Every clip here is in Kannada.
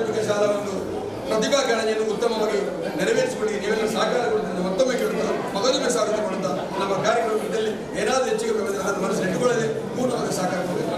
ಪ್ರಾಥಮಿಕ ಶಾಲಾ ಒಂದು ಪ್ರತಿಭಾ ಗಣನೆಯನ್ನು ಉತ್ತಮವಾಗಿ ನೆರವೇರಿಸಿಕೊಳ್ಳಿ ನೀವೆಲ್ಲ ಸಹಕಾರ ಕೊಡುವುದರಿಂದ ಮತ್ತೊಮ್ಮೆ ಕೇಳುತ್ತಾ ಮಗದೊಮ್ಮೆ ಸ್ವಾಗತ ಮಾಡುತ್ತಾ ನಮ್ಮ ಕಾರ್ಯಕ್ರಮದಲ್ಲಿ ಏನಾದರೂ ಹೆಚ್ಚಿಗೆ ಅದನ್ನು ಮನಸ್ಸು ಇಟ್ಟುಕೊಳ್ಳದೆ ಪೂರ್ಣವಾದ ಸಹಕಾರ ಕೊಡಬೇಕು.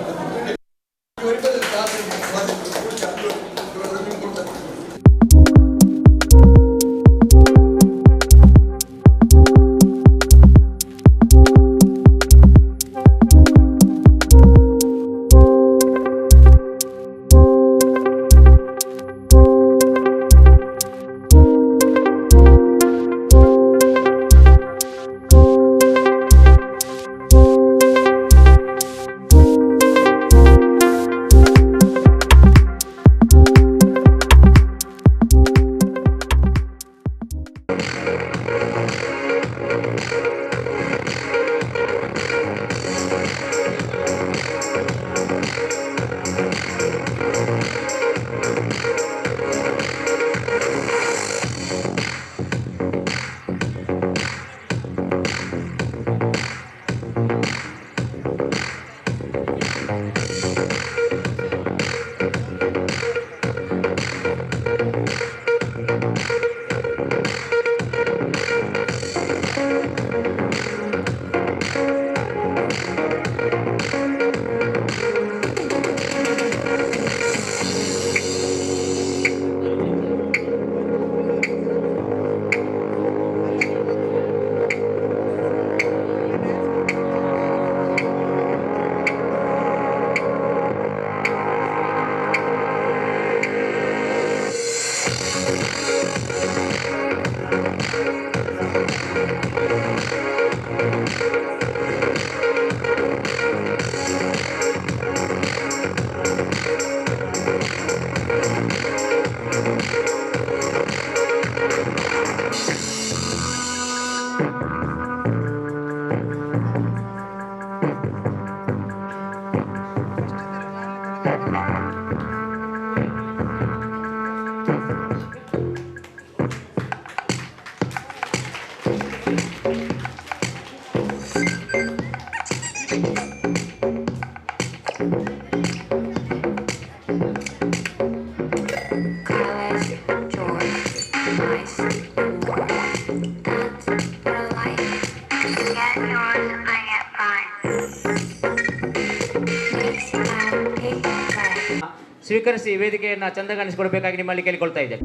ಸ್ವೀಕರಿಸಿ ವೇದಿಕೆಯನ್ನು ಚಂದಗಾಣಿಸಿಕೊಡಬೇಕಾಗಿ ನಿಮ್ಮಲ್ಲಿ ಕೇಳಿಕೊಳ್ತಾ ಇದ್ದೇನೆ.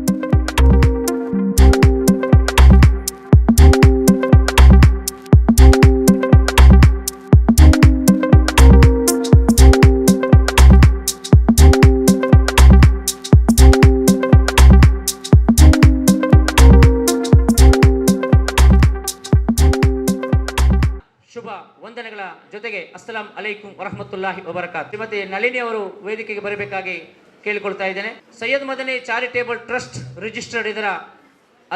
ಶುಭ ವಂದನೆಗಳ ಜೊತೆಗೆ ಅಸ್ಸಲಾಂ ಅಲೈಕುಂ ವರಹಮತುಲ್ಲಾಹಿ ವಬರಕಾತ್. ಶ್ರೀಮತಿ ನಳಿನಿ ಅವರು ವೇದಿಕೆಗೆ ಬರಬೇಕಾಗಿ ಕೇಳಿಕೊಳ್ತಾ ಇದ್ದೇನೆ. Syed Madani charitable trust registered ಇದರ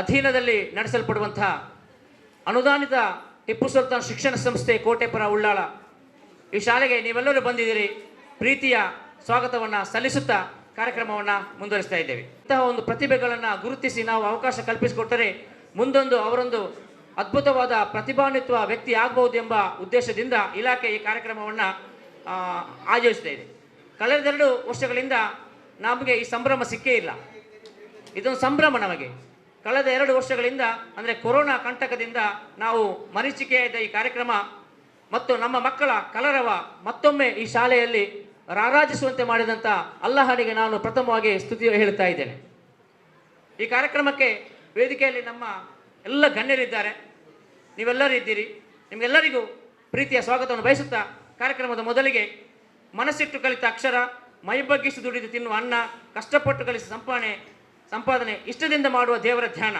ಅಧೀನದಲ್ಲಿ ನಡೆಸಲ್ಪಡುವಂತಹ ಅನುದಾನಿತ ಟಿಪ್ಪು ಸುಲ್ತಾನ್ ಶಿಕ್ಷಣ ಸಂಸ್ಥೆ ಕೋಟೆಪುರ ಉಳ್ಳಾಳ ಈ ಶಾಲೆಗೆ ನೀವೆಲ್ಲರೂ ಬಂದಿದ್ದೀರಿ. ಪ್ರೀತಿಯ ಸ್ವಾಗತವನ್ನು ಸಲ್ಲಿಸುತ್ತಾ ಕಾರ್ಯಕ್ರಮವನ್ನು ಮುಂದುವರಿಸ್ತಾ ಇದ್ದೇವೆ. ಇಂತಹ ಒಂದು ಪ್ರತಿಭೆಗಳನ್ನು ಗುರುತಿಸಿ ನಾವು ಅವಕಾಶ ಕಲ್ಪಿಸಿಕೊಟ್ಟರೆ ಮುಂದೊಂದು ಅವರೊಂದು ಅದ್ಭುತವಾದ ಪ್ರತಿಭಾನ್ವಿತ ವ್ಯಕ್ತಿ ಆಗಬಹುದು ಎಂಬ ಉದ್ದೇಶದಿಂದ ಇಲಾಖೆ ಈ ಕಾರ್ಯಕ್ರಮವನ್ನು ಆಯೋಜಿಸ್ತಾ ಇದೆ. ಕಳೆದ 2 ವರ್ಷಗಳಿಂದ ನಮಗೆ ಈ ಸಂಭ್ರಮ ಸಿಕ್ಕೇ ಇಲ್ಲ. ಇದೊಂದು ಸಂಭ್ರಮ ನಮಗೆ. ಕಳೆದ 2 ವರ್ಷಗಳಿಂದ ಅಂದರೆ ಕೊರೋನಾ ಕಂಟಕದಿಂದ ನಾವು ಮರೀಚಿಕೆಯಾದ ಈ ಕಾರ್ಯಕ್ರಮ ಮತ್ತು ನಮ್ಮ ಮಕ್ಕಳ ಕಲರವ ಮತ್ತೊಮ್ಮೆ ಈ ಶಾಲೆಯಲ್ಲಿ ರಾರಾಜಿಸುವಂತೆ ಮಾಡಿದಂಥ ಅಲ್ಲಾಹನಿಗೆ ನಾನು ಪ್ರಥಮವಾಗಿ ಸ್ತುತಿ ಹೇಳುತ್ತಾ ಇದ್ದೇನೆ. ಈ ಕಾರ್ಯಕ್ರಮಕ್ಕೆ ವೇದಿಕೆಯಲ್ಲಿ ನಮ್ಮ ಎಲ್ಲ ಗಣ್ಯರಿದ್ದಾರೆ, ನೀವೆಲ್ಲರೂ ಇದ್ದೀರಿ. ನಿಮಗೆಲ್ಲರಿಗೂ ಪ್ರೀತಿಯ ಸ್ವಾಗತವನ್ನು ಬಯಸುತ್ತಾ ಕಾರ್ಯಕ್ರಮದ ಮೊದಲಿಗೆ ಮನಸ್ಸಿಟ್ಟು ಕಲಿತ ಅಕ್ಷರ, ಮೈ ಬಗ್ಗಿಸಿ ದುಡಿದು ತಿನ್ನುವ ಅನ್ನ, ಕಷ್ಟಪಟ್ಟು ಕಲಿಸಿ ಸಂಪಾದನೆ, ಇಷ್ಟದಿಂದ ಮಾಡುವ ದೇವರ ಧ್ಯಾನ,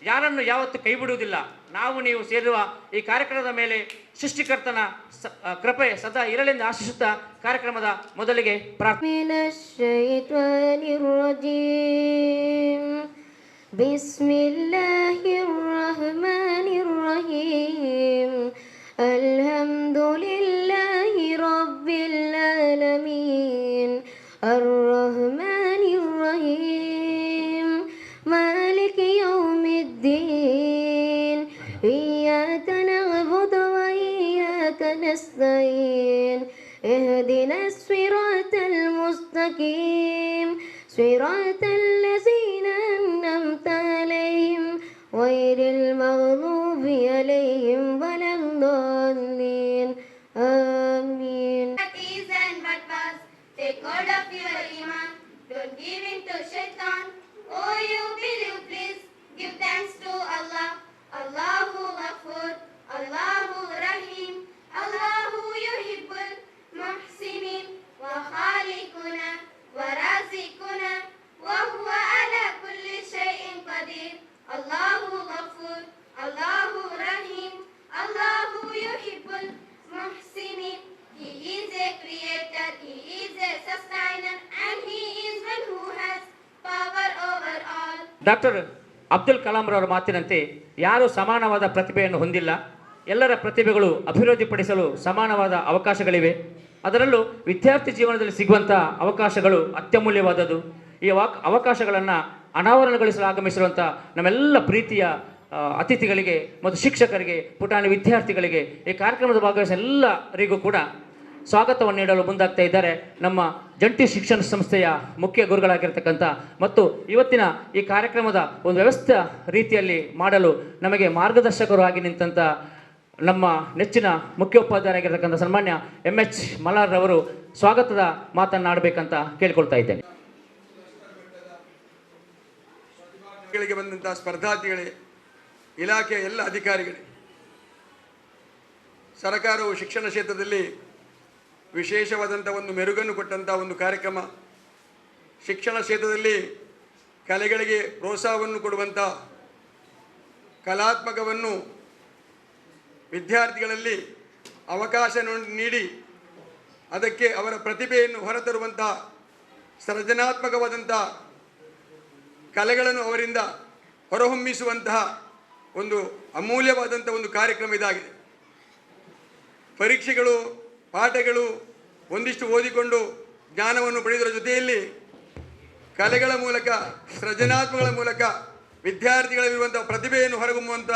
ಯಾರನ್ನು ಯಾವತ್ತೂ ಕೈ ಬಿಡುವುದಿಲ್ಲ. ನಾವು ನೀವು ಸೇರುವ ಈ ಕಾರ್ಯಕ್ರಮದ ಮೇಲೆ ಸೃಷ್ಟಿಕರ್ತನ ಕೃಪೆ ಸದಾ ಇರಲೆಂದು ಆಶಿಸುತ್ತಾ ಕಾರ್ಯಕ್ರಮದ ಮೊದಲಿಗೆ ಪ್ರಾರ್ಥನೆ. ಬಿಸ್ಮಿಲ್ಲಾಹಿರ್ ರಹಮಾನಿರ್ ರಹೀಮ್. ಅಲ್ಹಮ್ದುಲಿಲ್ಲಾಹಿ ರಬ್ಬಿಲ್ ಆಲಮೀನ್. ಅರ್-ರಹ್ಮಾನಿರ್ ರಹೀಮ್. ಮಾಲಿಕಿ ಯೌಮಿದ್ದೀನ್. ಇಯ್ಯಾಕ ನಅಬುದು ವ ಇಯ್ಯಾಕ ನಸ್ತഈನ್. ಇಹ್ದಿನಸ್ ಸಿರಾತಲ್ ಮುಸ್ತಕೀಮ್. صراط الذين أنعمت عليهم غير المغضوب عليهم ولا الضالين آمين. And but must take hold of your iman. Don't give in to shaitan. Oh, you believe, please give thanks to Allah. Allahu Ghafur, Allahu Rahim, Allahu Yuhibbul Muhsinin, wa Khaliquna, wa Razikuna, wa huwa ala kulli shay'in qadir. Allahu Ghafur, Allahu Rahim, Allahu Yuhibbul Muhsinin. He is a creator, He is a sustainer, and He is one who has power over all. Doctor Abdul Kalam ರವರ ಮಾತಿನಂತೆ ಯಾರೂ ಸಮಾನವಾದ ಪ್ರತಿಭೆಯನ್ನು ಹೊಂದಿಲ್ಲ. ಎಲ್ಲರ ಪ್ರತಿಭೆಗಳು ಅಭಿವೃದ್ಧಿಪಡಿಸಲು ಸಮಾನವಾದ ಅವಕಾಶಗಳಿವೆ. ಅದರಲ್ಲೂ ವಿದ್ಯಾರ್ಥಿ ಜೀವನದಲ್ಲಿ ಸಿಗುವಂಥ ಅವಕಾಶಗಳು ಅತ್ಯಮೂಲ್ಯವಾದದ್ದು. ಈ ಅವಕಾಶಗಳನ್ನು ಅನಾವರಣಗೊಳಿಸಲು ಆಗಮಿಸಿರುವಂಥ ನಮ್ಮೆಲ್ಲ ಪ್ರೀತಿಯ ಅತಿಥಿಗಳಿಗೆ ಮತ್ತು ಶಿಕ್ಷಕರಿಗೆ, ಪುಟಾಣಿ ವಿದ್ಯಾರ್ಥಿಗಳಿಗೆ, ಈ ಕಾರ್ಯಕ್ರಮದ ಭಾಗವಹಿಸಿದ ಎಲ್ಲರಿಗೂ ಕೂಡ ಸ್ವಾಗತವನ್ನು ನೀಡಲು ಮುಂದಾಗ್ತಾ ಇದ್ದಾರೆ ನಮ್ಮ ಜಂಟಿ ಶಿಕ್ಷಣ ಸಂಸ್ಥೆಯ ಮುಖ್ಯ ಗುರುಗಳಾಗಿರ್ತಕ್ಕಂಥ ಮತ್ತು ಇವತ್ತಿನ ಈ ಕಾರ್ಯಕ್ರಮದ ಒಂದು ವ್ಯವಸ್ಥಿತ ರೀತಿಯಲ್ಲಿ ಮಾಡಲು ನಮಗೆ ಮಾರ್ಗದರ್ಶಕರು ಆಗಿ ನಿಂತಹ ನಮ್ಮ ನೆಚ್ಚಿನ ಮುಖ್ಯೋಪಾಧ್ಯಾಯರಾಗಿರ್ತಕ್ಕಂಥ ಸನ್ಮಾನ್ಯ MH ಮಲಾರ್ ರವರು ಸ್ವಾಗತದ ಮಾತನ್ನಾಡಬೇಕಂತ ಕೇಳ್ಕೊಳ್ತಾ ಇದ್ದೇನೆ. ಗಳಿಗೆ ಬಂದಂಥ ಸ್ಪರ್ಧಾರ್ಥಿಗಳೇ, ಇಲಾಖೆಯ ಎಲ್ಲ ಅಧಿಕಾರಿಗಳೇ, ಸರ್ಕಾರವು ಶಿಕ್ಷಣ ಕ್ಷೇತ್ರದಲ್ಲಿ ವಿಶೇಷವಾದಂಥ ಒಂದು ಮೆರುಗನ್ನು ಕೊಟ್ಟಂಥ ಒಂದು ಕಾರ್ಯಕ್ರಮ. ಶಿಕ್ಷಣ ಕ್ಷೇತ್ರದಲ್ಲಿ ಕಲೆಗಳಿಗೆ ಪ್ರೋತ್ಸಾಹವನ್ನು ಕೊಡುವಂಥ, ಕಲಾತ್ಮಕವನ್ನು ವಿದ್ಯಾರ್ಥಿಗಳಲ್ಲಿ ಅವಕಾಶ ನೀಡಿ ಅದಕ್ಕೆ ಅವರ ಪ್ರತಿಭೆಯನ್ನು ಹೊರತರುವಂಥ, ಸೃಜನಾತ್ಮಕವಾದಂಥ ಕಲೆಗಳನ್ನು ಅವರಿಂದ ಹೊರಹೊಮ್ಮಿಸುವಂತಹ ಒಂದು ಅಮೂಲ್ಯವಾದಂಥ ಒಂದು ಕಾರ್ಯಕ್ರಮ ಇದಾಗಿದೆ. ಪರೀಕ್ಷೆಗಳು, ಪಾಠಗಳು ಒಂದಿಷ್ಟು ಓದಿಕೊಂಡು ಜ್ಞಾನವನ್ನು ಪಡೆಯುವುದರ ಜೊತೆಯಲ್ಲಿ ಕಲೆಗಳ ಮೂಲಕ, ಸೃಜನಾತ್ಮಕಗಳ ಮೂಲಕ ವಿದ್ಯಾರ್ಥಿಗಳಲ್ಲಿರುವಂಥ ಪ್ರತಿಭೆಯನ್ನು ಹೊರಗೊಮ್ಮುವಂಥ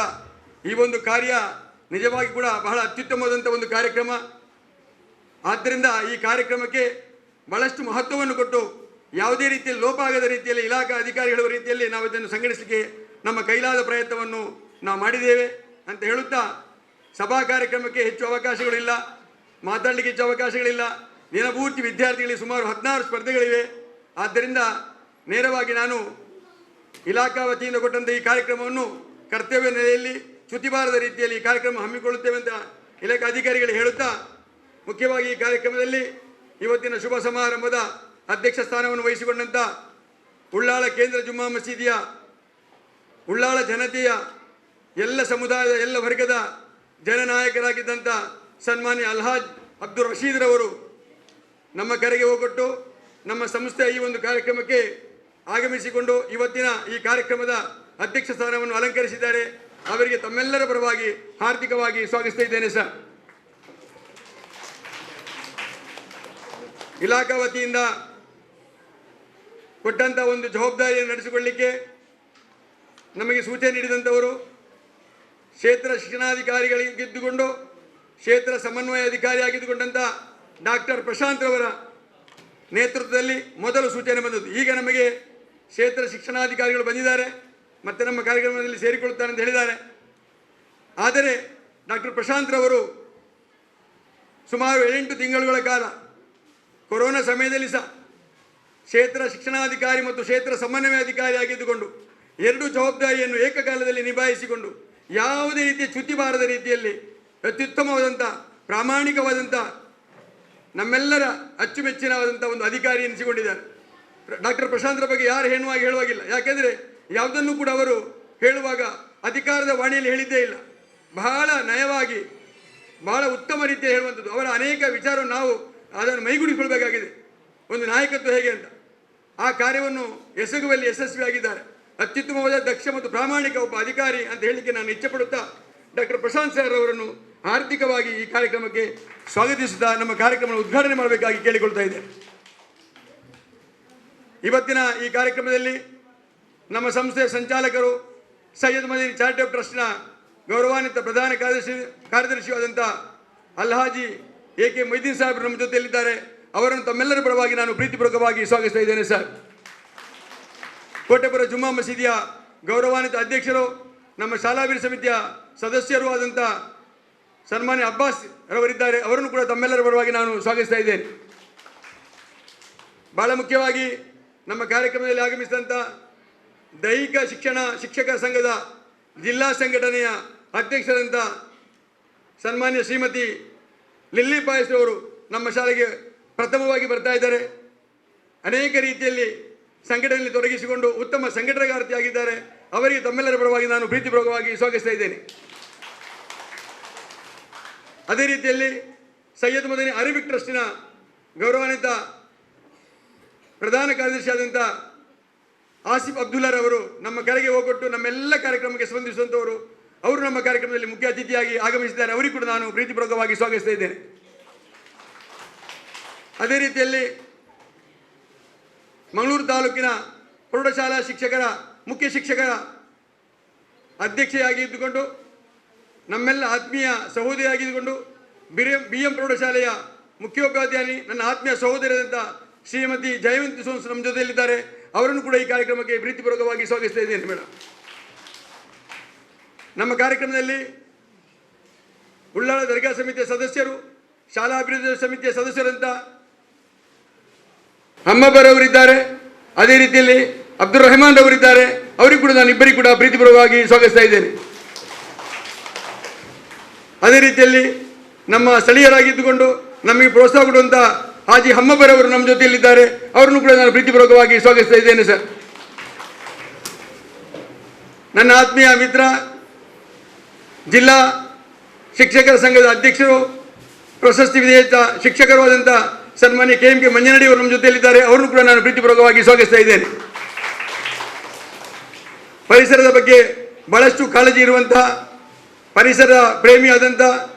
ಈ ಒಂದು ಕಾರ್ಯ ನಿಜವಾಗಿ ಕೂಡ ಬಹಳ ಅತ್ಯುತ್ತಮವಾದಂಥ ಒಂದು ಕಾರ್ಯಕ್ರಮ. ಆದ್ದರಿಂದ ಈ ಕಾರ್ಯಕ್ರಮಕ್ಕೆ ಬಹಳಷ್ಟು ಮಹತ್ವವನ್ನು ಕೊಟ್ಟು ಯಾವುದೇ ರೀತಿಯಲ್ಲಿ ಲೋಪ ಆಗದ ರೀತಿಯಲ್ಲಿ ಇಲಾಖಾ ಅಧಿಕಾರಿಗಳ ರೀತಿಯಲ್ಲಿ ನಾವು ಇದನ್ನು ಸಂಘಟಿಸಲಿಕ್ಕೆ ನಮ್ಮ ಕೈಲಾದ ಪ್ರಯತ್ನವನ್ನು ನಾವು ಮಾಡಿದ್ದೇವೆ ಅಂತ ಹೇಳುತ್ತಾ, ಸಭಾ ಕಾರ್ಯಕ್ರಮಕ್ಕೆ ಹೆಚ್ಚು ಅವಕಾಶಗಳಿಲ್ಲ, ಮಾತಾಡಲಿಕ್ಕೆ ಹೆಚ್ಚು ಅವಕಾಶಗಳಿಲ್ಲ. ದಿನಪೂರ್ತಿ ವಿದ್ಯಾರ್ಥಿಗಳಿಗೆ ಸುಮಾರು 16 ಸ್ಪರ್ಧೆಗಳಿವೆ. ಆದ್ದರಿಂದ ನೇರವಾಗಿ ನಾನು ಇಲಾಖಾ ವತಿಯಿಂದ ಕೊಟ್ಟಂಥ ಈ ಕಾರ್ಯಕ್ರಮವನ್ನು ಕರ್ತವ್ಯ ನೆಲೆಯಲ್ಲಿ ಚ್ಯುತಿಬಾರದ ರೀತಿಯಲ್ಲಿ ಈ ಕಾರ್ಯಕ್ರಮ ಹಮ್ಮಿಕೊಳ್ಳುತ್ತೇವೆ ಅಂತ ಇಲಾಖಾ ಅಧಿಕಾರಿಗಳಿಗೆ ಹೇಳುತ್ತಾ, ಮುಖ್ಯವಾಗಿ ಈ ಕಾರ್ಯಕ್ರಮದಲ್ಲಿ ಇವತ್ತಿನ ಶುಭ ಸಮಾರಂಭದ ಅಧ್ಯಕ್ಷ ಸ್ಥಾನವನ್ನು ವಹಿಸಿಕೊಂಡಂಥ ಉಳ್ಳಾಳ ಕೇಂದ್ರ ಜುಮ್ಮಾ ಮಸೀದಿಯ ಉಳ್ಳಾಳ ಜನತೆಯ ಎಲ್ಲ ಸಮುದಾಯದ ಎಲ್ಲ ವರ್ಗದ ಜನನಾಯಕರಾಗಿದ್ದಂಥ ಸನ್ಮಾನ್ಯ ಅಲ್ಹಾಜ್ ಅಬ್ದುಲ್ ರಶೀದ್ ರವರು ನಮ್ಮ ಕರೆಗೆ ಹೋಗೊಟ್ಟು ನಮ್ಮ ಸಂಸ್ಥೆಯ ಈ ಒಂದು ಕಾರ್ಯಕ್ರಮಕ್ಕೆ ಆಗಮಿಸಿಕೊಂಡು ಇವತ್ತಿನ ಈ ಕಾರ್ಯಕ್ರಮದ ಅಧ್ಯಕ್ಷ ಸ್ಥಾನವನ್ನು ಅಲಂಕರಿಸಿದ್ದಾರೆ. ಅವರಿಗೆ ತಮ್ಮೆಲ್ಲರ ಪರವಾಗಿ ಹಾರ್ದಿಕವಾಗಿ ಸ್ವಾಗತಿಸ್ತಾ ಇದ್ದೇನೆ ಸರ್. ಇಲಾಖಾ ವತಿಯಿಂದ ಕೊಟ್ಟಂಥ ಒಂದು ಜವಾಬ್ದಾರಿಯನ್ನು ನಡೆಸಿಕೊಳ್ಳಲಿಕ್ಕೆ ನಮಗೆ ಸೂಚನೆ ನೀಡಿದಂಥವರು ಕ್ಷೇತ್ರ ಶಿಕ್ಷಣಾಧಿಕಾರಿಗಳಿಗಿದ್ದುಕೊಂಡು ಕ್ಷೇತ್ರ ಸಮನ್ವಯ ಅಧಿಕಾರಿಯಾಗಿದ್ದುಕೊಂಡಂಥ ಡಾಕ್ಟರ್ ಪ್ರಶಾಂತ್ ರವರ ನೇತೃತ್ವದಲ್ಲಿ ಮೊದಲು ಸೂಚನೆ ಬಂದದ್ದು. ಈಗ ನಮಗೆ ಕ್ಷೇತ್ರ ಶಿಕ್ಷಣಾಧಿಕಾರಿಗಳು ಬಂದಿದ್ದಾರೆ ಮತ್ತು ನಮ್ಮ ಕಾರ್ಯಕ್ರಮದಲ್ಲಿ ಸೇರಿಕೊಳ್ಳುತ್ತಾರೆ ಅಂತ ಹೇಳಿದ್ದಾರೆ. ಆದರೆ ಡಾಕ್ಟರ್ ಪ್ರಶಾಂತ್ ರವರು ಸುಮಾರು 8 ತಿಂಗಳುಗಳ ಕಾಲ ಕೊರೋನಾ ಸಮಯದಲ್ಲಿ ಸಹ ಕ್ಷೇತ್ರ ಶಿಕ್ಷಣಾಧಿಕಾರಿ ಮತ್ತು ಕ್ಷೇತ್ರ ಸಮನ್ವಯ ಅಧಿಕಾರಿ ಆಗಿದ್ದುಕೊಂಡು 2 ಜವಾಬ್ದಾರಿಯನ್ನು ಏಕಕಾಲದಲ್ಲಿ ನಿಭಾಯಿಸಿಕೊಂಡು ಯಾವುದೇ ರೀತಿಯ ಚ್ಯುತಿ ಬಾರದ ರೀತಿಯಲ್ಲಿ ಅತ್ಯುತ್ತಮವಾದಂಥ, ಪ್ರಾಮಾಣಿಕವಾದಂಥ, ನಮ್ಮೆಲ್ಲರ ಅಚ್ಚುಮೆಚ್ಚಿನವಾದಂಥ ಒಂದು ಅಧಿಕಾರಿ ಎನಿಸಿಕೊಂಡಿದ್ದಾರೆ. ಡಾಕ್ಟರ್ ಪ್ರಶಾಂತ್ರ ಬಗ್ಗೆ ಯಾರು ಹೆಣ್ಣುವಾಗಿ ಹೇಳುವಾಗಿಲ್ಲ. ಯಾಕೆಂದರೆ ಯಾವುದನ್ನು ಕೂಡ ಅವರು ಹೇಳುವಾಗ ಅಧಿಕಾರದ ವಾಣಿಯಲ್ಲಿ ಹೇಳಿದ್ದೇ ಇಲ್ಲ. ಬಹಳ ನಯವಾಗಿ, ಬಹಳ ಉತ್ತಮ ರೀತಿಯಲ್ಲಿ ಹೇಳುವಂಥದ್ದು. ಅವರ ಅನೇಕ ವಿಚಾರವನ್ನು ನಾವು ಅದನ್ನು ಮೈಗೂಡಿಸಿಕೊಳ್ಬೇಕಾಗಿದೆ. ಒಂದು ನಾಯಕತ್ವ ಹೇಗೆ ಅಂತ ಆ ಕಾರ್ಯವನ್ನು ಎಸಗುವಲ್ಲಿ ಯಶಸ್ವಿಯಾಗಿದ್ದಾರೆ. ಅತ್ಯುತ್ತಮವಾದ, ದಕ್ಷ ಮತ್ತು ಪ್ರಾಮಾಣಿಕ ಒಬ್ಬ ಅಧಿಕಾರಿ ಅಂತ ಹೇಳಲಿಕ್ಕೆ ನಾನು ಇಚ್ಛೆಪಡುತ್ತಾ ಡಾಕ್ಟರ್ ಪ್ರಶಾಂತ್ ಸರ್ ಅವರನ್ನು ಆರ್ಥಿಕವಾಗಿ ಈ ಕಾರ್ಯಕ್ರಮಕ್ಕೆ ಸ್ವಾಗತಿಸುತ್ತಾ ನಮ್ಮ ಕಾರ್ಯಕ್ರಮ ಉದ್ಘಾಟನೆ ಮಾಡಬೇಕಾಗಿ ಕೇಳಿಕೊಳ್ತಾ ಇದೆ. ಇವತ್ತಿನ ಈ ಕಾರ್ಯಕ್ರಮದಲ್ಲಿ ನಮ್ಮ ಸಂಸ್ಥೆಯ ಸಂಚಾಲಕರು, ಸೈಯದ್ ಮದನಿ ಚಾರಿಟಬಲ್ ಟ್ರಸ್ಟ್ನ ಗೌರವಾನ್ವಿತ ಪ್ರಧಾನ ಕಾರ್ಯದರ್ಶಿಯಾದಂಥ ಅಲ್ಹಾಜಿ AK ಮೊಯ್ದೀನ್ ಸಾಹೇಬರು ನಮ್ಮ ಜೊತೆಯಲ್ಲಿದ್ದಾರೆ. ಅವರನ್ನು ತಮ್ಮೆಲ್ಲರ ಪರವಾಗಿ ನಾನು ಪ್ರೀತಿಪೂರ್ವಕವಾಗಿ ಸ್ವಾಗತಿಸ್ತಾ ಇದ್ದೇನೆ ಸರ್. ಕೋಟೆಪುರ ಜುಮ್ಮಾ ಮಸೀದಿಯ ಗೌರವಾನ್ವಿತ ಅಧ್ಯಕ್ಷರು, ನಮ್ಮ ಶಾಲಾಭಿವೃದ್ಧಿ ಸಮಿತಿಯ ಸದಸ್ಯರು ಆದಂಥ ಸನ್ಮಾನ್ಯ ಅಬ್ಬಾಸ್ ರವರಿದ್ದಾರೆ. ಅವರನ್ನು ಕೂಡ ತಮ್ಮೆಲ್ಲರ ಪರವಾಗಿ ನಾನು ಸ್ವಾಗತಿಸ್ತಾ ಇದ್ದೇನೆ. ಬಹಳ ಮುಖ್ಯವಾಗಿ ನಮ್ಮ ಕಾರ್ಯಕ್ರಮದಲ್ಲಿ ಆಗಮಿಸಿದಂಥ ದೈಹಿಕ ಶಿಕ್ಷಣ ಶಿಕ್ಷಕರ ಸಂಘದ ಜಿಲ್ಲಾ ಸಂಘಟನೆಯ ಅಧ್ಯಕ್ಷರಾದಂಥ ಸನ್ಮಾನ್ಯ ಶ್ರೀಮತಿ ಲಿಲ್ಲಿ ಪಾಯಸ್ ಅವರು ನಮ್ಮ ಶಾಲೆಗೆ ಪ್ರಥಮವಾಗಿ ಬರ್ತಾ ಇದ್ದಾರೆ. ಅನೇಕ ರೀತಿಯಲ್ಲಿ ಸಂಘಟನೆಯಲ್ಲಿ ತೊಡಗಿಸಿಕೊಂಡು ಉತ್ತಮ ಸಂಘಟನಾಗಾರ್ತಿಯಾಗಿದ್ದಾರೆ. ಅವರಿಗೆ ತಮ್ಮೆಲ್ಲರ ಪರವಾಗಿ ನಾನು ಪ್ರೀತಿಪೂರ್ವಕವಾಗಿ ಸ್ವಾಗತಿಸ್ತಾ ಇದ್ದೇನೆ. ಅದೇ ರೀತಿಯಲ್ಲಿ ಸೈಯದ್ ಮದನಿ ಅರೇಬಿಕ್ ಟ್ರಸ್ಟಿನ ಗೌರವಾನ್ವಿತ ಪ್ರಧಾನ ಕಾರ್ಯದರ್ಶಿಯಾದಂಥ ಆಸಿಫ್ ಅಬ್ದುಲ್ಲಾರವರು ನಮ್ಮ ಕರೆಗೆ ಹೋಗೊಟ್ಟು ನಮ್ಮೆಲ್ಲ ಕಾರ್ಯಕ್ರಮಕ್ಕೆ ಸ್ಪಂದಿಸುವಂಥವರು. ಅವರು ನಮ್ಮ ಕಾರ್ಯಕ್ರಮದಲ್ಲಿ ಮುಖ್ಯ ಅತಿಥಿಯಾಗಿ ಆಗಮಿಸಿದ್ದಾರೆ. ಅವರಿಗೂ ಕೂಡ ನಾನು ಪ್ರೀತಿಪೂರ್ವಕವಾಗಿ ಸ್ವಾಗತಿಸ್ತಾ ಇದ್ದೇನೆ. ಅದೇ ರೀತಿಯಲ್ಲಿ ಮಂಗಳೂರು ತಾಲೂಕಿನ ಪ್ರೌಢಶಾಲಾ ಶಿಕ್ಷಕರ ಮುಖ್ಯ ಶಿಕ್ಷಕರ ಅಧ್ಯಕ್ಷೆಯಾಗಿ ಇದ್ದುಕೊಂಡು ನಮ್ಮೆಲ್ಲ ಆತ್ಮೀಯ ಸಹೋದರಿಯಾಗಿದ್ದುಕೊಂಡು BM ಪ್ರೌಢಶಾಲೆಯ ಮುಖ್ಯೋಪಾಧ್ಯಾಯನಿ ನನ್ನ ಆತ್ಮೀಯ ಸಹೋದರಿಯಾದಂಥ ಶ್ರೀಮತಿ ಜಯವಂತಿ ಸೋನ್ಸ್ ನಮ್ಮ ಜೊತೆಯಲ್ಲಿದ್ದಾರೆ. ಅವರನ್ನು ಕೂಡ ಈ ಕಾರ್ಯಕ್ರಮಕ್ಕೆ ಪ್ರೀತಿಪೂರ್ವಕವಾಗಿ ಸ್ವಾಗತಿಸ್ತಾ ಇದ್ದೇನೆ. ಮೇಡಮ್, ನಮ್ಮ ಕಾರ್ಯಕ್ರಮದಲ್ಲಿ ಉಳ್ಳಾಳ ದರ್ಗಾ ಸಮಿತಿಯ ಸದಸ್ಯರು, ಶಾಲಾ ಅಭಿವೃದ್ಧಿ ಸಮಿತಿಯ ಸದಸ್ಯರಂತ ಅಮ್ಮಬ್ಬರ್ ಅವರಿದ್ದಾರೆ. ಅದೇ ರೀತಿಯಲ್ಲಿ ಅಬ್ದುಲ್ ರೆಹಮಾನ್ ಅವರಿದ್ದಾರೆ. ಅವರಿಗೂ ಕೂಡ ನಾನು ಇಬ್ಬರಿಗೂ ಕೂಡ ಪ್ರೀತಿಪೂರ್ವಕವಾಗಿ ಸ್ವಾಗತಿಸ್ತಾ ಇದ್ದೇನೆ. ಅದೇ ರೀತಿಯಲ್ಲಿ ನಮ್ಮ ಸ್ಥಳೀಯರಾಗಿದ್ದುಕೊಂಡು ನಮಗೆ ಪ್ರೋತ್ಸಾಹ ಕೊಡುವಂಥ ಹಾಜಿ ಹಮ್ಮಬ್ಬರ್ ಅವರು ನಮ್ಮ ಜೊತೆಯಲ್ಲಿದ್ದಾರೆ. ಅವರನ್ನು ಕೂಡ ನಾನು ಪ್ರೀತಿಪೂರ್ವಕವಾಗಿ ಸ್ವಾಗತಿಸ್ತಾ ಇದ್ದೇನೆ. ಸರ್, ನನ್ನ ಆತ್ಮೀಯ ಮಿತ್ರ ಜಿಲ್ಲಾ ಶಿಕ್ಷಕರ ಸಂಘದ ಅಧ್ಯಕ್ಷರು, ಪ್ರಶಸ್ತಿ ವಿಜೇತ ಶಿಕ್ಷಕರು ಆದಂಥ ಸನ್ಮಾನ್ಯ KMK ಮಂಜನಡಿ ಅವರು ನಮ್ಮ ಜೊತೆಯಲ್ಲಿದ್ದಾರೆ. ಅವರನ್ನು ಕೂಡ ನಾನು ಪ್ರೀತಿಪೂರ್ವಕವಾಗಿ ಸ್ವಾಗತಿಸ್ತಾ ಇದ್ದೇನೆ. ಪರಿಸರದ ಬಗ್ಗೆ ಬಹಳಷ್ಟು ಕಾಳಜಿ ಇರುವಂತಹ ಪರಿಸರ ಪ್ರೇಮಿ ಆದಂಥ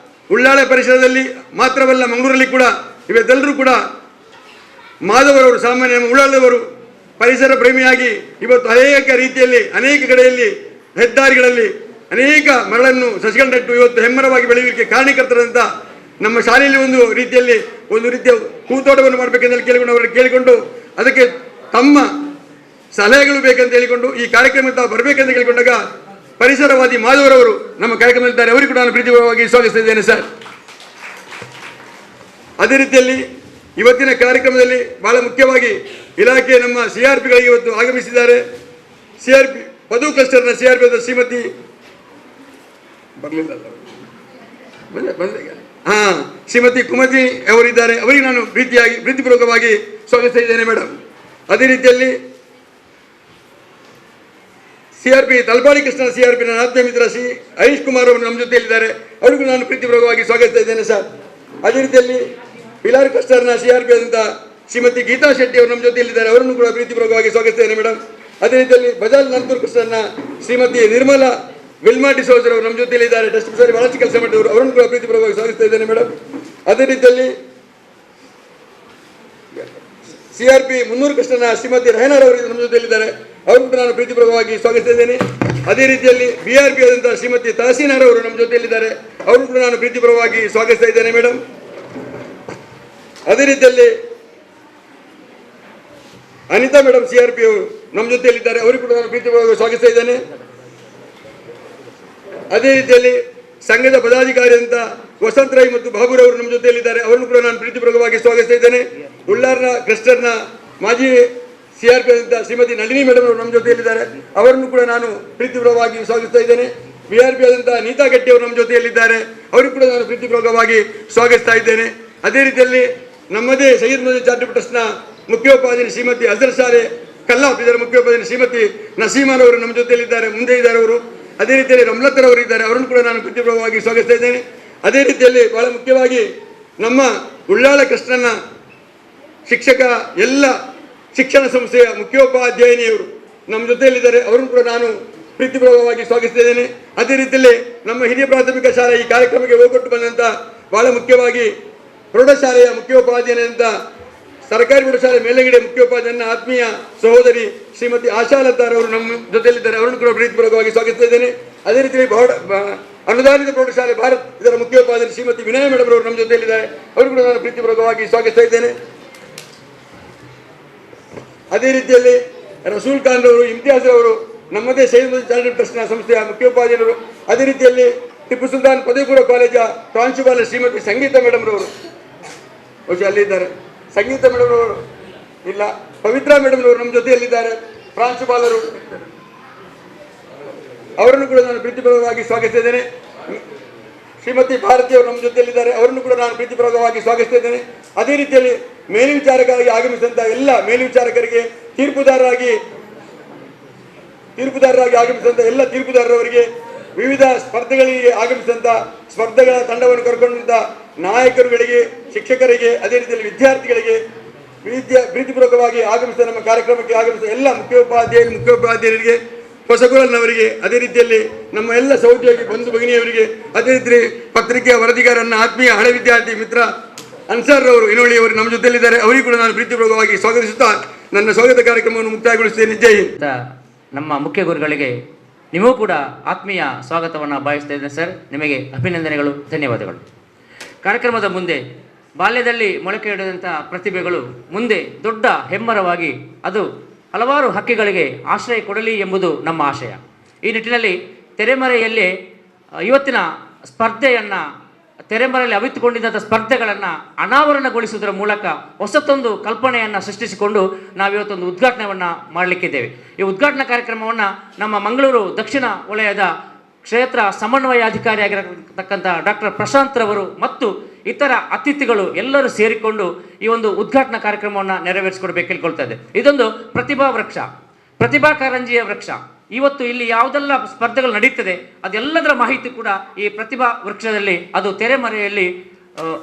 ಉಳ್ಳಾಳ ಪರಿಸರದಲ್ಲಿ ಮಾತ್ರವಲ್ಲ, ಮಂಗಳೂರಲ್ಲಿ ಕೂಡ ಇವೆಲ್ಲರೂ ಕೂಡ ಮಾಧವರವರು, ಸಾಮಾನ್ಯ ಉಳ್ಳಾಳದವರು ಪರಿಸರ ಪ್ರೇಮಿಯಾಗಿ ಇವತ್ತು ಅನೇಕ ರೀತಿಯಲ್ಲಿ ಅನೇಕ ಕಡೆಯಲ್ಲಿ ಹೆದ್ದಾರಿಗಳಲ್ಲಿ ಅನೇಕ ಮರಳನ್ನು ಸಸಿಗಳನ್ನು ನೆಟ್ಟು ಇವತ್ತು ಹೆಮ್ಮರವಾಗಿ ಬೆಳೆಯಲಿಕ್ಕೆ ಕಾರಣೀಕರ್ತರಂತ ನಮ್ಮ ಶಾಲೆಯಲ್ಲಿ ಒಂದು ರೀತಿಯ ಹೂತೋಟವನ್ನು ಮಾಡಬೇಕೆಂದು ಕೇಳಿಕೊಂಡು ಅವರಲ್ಲಿ ಕೇಳಿಕೊಂಡು ಅದಕ್ಕೆ ತಮ್ಮ ಸಲಹೆಗಳು ಬೇಕಂತ ಹೇಳಿಕೊಂಡು ಈ ಕಾರ್ಯಕ್ರಮಕ್ಕೆ ಬರಬೇಕಂತ ಕೇಳಿಕೊಂಡಾಗ ಪರಿಸರವಾದಿ ಮಾಧವರವರು ನಮ್ಮ ಕಾರ್ಯಕ್ರಮದಲ್ಲಿದ್ದಾರೆ. ಅವರಿಗೂ ಕೂಡ ನಾನು ಪ್ರೀತಿಪೂರ್ವಕವಾಗಿ ಸ್ವಾಗತಿಸ್ತಾ ಇದ್ದೇನೆ. ಸರ್, ಅದೇ ರೀತಿಯಲ್ಲಿ ಇವತ್ತಿನ ಕಾರ್ಯಕ್ರಮದಲ್ಲಿ ಬಹಳ ಮುಖ್ಯವಾಗಿ ಇಲಾಖೆ ನಮ್ಮ CRPಗಳಿಗೆ ಇವತ್ತು ಆಗಮಿಸಿದ್ದಾರೆ. CRP ಪದವು ಕ್ಲಸ್ಟರ್ನ CRP ಶ್ರೀಮತಿ ಶ್ರೀಮತಿ ಕುಮತಿ ಅವರಿದ್ದಾರೆ. ಅವರಿಗೆ ನಾನು ಪ್ರೀತಿಪೂರ್ವಕವಾಗಿ ಸ್ವಾಗತಿಸ್ತಾ ಇದ್ದೇನೆ. ಮೇಡಮ್, ಅದೇ ರೀತಿಯಲ್ಲಿ CRP ತಲಪಾಡಿ ಕೃಷ್ಣ CRP ನನ್ನ ಆತ್ಮೀಯ ಮಿತ್ರ ಶ್ರೀ ಹರೀಶ್ ಕುಮಾರ್ ಅವರು ನಮ್ಮ ಜೊತೆಯಲ್ಲಿದ್ದಾರೆ. ಅವರಿಗೂ ನಾನು ಪ್ರೀತಿಪೂರ್ವಕವಾಗಿ ಸ್ವಾಗತಿಸ್ತಾ ಇದ್ದೇನೆ. ಸರ್, ಅದೇ ರೀತಿಯಲ್ಲಿ ಪಿಲಾರ್ ಕ್ಲಸ್ಟರ್ನ CRP ಆದಂಥ ಶ್ರೀಮತಿ ಗೀತಾ ಶೆಟ್ಟಿ ಅವರು ನಮ್ಮ ಜೊತೆಯಲ್ಲಿದ್ದಾರೆ. ಅವರನ್ನು ಕೂಡ ಪ್ರೀತಿಪೂರ್ವಕವಾಗಿ ಸ್ವಾಗತಿಸ್ತೇನೆ. ಮೇಡಮ್, ಅದೇ ರೀತಿಯಲ್ಲಿ ಬಜಾಜ್ ನಂತೂರ್ ಕ್ಲಸ್ಟರ್ನ ಶ್ರೀಮತಿ ನಿರ್ಮಲಾ ವಿಲ್ಮಾ ಡಿಸೋಜರ್ ಅವರು ನಮ್ಮ ಜೊತೆಯಲ್ಲಿದ್ದಾರೆ. ಡಸ್ಟ್ ಬಿಸಾರಿ ಬಹಳಷ್ಟು ಕೆಲಸ ಮಾಡಿದವರು. ಅವರನ್ನು ಕೂಡ ಪ್ರೀತಿಪೂರ್ವಕವಾಗಿ ಸ್ವಾಗತಿಸ್ತಾ ಇದ್ದೇನೆ. ಮೇಡಮ್, ಅದೇ ರೀತಿಯಲ್ಲಿ CRP 300 ಕೃಷ್ಣನ ಶ್ರೀಮತಿ ರೆಹನಾರ್ ಅವರು ನಮ್ಮ ಜೊತೆಯಲ್ಲಿದ್ದಾರೆ. ಅವರನ್ನು ಕೂಡ ನಾನು ಪ್ರೀತಿಪೂರ್ವಕವಾಗಿ ಸ್ವಾಗತಿಸ್ತಾ ಇದ್ದೇನೆ. ಅದೇ ರೀತಿಯಲ್ಲಿ BRP ಆದಂಥ ಶ್ರೀಮತಿ ತಹಸೀನಾರ್ ಅವರು ನಮ್ಮ ಜೊತೆಯಲ್ಲಿದ್ದಾರೆ. ಅವರನ್ನು ಕೂಡ ನಾನು ಪ್ರೀತಿಪೂರ್ವಕವಾಗಿ ಸ್ವಾಗತಿಸ್ತಾ ಇದ್ದೇನೆ. ಮೇಡಮ್, ಅದೇ ರೀತಿಯಲ್ಲಿ ಅನಿತಾ ಮೇಡಮ್ CRP ಅವರು ನಮ್ಮ ಜೊತೆಯಲ್ಲಿದ್ದಾರೆ. ಅವರಿಗೂ ಕೂಡ ನಾನು ಪ್ರೀತಿಪೂರ್ವಕವಾಗಿ ಸ್ವಾಗತಿಸ್ತಾ ಇದ್ದೇನೆ. ಅದೇ ರೀತಿಯಲ್ಲಿ ಸಂಘದ ಪದಾಧಿಕಾರಿ ಅಂತ ವಸಂತ ರೈ ಮತ್ತು ಬಾಬುರ್ ಅವರು ನಮ್ಮ ಜೊತೆಯಲ್ಲಿದ್ದಾರೆ. ಅವರನ್ನು ಕೂಡ ನಾನು ಪ್ರೀತಿಪೂರ್ವಕವಾಗಿ ಸ್ವಾಗತಿಸ್ತಾ ಇದ್ದೇನೆ. ಉಳ್ಳಾರ್ನ ಕ್ಲಸ್ಟರ್ನ ಮಾಜಿ CRP ಅಂತ ಶ್ರೀಮತಿ ನಳಿನಿ ಮೇಡಮ್ ಅವರು ನಮ್ಮ ಜೊತೆಯಲ್ಲಿದ್ದಾರೆ. ಅವರನ್ನು ಕೂಡ ನಾನು ಪ್ರೀತಿಪೂರ್ವಕವಾಗಿ ಸ್ವಾಗತಿಸ್ತಾ ಇದ್ದೇನೆ. BRP ಆದಂಥ ನೀತಾ ಗಟ್ಟಿ ಅವರು ನಮ್ಮ ಜೊತೆಯಲ್ಲಿದ್ದಾರೆ. ಅವರಿಗೂ ಕೂಡ ನಾನು ಪ್ರೀತಿಪೂರ್ವಕವಾಗಿ ಸ್ವಾಗತಿಸ್ತಾ ಇದ್ದೇನೆ. ಅದೇ ರೀತಿಯಲ್ಲಿ ನಮ್ಮದೇ ಸೈಯದ್ ಮದನಿ ಚಾರಿಟಬಲ್ ಟ್ರಸ್ಟ್ನ ಮುಖ್ಯೋಪಾಧ್ಯಾಯ ಶ್ರೀಮತಿ ಅಜರ್ ಶಾಲೆ ಕಲ್ಲಾಫ್ ಇದರ ಮುಖ್ಯೋಪಾಧ್ಯಾಯ ಶ್ರೀಮತಿ ನಸೀಮಾನ್ ಅವರು ನಮ್ಮ ಜೊತೆಯಲ್ಲಿದ್ದಾರೆ, ಮುಂದೆ ಇದ್ದಾರೆ ಅವರು. ಅದೇ ರೀತಿಯಲ್ಲಿ ರಮ್ಲತ್ತರ್ ಅವರು ಇದ್ದಾರೆ. ಅವರನ್ನು ಕೂಡ ನಾನು ಪ್ರೀತಿಪೂರ್ವಕವಾಗಿ ಸ್ವಾಗತಿಸ್ತಾ ಇದ್ದೇನೆ. ಅದೇ ರೀತಿಯಲ್ಲಿ ಬಹಳ ಮುಖ್ಯವಾಗಿ ನಮ್ಮ ಉಳ್ಳಾಳ ಕೃಷ್ಣನ ಶಿಕ್ಷಕ ಎಲ್ಲ ಶಿಕ್ಷಣ ಸಂಸ್ಥೆಯ ಮುಖ್ಯೋಪಾಧ್ಯಾಯಿನಿಯವರು ನಮ್ಮ ಜೊತೆಯಲ್ಲಿದ್ದಾರೆ. ಅವರನ್ನು ಕೂಡ ನಾನು ಪ್ರೀತಿಪೂರ್ವಕವಾಗಿ ಸ್ವಾಗತಿಸ್ತಾ ಇದ್ದೇನೆ. ಅದೇ ರೀತಿಯಲ್ಲಿ ನಮ್ಮ ಹಿರಿಯ ಪ್ರಾಥಮಿಕ ಶಾಲೆ ಈ ಕಾರ್ಯಕ್ರಮಕ್ಕೆ ಹೋಗೊಟ್ಟು ಬಂದಂಥ ಬಹಳ ಮುಖ್ಯವಾಗಿ ಪ್ರೌಢಶಾಲೆಯ ಮುಖ್ಯೋಪಾಧ್ಯಾಯನಂತ ಸರ್ಕಾರಿ ಪ್ರೌಢಶಾಲೆ ಮೇಲಂಗಡಿ ಮುಖ್ಯೋಪಾಧ್ಯಾಯನ ಆತ್ಮೀಯ ಸಹೋದರಿ ಶ್ರೀಮತಿ ಆಶಾಲತಾರ್ ಅವರು ನಮ್ಮ ಜೊತೆಯಲ್ಲಿದ್ದಾರೆ. ಅವರನ್ನು ಕೂಡ ಪ್ರೀತಿಪೂರ್ವಕವಾಗಿ ಸ್ವಾಗತಿಸ್ತಾ ಇದ್ದೇನೆ. ಅದೇ ರೀತಿಯಲ್ಲಿ ಅನುದಾನಿತ ಪ್ರೌಢಶಾಲೆ ಭಾರತ್ ಇದರ ಮುಖ್ಯೋಪಾಧ್ಯಾಯ ಶ್ರೀಮತಿ ವಿನಯ ಮೇಡಮ್ ಅವರು ನಮ್ಮ ಜೊತೆಯಲ್ಲಿದ್ದಾರೆ. ಅವರು ಕೂಡ ನಾನು ಪ್ರೀತಿಪೂರ್ವಕವಾಗಿ ಸ್ವಾಗತಿಸ್ತಾ ಇದ್ದೇನೆ. ಅದೇ ರೀತಿಯಲ್ಲಿ ರಸೂಲ್ ಖಾನ್ ಅವರು, ಇಮ್ತಿಯಾಜ್ ಅವರು, ನಮ್ಮದೇ ಸೈಯದ್ ಚಾರಿಟಬಲ್ ಟ್ರಸ್ಟ್ನ ಸಂಸ್ಥೆಯ ಮುಖ್ಯೋಪಾಧ್ಯಾಯರು, ಅದೇ ರೀತಿಯಲ್ಲಿ ಟಿಪ್ಪು ಸುಲ್ತಾನ್ ಪದವಿ ಪೂರ್ವ ಕಾಲೇಜ ಪ್ರಾಂಶುಪಾಲ ಶ್ರೀಮತಿ ಸಂಗೀತ ಮೇಡಮ್ ರವರು ಬಹುಶಃ ಅಲ್ಲಿದ್ದಾರೆ. ಸಂಗೀತ ಮೇಡಮ್ ರವರು ಇಲ್ಲ, ಪವಿತ್ರ ಮೇಡಮ್ ರವರು ನಮ್ಮ ಜೊತೆಯಲ್ಲಿದ್ದಾರೆ, ಪ್ರಾಂಶುಪಾಲರು, ಅವರನ್ನು ಕೂಡ ನಾನು ಪ್ರೀತಿಪೂರ್ವಕವಾಗಿ ಸ್ವಾಗತಿಸಿದ್ದೇನೆ. ಶ್ರೀಮತಿ ಭಾರತಿ ಅವರು ನಮ್ಮ ಜೊತೆಯಲ್ಲಿದ್ದಾರೆ, ಅವರನ್ನು ಕೂಡ ನಾನು ಪ್ರೀತಿಪೂರ್ವಕವಾಗಿ ಸ್ವಾಗತಿಸಿದ್ದೇನೆ. ಅದೇ ರೀತಿಯಲ್ಲಿ ಮೇಲ್ವಿಚಾರಕರಾಗಿ ಆಗಮಿಸಿದಂಥ ಎಲ್ಲ ಮೇಲ್ವಿಚಾರಕರಿಗೆ, ತೀರ್ಪುದಾರರಾಗಿ ಆಗಮಿಸಿದಂಥ ಎಲ್ಲ ತೀರ್ಪುದಾರರವರಿಗೆ, ವಿವಿಧ ಸ್ಪರ್ಧೆಗಳಿಗೆ ಆಗಮಿಸಿದಂಥ ಸ್ಪರ್ಧೆಗಳ ತಂಡವನ್ನು ಕರ್ಕೊಂಡಿದ್ದ ನಾಯಕರುಗಳಿಗೆ, ಶಿಕ್ಷಕರಿಗೆ, ಅದೇ ರೀತಿಯಲ್ಲಿ ವಿದ್ಯಾರ್ಥಿಗಳಿಗೆ, ಪ್ರೀತಿಪೂರ್ವಕವಾಗಿ ಆಗಮಿಸಿದ ನಮ್ಮ ಕಾರ್ಯಕ್ರಮಕ್ಕೆ ಆಗಮಿಸಿದ ಎಲ್ಲ ಮುಖ್ಯೋಪಾಧ್ಯಾಯರಿಗೆ, ಹೊಸಗುರಲ್ನವರಿಗೆ, ಅದೇ ರೀತಿಯಲ್ಲಿ ನಮ್ಮ ಎಲ್ಲ ಸಹೋದ್ಯೋಗಿ ಬಂಧು ಭಗಿನಿಯವರಿಗೆ, ಅದೇ ರೀತಿ ಪತ್ರಿಕೆಯ ವರದಿಗಾರನ್ನ ಆತ್ಮೀಯ ಹಳೆ ವಿದ್ಯಾರ್ಥಿ ಮಿತ್ರ ಅನ್ಸಾರ್ ಅವರು ಇನೋಳಿಯವರು ನಮ್ಮ ಜೊತೆಯಲ್ಲಿದ್ದಾರೆ. ಅವರಿಗೂ ಕೂಡ ನಾನು ಪ್ರೀತಿಪೂರ್ವಕವಾಗಿ ಸ್ವಾಗತಿಸುತ್ತಾ ನನ್ನ ಸ್ವಾಗತ ಕಾರ್ಯಕ್ರಮವನ್ನು ಮುಕ್ತಾಯಗೊಳಿಸುತ್ತೇನೆ. ಜೈ ಹಿಂದ್. ನಮ್ಮ ಮುಖ್ಯ ಗುರುಗಳಿಗೆ ನಿಮಗೂ ಕೂಡ ಆತ್ಮೀಯ ಸ್ವಾಗತವನ್ನು ಬಯಸ್ತಾ ಇದ್ದೇನೆ ಸರ್. ನಿಮಗೆ ಅಭಿನಂದನೆಗಳು, ಧನ್ಯವಾದಗಳು. ಕಾರ್ಯಕ್ರಮದ ಮುಂದೆ ಬಾಲ್ಯದಲ್ಲಿ ಮೊಳಕೆಯೊಡೆದಂಥ ಪ್ರತಿಭೆಗಳು ಮುಂದೆ ದೊಡ್ಡ ಹೆಮ್ಮರವಾಗಿ ಅದು ಹಲವಾರು ಹಕ್ಕಿಗಳಿಗೆ ಆಶ್ರಯ ಕೊಡಲಿ ಎಂಬುದು ನಮ್ಮ ಆಶಯ. ಈ ನಿಟ್ಟಿನಲ್ಲಿ ತೆರೆಮರೆಯಲ್ಲಿ ಇವತ್ತಿನ ಸ್ಪರ್ಧೆಯನ್ನು, ತೆರೆಮರೆಯಲ್ಲಿ ಅವಿತುಕೊಂಡಿದ್ದಂಥ ಸ್ಪರ್ಧೆಗಳನ್ನು ಅನಾವರಣಗೊಳಿಸುವುದರ ಮೂಲಕ ಹೊಸತೊಂದು ಕಲ್ಪನೆಯನ್ನು ಸೃಷ್ಟಿಸಿಕೊಂಡು ನಾವಿವತ್ತೊಂದು ಉದ್ಘಾಟನೆಯನ್ನು ಮಾಡಲಿಕ್ಕಿದ್ದೇವೆ. ಈ ಉದ್ಘಾಟನಾ ಕಾರ್ಯಕ್ರಮವನ್ನು ನಮ್ಮ ಮಂಗಳೂರು ದಕ್ಷಿಣ ವಲಯದ ಕ್ಷೇತ್ರ ಸಮನ್ವಯಾಧಿಕಾರಿಯಾಗಿರತಕ್ಕಂಥ ಡಾಕ್ಟರ್ ಪ್ರಶಾಂತ್ ರವರು ಮತ್ತು ಇತರ ಅತಿಥಿಗಳು ಎಲ್ಲರೂ ಸೇರಿಕೊಂಡು ಈ ಒಂದು ಉದ್ಘಾಟನಾ ಕಾರ್ಯಕ್ರಮವನ್ನು ನೆರವೇರಿಸಿಕೊಡ್ಬೇಕು ಕೇಳ್ಕೊಳ್ತಾ ಇದೆ. ಇದೊಂದು ಪ್ರತಿಭಾ ವೃಕ್ಷ, ಪ್ರತಿಭಾ ಕಾರಂಜಿಯ ವೃಕ್ಷ. ಇವತ್ತು ಇಲ್ಲಿ ಯಾವುದೆಲ್ಲ ಸ್ಪರ್ಧೆಗಳು ನಡೀತದೆ ಅದೆಲ್ಲದರ ಮಾಹಿತಿ ಕೂಡ ಈ ಪ್ರತಿಭಾ ವೃಕ್ಷದಲ್ಲಿ, ಅದು ತೆರೆಮರೆಯಲ್ಲಿ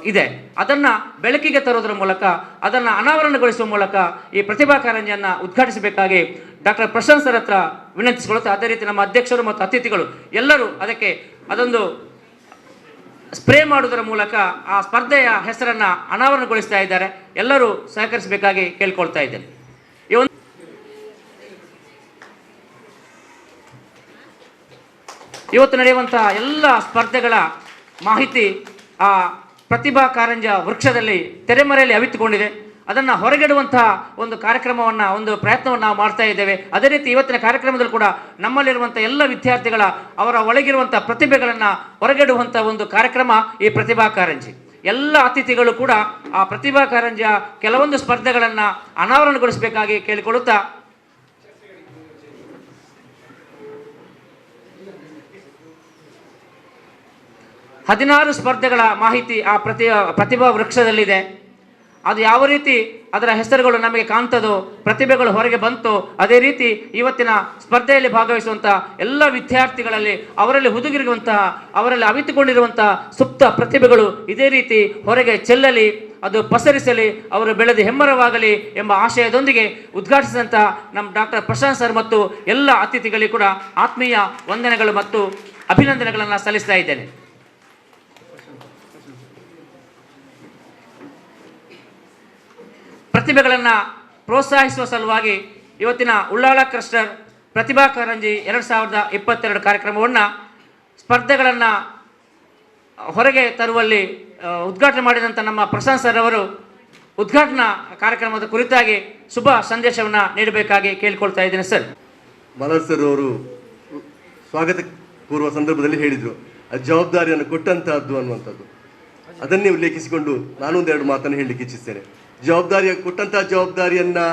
ಇದೆ. ಅದನ್ನು ಬೆಳಕಿಗೆ ತರೋದರ ಮೂಲಕ, ಅದನ್ನು ಅನಾವರಣಗೊಳಿಸುವ ಮೂಲಕ ಈ ಪ್ರತಿಭಾ ಕಾರಂಜಿಯನ್ನು ಉದ್ಘಾಟಿಸಬೇಕಾಗಿ ಡಾಕ್ಟರ್ ಪ್ರಶಾಂತ್ ಸರ್ ಹತ್ರ ವಿನಂತಿಸಿಕೊಳ್ಳುತ್ತೆ. ಅದೇ ರೀತಿ ನಮ್ಮ ಅಧ್ಯಕ್ಷರು ಮತ್ತು ಅತಿಥಿಗಳು ಎಲ್ಲರೂ ಅದೊಂದು ಸ್ಪ್ರೇ ಮಾಡುವುದರ ಮೂಲಕ ಆ ಸ್ಪರ್ಧೆಯ ಹೆಸರನ್ನು ಅನಾವರಣಗೊಳಿಸ್ತಾ ಇದ್ದಾರೆ. ಎಲ್ಲರೂ ಸಹಕರಿಸಬೇಕಾಗಿ ಕೇಳ್ಕೊಳ್ತಾ ಇದ್ದೇನೆ. ಇವತ್ತು ನಡೆಯುವಂತಹ ಎಲ್ಲ ಸ್ಪರ್ಧೆಗಳ ಮಾಹಿತಿ ಆ ಪ್ರತಿಭಾ ಕಾರಂಜ ವೃಕ್ಷದಲ್ಲಿ ತೆರೆಮರೆಯಲ್ಲಿ ಅವಿತುಕೊಂಡಿದೆ. ಅದನ್ನು ಹೊರಗಿಡುವಂತಹ ಒಂದು ಕಾರ್ಯಕ್ರಮವನ್ನು, ಒಂದು ಪ್ರಯತ್ನವನ್ನು ನಾವು ಮಾಡ್ತಾ ಇದ್ದೇವೆ. ಅದೇ ರೀತಿ ಇವತ್ತಿನ ಕಾರ್ಯಕ್ರಮದಲ್ಲಿ ಕೂಡ ನಮ್ಮಲ್ಲಿರುವಂಥ ಎಲ್ಲ ವಿದ್ಯಾರ್ಥಿಗಳ ಅವರ ಒಳಗಿರುವಂಥ ಪ್ರತಿಭೆಗಳನ್ನು ಹೊರಗಿಡುವಂಥ ಒಂದು ಕಾರ್ಯಕ್ರಮ ಈ ಪ್ರತಿಭಾ ಕಾರಂಜಿ. ಎಲ್ಲ ಅತಿಥಿಗಳು ಕೂಡ ಆ ಪ್ರತಿಭಾ ಕಾರಂಜಿಯ ಕೆಲವೊಂದು ಸ್ಪರ್ಧೆಗಳನ್ನು ಅನಾವರಣಗೊಳಿಸಬೇಕಾಗಿ ಕೇಳಿಕೊಳ್ಳುತ್ತಾ, ಹದಿನಾರು ಸ್ಪರ್ಧೆಗಳ ಮಾಹಿತಿ ಆ ಪ್ರತಿಭಾ ವೃಕ್ಷದಲ್ಲಿದೆ. ಅದು ಯಾವ ರೀತಿ ಅದರ ಹೆಸರುಗಳು ನಮಗೆ ಕಾಣ್ತದೋ, ಪ್ರತಿಭೆಗಳು ಹೊರಗೆ ಬಂತು, ಅದೇ ರೀತಿ ಇವತ್ತಿನ ಸ್ಪರ್ಧೆಯಲ್ಲಿ ಭಾಗವಹಿಸುವಂಥ ಎಲ್ಲ ವಿದ್ಯಾರ್ಥಿಗಳಲ್ಲಿ ಅವರಲ್ಲಿ ಹುದುಗಿರುವಂತಹ, ಅವರಲ್ಲಿ ಅವಿತುಕೊಂಡಿರುವಂತಹ ಸುಪ್ತ ಪ್ರತಿಭೆಗಳು ಇದೇ ರೀತಿ ಹೊರಗೆ ಚೆಲ್ಲಲಿ, ಅದು ಪಸರಿಸಲಿ, ಅವರು ಬೆಳೆದು ಹೆಮ್ಮರವಾಗಲಿ ಎಂಬ ಆಶಯದೊಂದಿಗೆ ಉದ್ಘಾಟಿಸಿದಂಥ ನಮ್ಮ ಡಾಕ್ಟರ್ ಪ್ರಶಾಂತ್ ಸರ್ ಮತ್ತು ಎಲ್ಲ ಅತಿಥಿಗಳಿಗೆ ಕೂಡ ಆತ್ಮೀಯ ವಂದನೆಗಳು ಮತ್ತು ಅಭಿನಂದನೆಗಳನ್ನು ಸಲ್ಲಿಸ್ತಾ ಇದ್ದೇನೆ. ಪ್ರತಿಭೆಗಳನ್ನು ಪ್ರೋತ್ಸಾಹಿಸುವ ಸಲುವಾಗಿ ಇವತ್ತಿನ ಉಳ್ಳಾಳ ಕ್ಲಸ್ಟರ್ ಪ್ರತಿಭಾ ಕಾರಂಜಿ 2022 ಕಾರ್ಯಕ್ರಮವನ್ನು ಸ್ಪರ್ಧೆಗಳನ್ನು ಹೊರಗೆ ತರುವಲ್ಲಿ ಉದ್ಘಾಟನೆ ಮಾಡಿದಂಥ ನಮ್ಮ ಪ್ರಶಾಂತ್ ಸರ್ ಅವರು ಉದ್ಘಾಟನಾ ಕಾರ್ಯಕ್ರಮದ ಕುರಿತಾಗಿ ಶುಭ ಸಂದೇಶವನ್ನು ನೀಡಬೇಕಾಗಿ ಕೇಳಿಕೊಳ್ತಾ ಇದ್ದೇನೆ. ಸರ್, ಮಲರ್ ಸರ್ ಅವರು ಸ್ವಾಗತ ಪೂರ್ವ ಸಂದರ್ಭದಲ್ಲಿ ಹೇಳಿದರು, ಆ ಜವಾಬ್ದಾರಿಯನ್ನು ಕೊಟ್ಟಂತಹದ್ದು ಅನ್ನುವಂಥದ್ದು. ಅದನ್ನೇ ಉಲ್ಲೇಖಿಸಿಕೊಂಡು ನಾನೊಂದೆರಡು ಮಾತನ್ನು ಹೇಳಲಿಕ್ಕೆ ಇಚ್ಛಿಸ್ತೇನೆ. ಕೊಟ್ಟಂತಹ ಜವಾಬ್ದಾರಿಯನ್ನು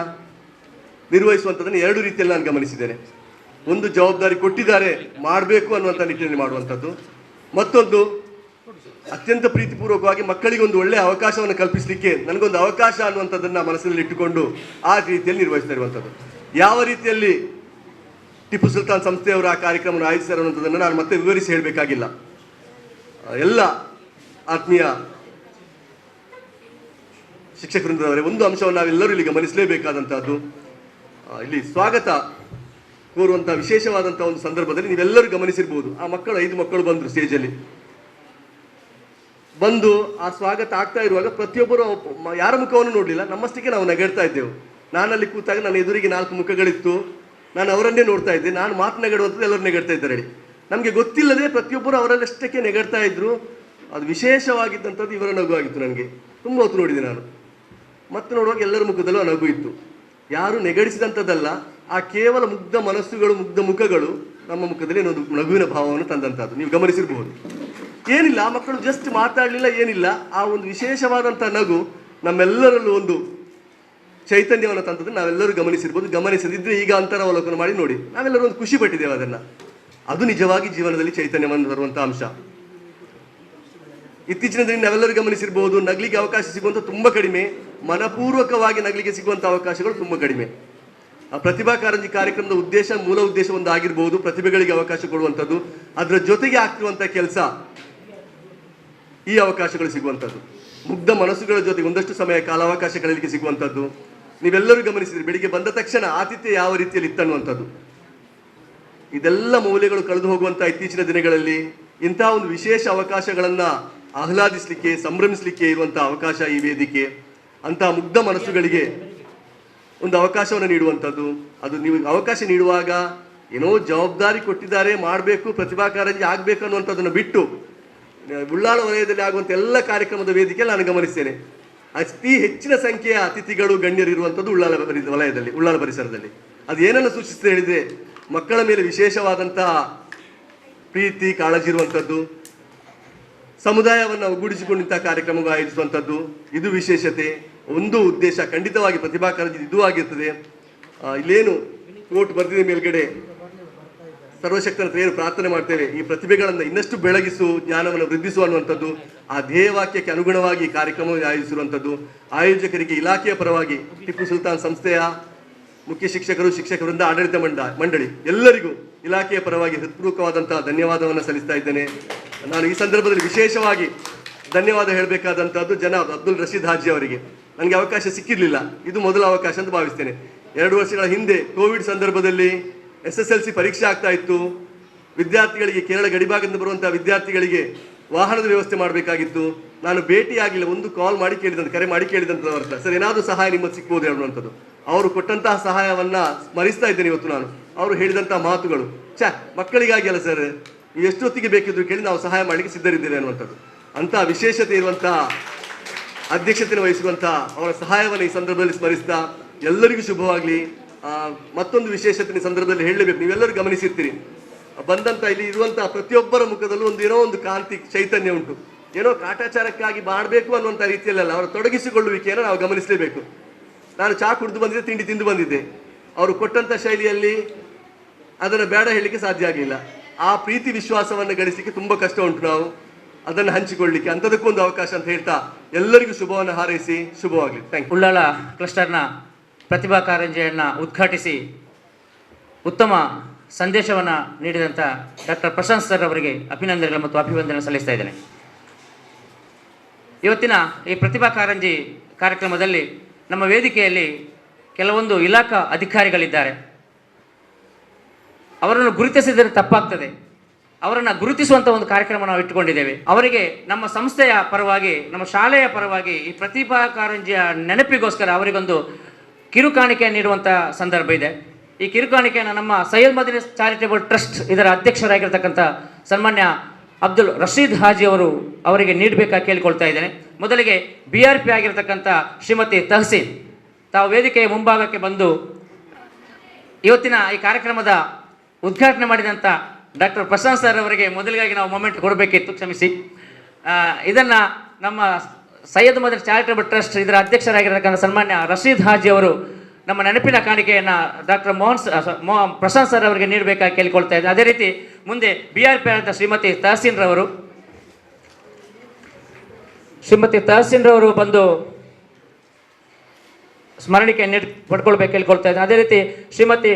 ನಿರ್ವಹಿಸುವಂಥದ್ದನ್ನು ಎರಡು ರೀತಿಯಲ್ಲಿ ನಾನು ಗಮನಿಸಿದ್ದೇನೆ. ಒಂದು, ಜವಾಬ್ದಾರಿ ಕೊಟ್ಟಿದ್ದಾರೆ ಮಾಡಬೇಕು ಅನ್ನುವಂಥ ನಿಟ್ಟಿನಲ್ಲಿ ಮಾಡುವಂಥದ್ದು. ಮತ್ತೊಂದು, ಅತ್ಯಂತ ಪ್ರೀತಿಪೂರ್ವಕವಾಗಿ ಮಕ್ಕಳಿಗೆ ಒಂದು ಒಳ್ಳೆಯ ಅವಕಾಶವನ್ನು ಕಲ್ಪಿಸಲಿಕ್ಕೆ ನನಗೊಂದು ಅವಕಾಶ ಅನ್ನುವಂಥದ್ದನ್ನು ಮನಸ್ಸಿನಲ್ಲಿ ಇಟ್ಟುಕೊಂಡು ಆ ರೀತಿಯಲ್ಲಿ ನಿರ್ವಹಿಸ್ತಾ ಇರುವಂಥದ್ದು. ಯಾವ ರೀತಿಯಲ್ಲಿ ಟಿಪ್ಪು ಸುಲ್ತಾನ್ ಸಂಸ್ಥೆಯವರು ಆ ಕಾರ್ಯಕ್ರಮವನ್ನು ಆಯೋಜಿಸಿದ್ದಾರೆ ಅನ್ನುವಂಥದ್ದನ್ನು ನಾನು ಮತ್ತೆ ವಿವರಿಸಿ ಹೇಳಬೇಕಾಗಿಲ್ಲ. ಎಲ್ಲ ಆತ್ಮೀಯ ಶಿಕ್ಷಕ ವೃಂದದವರೇ, ಒಂದು ಅಂಶವನ್ನು ನಾವೆಲ್ಲರೂ ಇಲ್ಲಿ ಗಮನಿಸಲೇಬೇಕಾದಂಥದ್ದು, ಇಲ್ಲಿ ಸ್ವಾಗತ ಕೋರುವಂಥ ವಿಶೇಷವಾದಂಥ ಒಂದು ಸಂದರ್ಭದಲ್ಲಿ ನೀವೆಲ್ಲರೂ ಗಮನಿಸಿರ್ಬೋದು, ಆ ಮಕ್ಕಳು 5 ಮಕ್ಕಳು ಬಂದರು ಸ್ಟೇಜಲ್ಲಿ. ಬಂದು ಆ ಸ್ವಾಗತ ಆಗ್ತಾ ಇರುವಾಗ ಪ್ರತಿಯೊಬ್ಬರು ಯಾರ ಮುಖವನ್ನು ನೋಡಲಿಲ್ಲ, ನಮ್ಮಷ್ಟಕ್ಕೆ ನಾವು ನಗಾಡ್ತಾ ಇದ್ದೆವು. ನಾನಲ್ಲಿ ಕೂತಾಗ ನನ್ನ ಎದುರಿಗೆ 4 ಮುಖಗಳಿತ್ತು, ನಾನು ಅವರನ್ನೇ ನೋಡ್ತಾ ಇದ್ದೆ. ನಾನು ಮಾತು ನೆಗಡುವಂಥದ್ದು ಎಲ್ಲರೂ ನೆಗಡ್ತಾ ಇದ್ದಾರೆ. ನಮಗೆ ಗೊತ್ತಿಲ್ಲದೆ ಪ್ರತಿಯೊಬ್ಬರು ಅವರಲ್ಲಷ್ಟಕ್ಕೆ ನೆಗಡ್ತಾ ಇದ್ರು. ಅದು ವಿಶೇಷವಾಗಿದ್ದಂಥದ್ದು ಇವರ ನಗು ಆಗಿತ್ತು. ನನಗೆ ತುಂಬ ಹೊತ್ತು ನೋಡಿದೆ ನಾನು. ಮತ್ತೆ ನೋಡುವಾಗ ಎಲ್ಲರ ಮುಖದಲ್ಲೂ ಆ ನಗು ಇತ್ತು. ಯಾರು ನೆಗಡಿಸಿದಂಥದ್ದಲ್ಲ, ಆ ಕೇವಲ ಮುಗ್ಧ ಮನಸ್ಸುಗಳು, ಮುಗ್ಧ ಮುಖಗಳು ನಮ್ಮ ಮುಖದಲ್ಲಿ ಒಂದು ನಗುವಿನ ಭಾವವನ್ನು ತಂದಂಥದ್ದು ನೀವು ಗಮನಿಸಿರಬಹುದು. ಏನಿಲ್ಲ, ಆ ಮಕ್ಕಳು ಜಸ್ಟ್ ಮಾತಾಡಲಿಲ್ಲ, ಏನಿಲ್ಲ, ಆ ಒಂದು ವಿಶೇಷವಾದಂಥ ನಗು ನಮ್ಮೆಲ್ಲರಲ್ಲೂ ಒಂದು ಚೈತನ್ಯವನ್ನು ತಂದದ್ದು ನಾವೆಲ್ಲರೂ ಗಮನಿಸಿರ್ಬೋದು. ಗಮನಿಸದಿದ್ದರೆ ಈಗ ಅಂತರಾವಲೋಕನ ಮಾಡಿ ನೋಡಿ, ನಾವೆಲ್ಲರೂ ಒಂದು ಖುಷಿ ಪಟ್ಟಿದ್ದೇವೆ ಅದನ್ನು. ಅದು ನಿಜವಾಗಿ ಜೀವನದಲ್ಲಿ ಚೈತನ್ಯವನ್ನು ತರುವಂಥ ಅಂಶ. ಇತ್ತೀಚಿನ ದಿನ ನಾವೆಲ್ಲರೂ ಗಮನಿಸಿರ್ಬೋದು, ನಗ್ಲಿಕ್ಕೆ ಅವಕಾಶ ಸಿಗುವಂಥ ತುಂಬ ಕಡಿಮೆ, ಮನಪೂರ್ವಕವಾಗಿ ನಗ್ಲಿಕ್ಕೆ ಸಿಗುವಂಥ ಅವಕಾಶಗಳು ತುಂಬ ಕಡಿಮೆ. ಆ ಪ್ರತಿಭಾ ಕಾರಂಜಿ ಕಾರ್ಯಕ್ರಮದ ಉದ್ದೇಶ, ಮೂಲ ಉದ್ದೇಶ ಒಂದು ಆಗಿರ್ಬೋದು, ಪ್ರತಿಭೆಗಳಿಗೆ ಅವಕಾಶ ಕೊಡುವಂಥದ್ದು. ಅದರ ಜೊತೆಗೆ ಆಗ್ತಿರುವಂಥ ಕೆಲಸ ಈ ಅವಕಾಶಗಳು ಸಿಗುವಂಥದ್ದು, ಮುಗ್ಧ ಮನಸ್ಸುಗಳ ಜೊತೆಗೆ ಒಂದಷ್ಟು ಸಮಯ ಕಾಲಾವಕಾಶ ಕಳೆಯಲಿಕ್ಕೆ ಸಿಗುವಂಥದ್ದು. ನೀವೆಲ್ಲರೂ ಗಮನಿಸಿದ್ರಿ, ಬೆಳಿಗ್ಗೆ ಬಂದ ತಕ್ಷಣ ಆತಿಥ್ಯ ಯಾವ ರೀತಿಯಲ್ಲಿ ಇತ್ತನ್ನುವಂಥದ್ದು. ಇದೆಲ್ಲ ಮೌಲ್ಯಗಳು ಕಳೆದು ಹೋಗುವಂಥ ಇತ್ತೀಚಿನ ದಿನಗಳಲ್ಲಿ ಇಂತಹ ಒಂದು ವಿಶೇಷ ಅವಕಾಶಗಳನ್ನು ಆಹ್ಲಾದಿಸಲಿಕ್ಕೆ, ಸಂಭ್ರಮಿಸಲಿಕ್ಕೆ ಇರುವಂಥ ಅವಕಾಶ ಈ ವೇದಿಕೆ. ಅಂತಹ ಮುಗ್ಧ ಮನಸ್ಸುಗಳಿಗೆ ಒಂದು ಅವಕಾಶವನ್ನು ನೀಡುವಂಥದ್ದು. ಅದು ನೀವು ಅವಕಾಶ ನೀಡುವಾಗ ಏನೋ ಜವಾಬ್ದಾರಿ ಕೊಟ್ಟಿದ್ದಾರೆ, ಮಾಡಬೇಕು, ಪ್ರತಿಭಾ ಕಾರಂಜಿ ಆಗಬೇಕು ಅನ್ನುವಂಥದ್ದನ್ನು ಬಿಟ್ಟು ಉಳ್ಳಾಳ ವಲಯದಲ್ಲಿ ಆಗುವಂಥ ಎಲ್ಲ ಕಾರ್ಯಕ್ರಮದ ವೇದಿಕೆಯಲ್ಲಿ ನಾನು ಗಮನಿಸ್ತೇನೆ, ಅತಿ ಹೆಚ್ಚಿನ ಸಂಖ್ಯೆಯ ಅತಿಥಿಗಳು, ಗಣ್ಯರು ಇರುವಂಥದ್ದು ಉಳ್ಳಾಳ ವಲಯದಲ್ಲಿ, ಉಳ್ಳಾಳ ಪರಿಸರದಲ್ಲಿ. ಅದು ಏನನ್ನು ಸೂಚಿಸ್ತದೆ ಹೇಳಿದರೆ, ಮಕ್ಕಳ ಮೇಲೆ ವಿಶೇಷವಾದಂತಹ ಪ್ರೀತಿ, ಕಾಳಜಿ ಇರುವಂಥದ್ದು, ಸಮುದಾಯವನ್ನು ಒಗ್ಗೂಡಿಸಿಕೊಂಡಂತಹ ಕಾರ್ಯಕ್ರಮ ಆಯೋಜಿಸುವಂಥದ್ದು, ಇದು ವಿಶೇಷತೆ. ಒಂದು ಉದ್ದೇಶ ಖಂಡಿತವಾಗಿ ಪ್ರತಿಭಾ ಕಾರಂಜಿ ಇದು ಆಗಿರ್ತದೆ. ಇಲ್ಲೇನು ಕೋಟ್ ಬರೆದಿದೆ ಮೇಲ್ಗಡೆ, ಸರ್ವಶಕ್ತನ ಹತ್ರ ಏನು ಪ್ರಾರ್ಥನೆ ಮಾಡ್ತೇವೆ, ಈ ಪ್ರತಿಭೆಗಳನ್ನು ಇನ್ನಷ್ಟು ಬೆಳಗಿಸು, ಜ್ಞಾನವನ್ನು ವೃದ್ಧಿಸು ಅನ್ನುವಂಥದ್ದು, ಆ ಧ್ಯೇಯವಾಕ್ಯಕ್ಕೆ ಅನುಗುಣವಾಗಿ ಕಾರ್ಯಕ್ರಮ ಆಯೋಜಿಸಿರುವಂಥದ್ದು. ಆಯೋಜಕರಿಗೆ ಇಲಾಖೆಯ ಪರವಾಗಿ ಟಿಪ್ಪು ಸುಲ್ತಾನ್ ಸಂಸ್ಥೆಯ ಮುಖ್ಯ ಶಿಕ್ಷಕರು, ಶಿಕ್ಷಕರಿಂದ ಆಡಳಿತ ಮಂಡಳಿ ಎಲ್ಲರಿಗೂ ಇಲಾಖೆಯ ಪರವಾಗಿ ಹೃತ್ಪೂರ್ವಕವಾದಂತಹ ಧನ್ಯವಾದವನ್ನು ಸಲ್ಲಿಸ್ತಾ ಇದ್ದೇನೆ. ನಾನು ಈ ಸಂದರ್ಭದಲ್ಲಿ ವಿಶೇಷವಾಗಿ ಧನ್ಯವಾದ ಹೇಳಬೇಕಾದಂಥದ್ದು ಜನಾಬ್ ಅಬ್ದುಲ್ ರಶೀದ್ ಹಾಜಿ ಅವರಿಗೆ. ನನಗೆ ಅವಕಾಶ ಸಿಕ್ಕಿರಲಿಲ್ಲ, ಇದು ಮೊದಲ ಅವಕಾಶ ಅಂತ ಭಾವಿಸ್ತೇನೆ. 2 ವರ್ಷಗಳ ಹಿಂದೆ ಕೋವಿಡ್ ಸಂದರ್ಭದಲ್ಲಿ SSLC ಪರೀಕ್ಷೆ ಆಗ್ತಾ ಇತ್ತು. ವಿದ್ಯಾರ್ಥಿಗಳಿಗೆ, ಕೇರಳ ಗಡಿಭಾಗದಿಂದ ಬರುವಂತಹ ವಿದ್ಯಾರ್ಥಿಗಳಿಗೆ ವಾಹನದ ವ್ಯವಸ್ಥೆ ಮಾಡಬೇಕಾಗಿತ್ತು. ನಾನು ಭೇಟಿಯಾಗಲಿಲ್ಲ, ಒಂದು ಕಾಲ್ ಮಾಡಿ ಕೇಳಿದಂತೆ, ಕರೆ ಮಾಡಿ ಕೇಳಿದಂಥದ್ದು ಅವ್ರ ಹತ್ರ, ಸರ್ ಏನಾದರೂ ಸಹಾಯ ನಿಮ್ಮದು ಸಿಗ್ಬೋದು ಹೇಳುವಂಥದ್ದು. ಅವರು ಕೊಟ್ಟಂತಹ ಸಹಾಯವನ್ನು ಸ್ಮರಿಸ್ತಾ ಇದ್ದೇನೆ ಇವತ್ತು ನಾನು. ಅವರು ಹೇಳಿದಂತಹ ಮಾತುಗಳು, ಮಕ್ಕಳಿಗಾಗಿ ಅಲ್ಲ ಸರ್, ನೀವು ಎಷ್ಟೊತ್ತಿಗೆ ಬೇಕಿದ್ರು ಕೇಳಿ, ನಾವು ಸಹಾಯ ಮಾಡಲಿಕ್ಕೆ ಸಿದ್ಧರಿದ್ದೇವೆ ಅನ್ನುವಂಥದ್ದು. ಅಂತಹ ವಿಶೇಷತೆ ಇರುವಂತಹ ಅಧ್ಯಕ್ಷತೆಯನ್ನು ವಹಿಸುವಂತಹ ಅವರ ಸಹಾಯವನ್ನು ಈ ಸಂದರ್ಭದಲ್ಲಿ ಸ್ಮರಿಸ್ತಾ ಎಲ್ಲರಿಗೂ ಶುಭವಾಗಲಿ. ಮತ್ತೊಂದು ವಿಶೇಷತೆ ಈ ಸಂದರ್ಭದಲ್ಲಿ ಹೇಳಲೇಬೇಕು, ನೀವೆಲ್ಲರೂ ಗಮನಿಸಿರ್ತೀರಿ, ಬಂದಂಥ ಇಲ್ಲಿ ಇರುವಂತಹ ಪ್ರತಿಯೊಬ್ಬರ ಮುಖದಲ್ಲೂ ಏನೋ ಒಂದು ಕಾಂತಿ, ಚೈತನ್ಯ ಉಂಟು. ಏನೋ ಕಾಟಾಚಾರಕ್ಕಾಗಿ ಮಾಡಬೇಕು ಅನ್ನುವಂಥ ರೀತಿಯಲ್ಲ, ಅವರ ತೊಡಗಿಸಿಕೊಳ್ಳುವಿಕೆಯನ್ನು ನಾವು ಗಮನಿಸಲೇಬೇಕು. ನಾನು ಚಹಾ ಕುಡಿದು ಬಂದಿದ್ದೆ, ತಿಂಡಿ ತಿಂದು ಬಂದಿದ್ದೆ, ಅವರು ಕೊಟ್ಟಂಥ ಶೈಲಿಯಲ್ಲಿ ಅದನ್ನು ಬೇಡ ಹೇಳಲಿಕ್ಕೆ ಸಾಧ್ಯ ಆಗಲಿಲ್ಲ. ಆ ಪ್ರೀತಿ ವಿಶ್ವಾಸವನ್ನು ಗಳಿಸಲಿಕ್ಕೆ ತುಂಬ ಕಷ್ಟ ಉಂಟು. ನಾವು ಅದನ್ನು ಹಂಚಿಕೊಳ್ಳಲಿಕ್ಕೆ ಅಂಥದಕ್ಕೊಂದು ಅವಕಾಶ ಅಂತ ಹೇಳ್ತಾ ಎಲ್ಲರಿಗೂ ಶುಭವನ್ನು ಹಾರೈಸಿ ಶುಭವಾಗಲಿ. Thank you. ಉಳ್ಳಾಳ ಕ್ಲಸ್ಟರ್ನ ಪ್ರತಿಭಾ ಕಾರಂಜಿಯನ್ನು ಉದ್ಘಾಟಿಸಿ ಉತ್ತಮ ಸಂದೇಶವನ್ನು ನೀಡಿದಂಥ ಡಾಕ್ಟರ್ ಪ್ರಶಾಂತ್ ಸರ್ ಅವರಿಗೆ ಅಭಿನಂದನೆಗಳು ಮತ್ತು ಅಭಿವಂದನೆ ಸಲ್ಲಿಸ್ತಾ ಇದ್ದೇನೆ. ಇವತ್ತಿನ ಈ ಪ್ರತಿಭಾ ಕಾರಂಜಿ ಕಾರ್ಯಕ್ರಮದಲ್ಲಿ ನಮ್ಮ ವೇದಿಕೆಯಲ್ಲಿ ಕೆಲವೊಂದು ಇಲಾಖಾ ಅಧಿಕಾರಿಗಳಿದ್ದಾರೆ. ಅವರನ್ನು ಗುರುತಿಸಿದರೆ ತಪ್ಪಾಗ್ತದೆ. ಅವರನ್ನು ಗುರುತಿಸುವಂಥ ಒಂದು ಕಾರ್ಯಕ್ರಮ ನಾವು ಇಟ್ಟುಕೊಂಡಿದ್ದೇವೆ. ಅವರಿಗೆ ನಮ್ಮ ಸಂಸ್ಥೆಯ ಪರವಾಗಿ, ನಮ್ಮ ಶಾಲೆಯ ಪರವಾಗಿ ಈ ಪ್ರತಿಭಾ ಕಾರಂಜಿಯ ನೆನಪಿಗೋಸ್ಕರ ಅವರಿಗೊಂದು ಕಿರುಕಾಣಿಕೆ ನೀಡುವಂಥ ಸಂದರ್ಭ ಇದೆ. ಈ ಕಿರುಕಾಣಿಕೆಯನ್ನು ನಮ್ಮ ಸೈಯದ್ ಮದನಿ ಚಾರಿಟೇಬಲ್ ಟ್ರಸ್ಟ್ ಇದರ ಅಧ್ಯಕ್ಷರಾಗಿರ್ತಕ್ಕಂಥ ಸನ್ಮಾನ್ಯ ಅಬ್ದುಲ್ ರಶೀದ್ ಹಾಜಿ ಅವರಿಗೆ ನೀಡಬೇಕಾಗಿ ಕೇಳಿಕೊಳ್ತಾ ಇದ್ದೇನೆ. ಮೊದಲಿಗೆ BRP ಆಗಿರ್ತಕ್ಕಂಥ ಶ್ರೀಮತಿ ತಹಸೀನ್ ತಾವು ವೇದಿಕೆಯ ಮುಂಭಾಗಕ್ಕೆ ಬಂದು ಇವತ್ತಿನ ಈ ಕಾರ್ಯಕ್ರಮದ ಉದ್ಘಾಟನೆ ಮಾಡಿದಂಥ ಡಾಕ್ಟರ್ ಪ್ರಶಾಂತ್ ಸರ್ ಅವರಿಗೆ ಮೊದಲಿಗಾಗಿ ನಾವು ಮೊಮೆಂಟ್ ಕೊಡಬೇಕಿತ್ತು, ಕ್ಷಮಿಸಿ. ಇದನ್ನು ನಮ್ಮ ಸೈಯದ್ ಮದನಿ ಚಾರಿಟೇಬಲ್ ಟ್ರಸ್ಟ್ ಇದರ ಅಧ್ಯಕ್ಷರಾಗಿರ್ತಕ್ಕಂಥ ಸನ್ಮಾನ್ಯ ರಶೀದ್ ಹಾಜಿ ಅವರು ನಮ್ಮ ನೆನಪಿನ ಕಾಣಿಕೆಯನ್ನು ಡಾಕ್ಟರ್ ಪ್ರಶಾಂತ್ ಸರ್ ಅವರಿಗೆ ನೀಡಬೇಕಾಗಿ ಕೇಳಿಕೊಳ್ತಾ ಇದ್ದಾರೆ. ಅದೇ ರೀತಿ ಮುಂದೆ BRP ಆದಂಥ ಶ್ರೀಮತಿ ತಹಸೀನ್ ರವರು ಬಂದು ಸ್ಮರಣಿಕೆ ಪಡ್ಕೊಳ್ಬೇಕು ಕೇಳ್ಕೊಳ್ತಾ ಇದ್ದಾರೆ. ಅದೇ ರೀತಿ ಶ್ರೀಮತಿ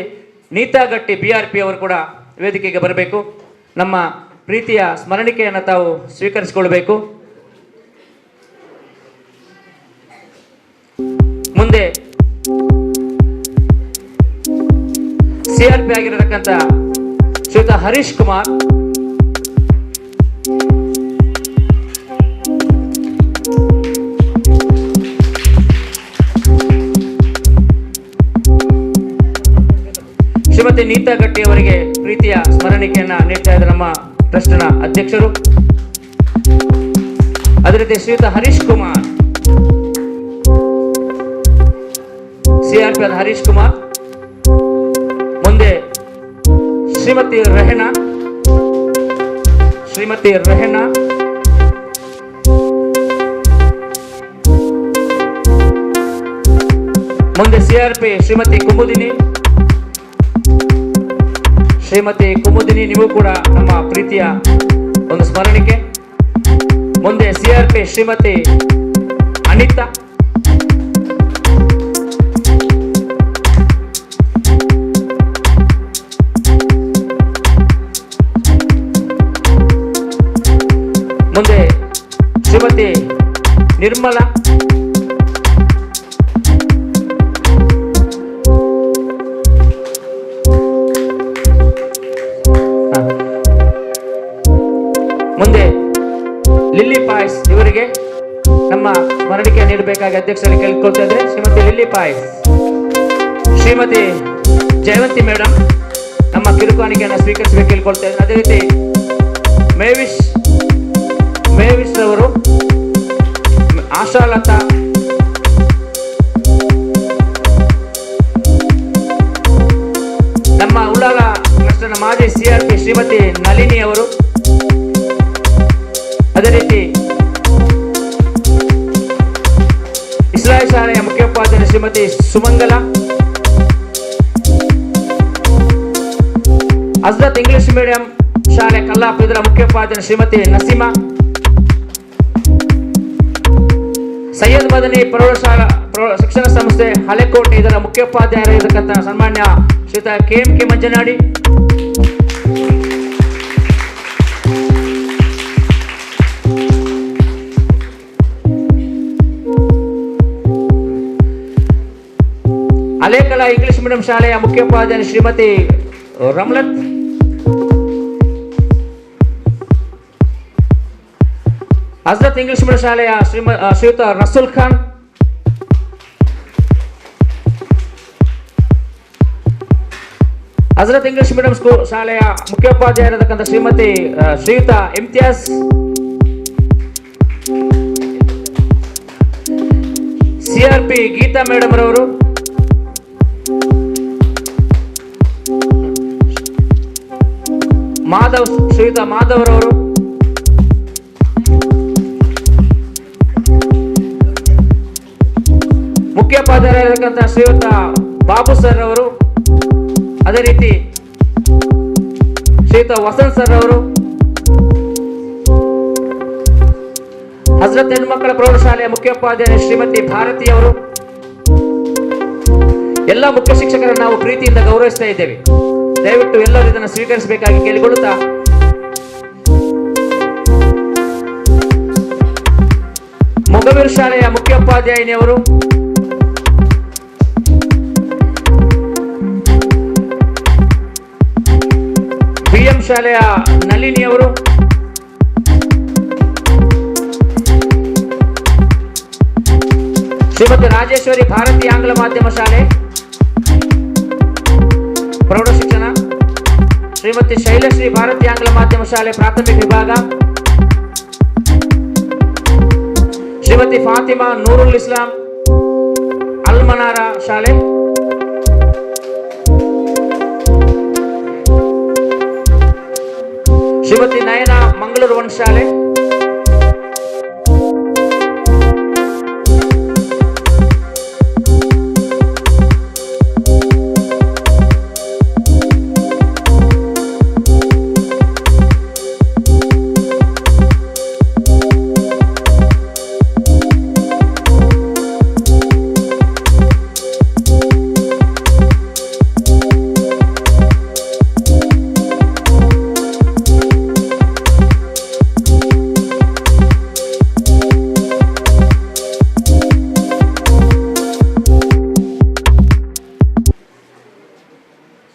ನೀತಾ ಗಟ್ಟಿ BRP ಅವರು ಕೂಡ ವೇದಿಕೆಗೆ ಬರಬೇಕು. ನಮ್ಮ ಪ್ರೀತಿಯ ಸ್ಮರಣಿಕೆಯನ್ನು ತಾವು ಸ್ವೀಕರಿಸಿಕೊಳ್ಬೇಕು. ಮುಂದೆ CRP ಆಗಿರತಕ್ಕಂಥ ಶ್ರೀಯುತ ಹರೀಶ್ ಕುಮಾರ್, ಶ್ರೀಮತಿ ನೀತಾ ಗಟ್ಟಿ ಅವರಿಗೆ ಪ್ರೀತಿಯ ಸ್ಮರಣಿಕೆಯನ್ನ ನೀಡ್ತಾ ಇದ್ದಾರೆ ನಮ್ಮ ಟ್ರಸ್ಟ್ನ ಅಧ್ಯಕ್ಷರು. ಅದೇ ರೀತಿ ಶ್ರೀಯುತ ಹರೀಶ್ ಕುಮಾರ್, CRP ಹರೀಶ್ ಕುಮಾರ್, ಶ್ರೀಮತಿ ರೆಹನಾ ಮುಂದೆ CRP ಶ್ರೀಮತಿ ಕುಮುದಿನಿ ನೀವು ಕೂಡ ನಮ್ಮ ಪ್ರೀತಿಯ ಒಂದು ಸ್ಮರಣಿಕೆ. ಮುಂದೆ CRP ಶ್ರೀಮತಿ ಅನಿತಾ, ಮುಂದೆ ಶ್ರೀಮತಿ ನಿರ್ಮಲಾ, ಮುಂದೆ ಲಿಲ್ಲಿ ಪಾಯ್ಸ್, ಇವರಿಗೆ ನಮ್ಮ ಸ್ಮರಣಿಕೆ ನೀಡಬೇಕಾಗಿ ಅಧ್ಯಕ್ಷರಿಗೆ ಕೇಳ್ಕೊಳ್ತಾ ಇದ್ದಾರೆ. ಶ್ರೀಮತಿ ಲಿಲ್ಲಿ ಪಾಯ್ಸ್, ಶ್ರೀಮತಿ ಜಯವಂತಿ ಮೇಡಮ್ ನಮ್ಮ ಕಿರುಕಾಣಿಕೆಯನ್ನು ಸ್ವೀಕರಿಸಬೇಕು ಕೇಳ್ಕೊಳ್ತಾ ಇದ್ದಾರೆ. ಅದೇ ರೀತಿ ಮೇವಿಶ್ ಅವರು, ಆಶಾಲತಾ, ನಮ್ಮ ಉಳ್ಳಾಲ ಕ್ಲಸ್ಟರ್ನ ಮಾಜಿ CRP ಶ್ರೀಮತಿ ನಳಿನಿ ಅವರು, ಅದೇ ರೀತಿ ಇಸ್ಲಾಯಿ ಶಾಲೆಯ ಮುಖ್ಯೋಪಾಧ್ಯಾಯ ಶ್ರೀಮತಿ ಸುಮಂಗಲ, ಹಜರತ್ ಇಂಗ್ಲಿಷ್ ಮೀಡಿಯಂ ಶಾಲೆ ಕಲ್ಲಾಪು ಇದರ ಮುಖ್ಯೋಪಾಧ್ಯಾಯ ಶ್ರೀಮತಿ ನಸೀಮಾ, ಸೈಯದ್ ಮದನಿ ಪ್ರೌಢಶಾಲಾ ಶಿಕ್ಷಣ ಸಂಸ್ಥೆ ಹಳೆಕೋಟೆ ಇದರ ಮುಖ್ಯೋಪಾಧ್ಯಾಯರಾಗಿರತಕ್ಕಂಥ ಸನ್ಮಾನ್ಯ Shriyut KMK Manjanadi, Halekala English medium ಶಾಲೆಯ ಮುಖ್ಯೋಪಾಧ್ಯಾಯ ಶ್ರೀಮತಿ ರಮ್ಲತ್, ಹಜರತ್ ಇಂಗ್ಲಿಷ್ ಮೀಡಿಯಂ ಶಾಲೆಯ Shriyut Rasool Khan, Hazrat English medium school ಶಾಲೆಯ ಮುಖ್ಯೋಪಾಧ್ಯಾಯರಾಗಿರತಕ್ಕಂಥ ಶ್ರೀಯುತ ಇಮ್ತಿಯಾಜ್, CRP ಗೀತಾ ಮೇಡಮ್ ರವರು, ಶ್ರೀಯುತ ಮಾಧವ್ ರವರು, ಮುಖ್ಯೋಪಾಧ್ಯಾಯರಾಗಿರತಕ್ಕಂಥ ಶ್ರೀಯುತ ಬಾಬು ಸರ್ ಅವರು, ಅದೇ ರೀತಿ ಶ್ರೀಯುತ ವಸಂತ್ ಸರ್ ಅವರು, ಹಜರತ್ ಹೆಣ್ಮಕ್ಕಳ ಪ್ರೌಢಶಾಲೆಯ ಮುಖ್ಯೋಪಾಧ್ಯಾಯ ಶ್ರೀಮತಿ ಭಾರತಿ ಅವರು, ಎಲ್ಲ ಮುಖ್ಯ ಶಿಕ್ಷಕರನ್ನು ನಾವು ಪ್ರೀತಿಯಿಂದ ಗೌರವಿಸ್ತಾ ಇದ್ದೇವೆ. ದಯವಿಟ್ಟು ಎಲ್ಲರೂ ಇದನ್ನು ಸ್ವೀಕರಿಸಬೇಕಾಗಿ ಕೇಳಿಕೊಳ್ಳುತ್ತಾ, ಮೊಗವೀರ್ ಶಾಲೆಯ ಮುಖ್ಯೋಪಾಧ್ಯಾಯಿನಿಯವರು, BM ಶಾಲೆಯ ನಳಿನಿಯವರು, ಶ್ರೀಮತಿ ರಾಜೇಶ್ವರಿ ಭಾರತೀಯ ಆಂಗ್ಲ ಮಾಧ್ಯಮ ಶಾಲೆ ಪ್ರೌಢ ಶಿಕ್ಷಣ, ಶ್ರೀಮತಿ ಶೈಲಶ್ರೀ ಭಾರತೀಯ ಆಂಗ್ಲ ಮಾಧ್ಯಮ ಶಾಲೆ ಪ್ರಾಥಮಿಕ ವಿಭಾಗ, ಶ್ರೀಮತಿ ಫಾತಿಮಾ ನೂರುಲ್ ಇಸ್ಲಾಂ ಅಲ್ಮನಾರ ಶಾಲೆ, ಶ್ರೀಮತಿ ನಯನ ಮಂಗಳೂರು 1 ಶಾಲೆ,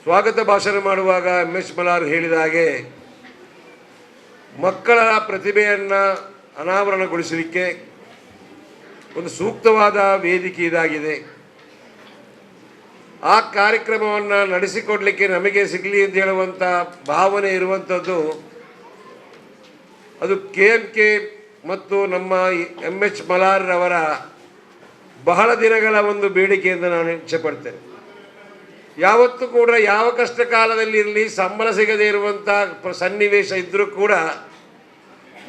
ಸ್ವಾಗತ ಭಾಷಣ ಮಾಡುವಾಗ MS ಮಲಾರ್ ಹೇಳಿದ ಹಾಗೆ ಮಕ್ಕಳ ಪ್ರತಿಭೆಯನ್ನು ಅನಾವರಣಗೊಳಿಸಲಿಕ್ಕೆ ಒಂದು ಸೂಕ್ತವಾದ ವೇದಿಕೆ ಇದಾಗಿದೆ. ಆ ಕಾರ್ಯಕ್ರಮವನ್ನು ನಡೆಸಿಕೊಡಲಿಕ್ಕೆ ನಮಗೆ ಸಿಗಲಿ ಅಂತ ಹೇಳುವಂಥ ಭಾವನೆ ಇರುವಂಥದ್ದು ಅದು KMK ಮತ್ತು ನಮ್ಮ MS ಮಲಾರ್ರವರ ಬಹಳ ದಿನಗಳ ಒಂದು ಬೇಡಿಕೆ ಎಂದು ನಾನು ಇಚ್ಛೆಪಡ್ತೇನೆ. ಯಾವತ್ತೂ ಕೂಡ ಯಾವ ಕಷ್ಟ ಕಾಲದಲ್ಲಿ ಇರಲಿ ಸಂಬಳ ಸಿಗದೇ ಇರುವಂಥ ಸನ್ನಿವೇಶ ಇದ್ದರೂ ಕೂಡ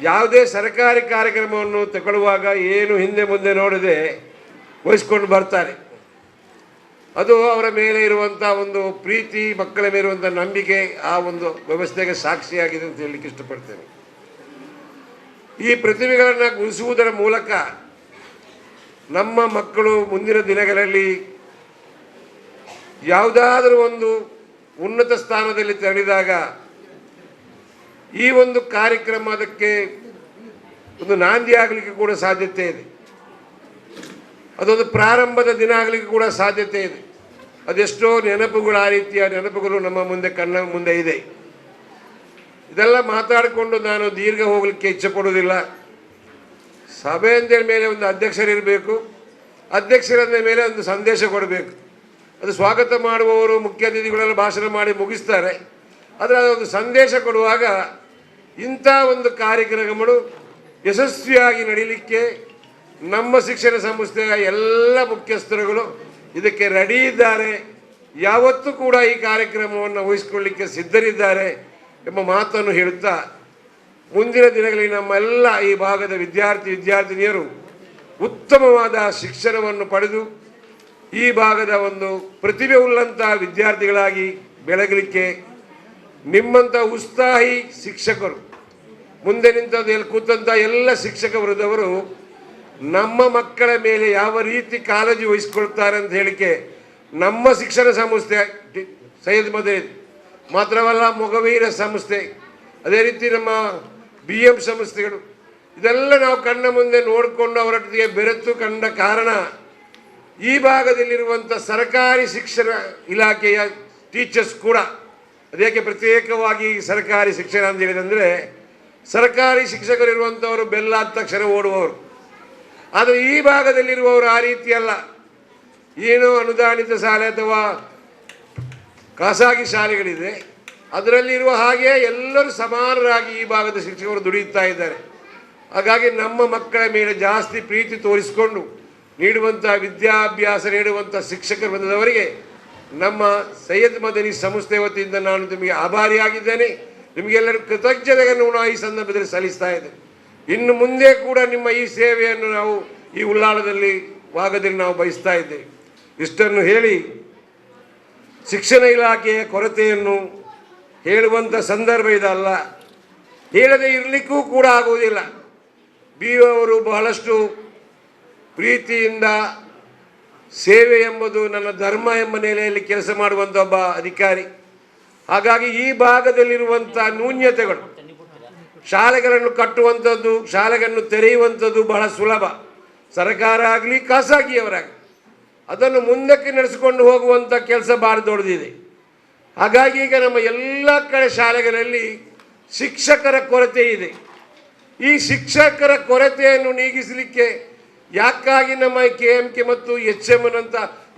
ಯಾವುದೇ ಸರ್ಕಾರಿ ಕಾರ್ಯಕ್ರಮವನ್ನು ತಗೊಳ್ಳುವಾಗ ಏನು ಹಿಂದೆ ಮುಂದೆ ನೋಡದೆ ವಹಿಸ್ಕೊಂಡು ಬರ್ತಾರೆ. ಅದು ಅವರ ಮೇಲೆ ಇರುವಂಥ ಒಂದು ಪ್ರೀತಿ, ಮಕ್ಕಳ ಮೇಲೆ ಇರುವಂಥ ನಂಬಿಕೆ, ಆ ಒಂದು ವ್ಯವಸ್ಥೆಗೆ ಸಾಕ್ಷಿಯಾಗಿದೆ ಅಂತ ಹೇಳಲಿಕ್ಕೆ ಇಷ್ಟಪಡ್ತೇನೆ. ಈ ಪ್ರತಿಭೆಗಳನ್ನು ಗುರುಸುವುದರ ಮೂಲಕ ನಮ್ಮ ಮಕ್ಕಳು ಮುಂದಿನ ದಿನಗಳಲ್ಲಿ ಯಾವುದಾದರೂ ಒಂದು ಉನ್ನತ ಸ್ಥಾನದಲ್ಲಿ ತೆರಳಿದಾಗ ಈ ಒಂದು ಕಾರ್ಯಕ್ರಮ ಅದಕ್ಕೆ ಒಂದು ನಾಂದಿ ಆಗಲಿಕ್ಕೆ ಕೂಡ ಸಾಧ್ಯತೆ ಇದೆ. ಅದೊಂದು ಪ್ರಾರಂಭದ ದಿನ ಆಗಲಿಕ್ಕೆ ಕೂಡ ಸಾಧ್ಯತೆ ಇದೆ. ಅದೆಷ್ಟೋ ನೆನಪುಗಳು, ಆ ರೀತಿಯ ನೆನಪುಗಳು ನಮ್ಮ ಮುಂದೆ ಕಣ್ಣ ಮುಂದೆ ಇದೆ. ಇದೆಲ್ಲ ಮಾತಾಡಿಕೊಂಡು ನಾನು ದೀರ್ಘ ಹೋಗಲಿಕ್ಕೆ ಇಚ್ಛೆ ಪಡುವುದಿಲ್ಲ. ಸಭೆ ಅಂತೇಳಿ ಮೇಲೆ ಒಂದು ಅಧ್ಯಕ್ಷರಿರಬೇಕು, ಅಧ್ಯಕ್ಷರಂದ ಮೇಲೆ ಒಂದು ಸಂದೇಶ ಕೊಡಬೇಕು. ಅದು ಸ್ವಾಗತ ಮಾಡುವವರು ಮುಖ್ಯ ಅತಿಥಿಗಳೆಲ್ಲ ಭಾಷಣ ಮಾಡಿ ಮುಗಿಸ್ತಾರೆ. ಆದರೆ ಅದೊಂದು ಸಂದೇಶ ಕೊಡುವಾಗ ಇಂಥ ಒಂದು ಕಾರ್ಯಕ್ರಮಗಳು ಯಶಸ್ವಿಯಾಗಿ ನಡೀಲಿಕ್ಕೆ ನಮ್ಮ ಶಿಕ್ಷಣ ಸಂಸ್ಥೆಯ ಎಲ್ಲ ಮುಖ್ಯಸ್ಥರುಗಳು ಇದಕ್ಕೆ ರೆಡಿ ಇದ್ದಾರೆ. ಯಾವತ್ತೂ ಕೂಡ ಈ ಕಾರ್ಯಕ್ರಮವನ್ನು ವಹಿಸಿಕೊಳ್ಳಲಿಕ್ಕೆ ಸಿದ್ಧರಿದ್ದಾರೆ ಎಂಬ ಮಾತನ್ನು ಹೇಳುತ್ತಾ, ಮುಂದಿನ ದಿನಗಳಲ್ಲಿ ನಮ್ಮೆಲ್ಲ ಈ ಭಾಗದ ವಿದ್ಯಾರ್ಥಿನಿಯರು ಉತ್ತಮವಾದ ಶಿಕ್ಷಣವನ್ನು ಪಡೆದು ಈ ಭಾಗದ ಒಂದು ಪ್ರತಿಭೆ ಉಳ್ಳಂಥ ವಿದ್ಯಾರ್ಥಿಗಳಾಗಿ ಬೆಳಗಲಿಕ್ಕೆ ನಿಮ್ಮಂಥ ಉತ್ಸಾಹಿ ಶಿಕ್ಷಕರು, ಮುಂದೆ ನಿಂತದ್ದು ಕೂತಂಥ ಎಲ್ಲ ಶಿಕ್ಷಕ ವೃಂದವರು ನಮ್ಮ ಮಕ್ಕಳ ಮೇಲೆ ಯಾವ ರೀತಿ ಕಾಳಜಿ ವಹಿಸ್ಕೊಳ್ತಾರೆ ಅಂತ ಹೇಳಿಕೆ ನಮ್ಮ ಶಿಕ್ಷಣ ಸಂಸ್ಥೆ ಸೈಯದ್ ಮದೀನ್ ಮಾತ್ರವಲ್ಲ, ಮೊಗವೀರ ಸಂಸ್ಥೆ, ಅದೇ ರೀತಿ ನಮ್ಮ BM ಸಂಸ್ಥೆಗಳು, ಇದೆಲ್ಲ ನಾವು ಕಣ್ಣ ಮುಂದೆ ನೋಡಿಕೊಂಡು ಅವರೊಟ್ಟಿಗೆ ಬೆರೆತು ಕಂಡ ಕಾರಣ ಈ ಭಾಗದಲ್ಲಿರುವಂಥ ಸರ್ಕಾರಿ ಶಿಕ್ಷಣ ಇಲಾಖೆಯ ಟೀಚರ್ಸ್ ಕೂಡ, ಅದಕ್ಕೆ ಪ್ರತ್ಯೇಕವಾಗಿ ಸರ್ಕಾರಿ ಶಿಕ್ಷಣ ಅಂತ ಹೇಳಿದಂದರೆ ಸರ್ಕಾರಿ ಶಿಕ್ಷಕರು ಇರುವಂಥವರು ಬೆಲ್ಲ ಆದ ತಕ್ಷಣ ಓಡುವವರು. ಆದರೆ ಈ ಭಾಗದಲ್ಲಿರುವವರು ಆ ರೀತಿ ಅಲ್ಲ. ಏನೋ ಅನುದಾನಿತ ಶಾಲೆ ಅಥವಾ ಖಾಸಗಿ ಶಾಲೆಗಳಿದೆ, ಅದರಲ್ಲಿರುವ ಹಾಗೆ ಎಲ್ಲರೂ ಸಮಾನರಾಗಿ ಈ ಭಾಗದ ಶಿಕ್ಷಕರು ದುಡಿಯುತ್ತಾ ಇದ್ದಾರೆ. ಹಾಗಾಗಿ ನಮ್ಮ ಮಕ್ಕಳ ಮೇಲೆ ಜಾಸ್ತಿ ಪ್ರೀತಿ ತೋರಿಸಿಕೊಂಡು ನೀಡುವಂಥ ವಿದ್ಯಾಭ್ಯಾಸ ನೀಡುವಂಥ ಶಿಕ್ಷಕರು ಬಂದವರಿಗೆ ನಮ್ಮ ಸೈಯದ್ ಮದನಿ ಸಂಸ್ಥೆ ವತಿಯಿಂದ ನಾನು ನಿಮಗೆ ಆಭಾರಿಯಾಗಿದ್ದೇನೆ. ನಿಮಗೆಲ್ಲರೂ ಕೃತಜ್ಞತೆಯನ್ನು ಈ ಸಂದರ್ಭದಲ್ಲಿ ಸಲ್ಲಿಸ್ತಾ ಇದ್ದೇನೆ. ಇನ್ನು ಮುಂದೆ ಕೂಡ ನಿಮ್ಮ ಈ ಸೇವೆಯನ್ನು ನಾವು ಈ ಉಳ್ಳಾಳದಲ್ಲಿ ಭಾಗದಲ್ಲಿ ನಾವು ಬಯಸ್ತಾ ಇದ್ದೇವೆ. ಇಷ್ಟನ್ನು ಹೇಳಿ ಶಿಕ್ಷಣ ಇಲಾಖೆಯ ಕೊರತೆಯನ್ನು ಹೇಳುವಂಥ ಸಂದರ್ಭ ಇದಲ್ಲ, ಹೇಳದೇ ಇರಲಿಕ್ಕೂ ಕೂಡ ಆಗುವುದಿಲ್ಲ. BO ಅವರು ಬಹಳಷ್ಟು ಪ್ರೀತಿಯಿಂದ ಸೇವೆ ಎಂಬುದು ನನ್ನ ಧರ್ಮ ಎಂಬ ನೆಲೆಯಲ್ಲಿ ಕೆಲಸ ಮಾಡುವಂಥ ಒಬ್ಬ ಅಧಿಕಾರಿ. ಹಾಗಾಗಿ ಈ ಭಾಗದಲ್ಲಿರುವಂಥ ನ್ಯೂನ್ಯತೆಗಳು, ಶಾಲೆಗಳನ್ನು ಕಟ್ಟುವಂಥದ್ದು, ಶಾಲೆಗಳನ್ನು ತೆರೆಯುವಂಥದ್ದು ಬಹಳ ಸುಲಭ. ಸರ್ಕಾರ ಆಗಲಿ ಖಾಸಗಿಯವರಾಗಲಿ ಅದನ್ನು ಮುಂದಕ್ಕೆ ನಡೆಸಿಕೊಂಡು ಹೋಗುವಂಥ ಕೆಲಸ ಭಾಳ ದೊಡ್ಡದಿದೆ. ಹಾಗಾಗಿ ಈಗ ನಮ್ಮ ಎಲ್ಲ ಕಡೆ ಶಾಲೆಗಳಲ್ಲಿ ಶಿಕ್ಷಕರ ಕೊರತೆ ಇದೆ. ಈ ಶಿಕ್ಷಕರ ಕೊರತೆಯನ್ನು ನೀಗಿಸಲಿಕ್ಕೆ ಯಾಕಾಗಿ ನಮ್ಮ KMK ಮತ್ತು HM ನಂಥ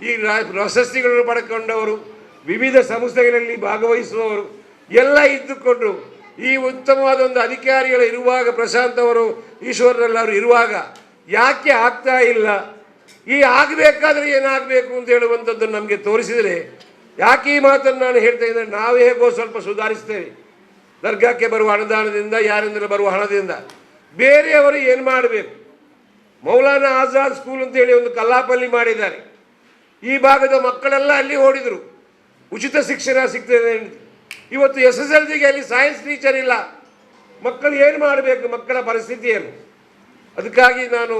ಈ ಪ್ರಶಸ್ತಿಗಳನ್ನು ಪಡ್ಕೊಂಡವರು, ವಿವಿಧ ಸಂಸ್ಥೆಗಳಲ್ಲಿ ಭಾಗವಹಿಸುವವರು ಎಲ್ಲ ಇದ್ದುಕೊಂಡು ಈ ಉತ್ತಮವಾದ ಒಂದು ಅಧಿಕಾರಿಗಳು ಇರುವಾಗ, ಪ್ರಶಾಂತ್ ಅವರು, ಈಶ್ವರರೆಲ್ಲರೂ ಇರುವಾಗ ಯಾಕೆ ಆಗ್ತಾ ಇಲ್ಲ, ಈ ಆಗಬೇಕಾದ್ರೆ ಏನಾಗಬೇಕು ಅಂತ ಹೇಳುವಂಥದ್ದನ್ನು ನಮಗೆ ತೋರಿಸಿದರೆ, ಯಾಕೆ ಈ ಮಾತನ್ನು ನಾನು ಹೇಳ್ತಾ ಇದ್ದೇನೆ, ನಾವು ಹೇಗೋ ಸ್ವಲ್ಪ ಸುಧಾರಿಸ್ತೇವೆ. ದರ್ಗಾಕ್ಕೆ ಬರುವ ಅನುದಾನದಿಂದ, ಯಾರಿಂದಲೂ ಬರುವ ಹಣದಿಂದ ಬೇರೆಯವರು ಏನು ಮಾಡಬೇಕು. ಮೌಲಾನಾ ಆಜಾದ್ ಸ್ಕೂಲ್ ಅಂತೇಳಿ ಒಂದು ಕಲ್ಲಾಪಲ್ಲಿ ಮಾಡಿದ್ದಾರೆ. ಈ ಭಾಗದ ಮಕ್ಕಳೆಲ್ಲ ಅಲ್ಲಿ ಓಡಿದರು, ಉಚಿತ ಶಿಕ್ಷಣ ಸಿಗ್ತದೆ. ಇವತ್ತು SSLCಗೆ ಅಲ್ಲಿ ಸೈನ್ಸ್ ಟೀಚರ್ ಇಲ್ಲ. ಮಕ್ಕಳು ಏನು ಮಾಡಬೇಕು, ಮಕ್ಕಳ ಪರಿಸ್ಥಿತಿ ಏನು? ಅದಕ್ಕಾಗಿ ನಾನು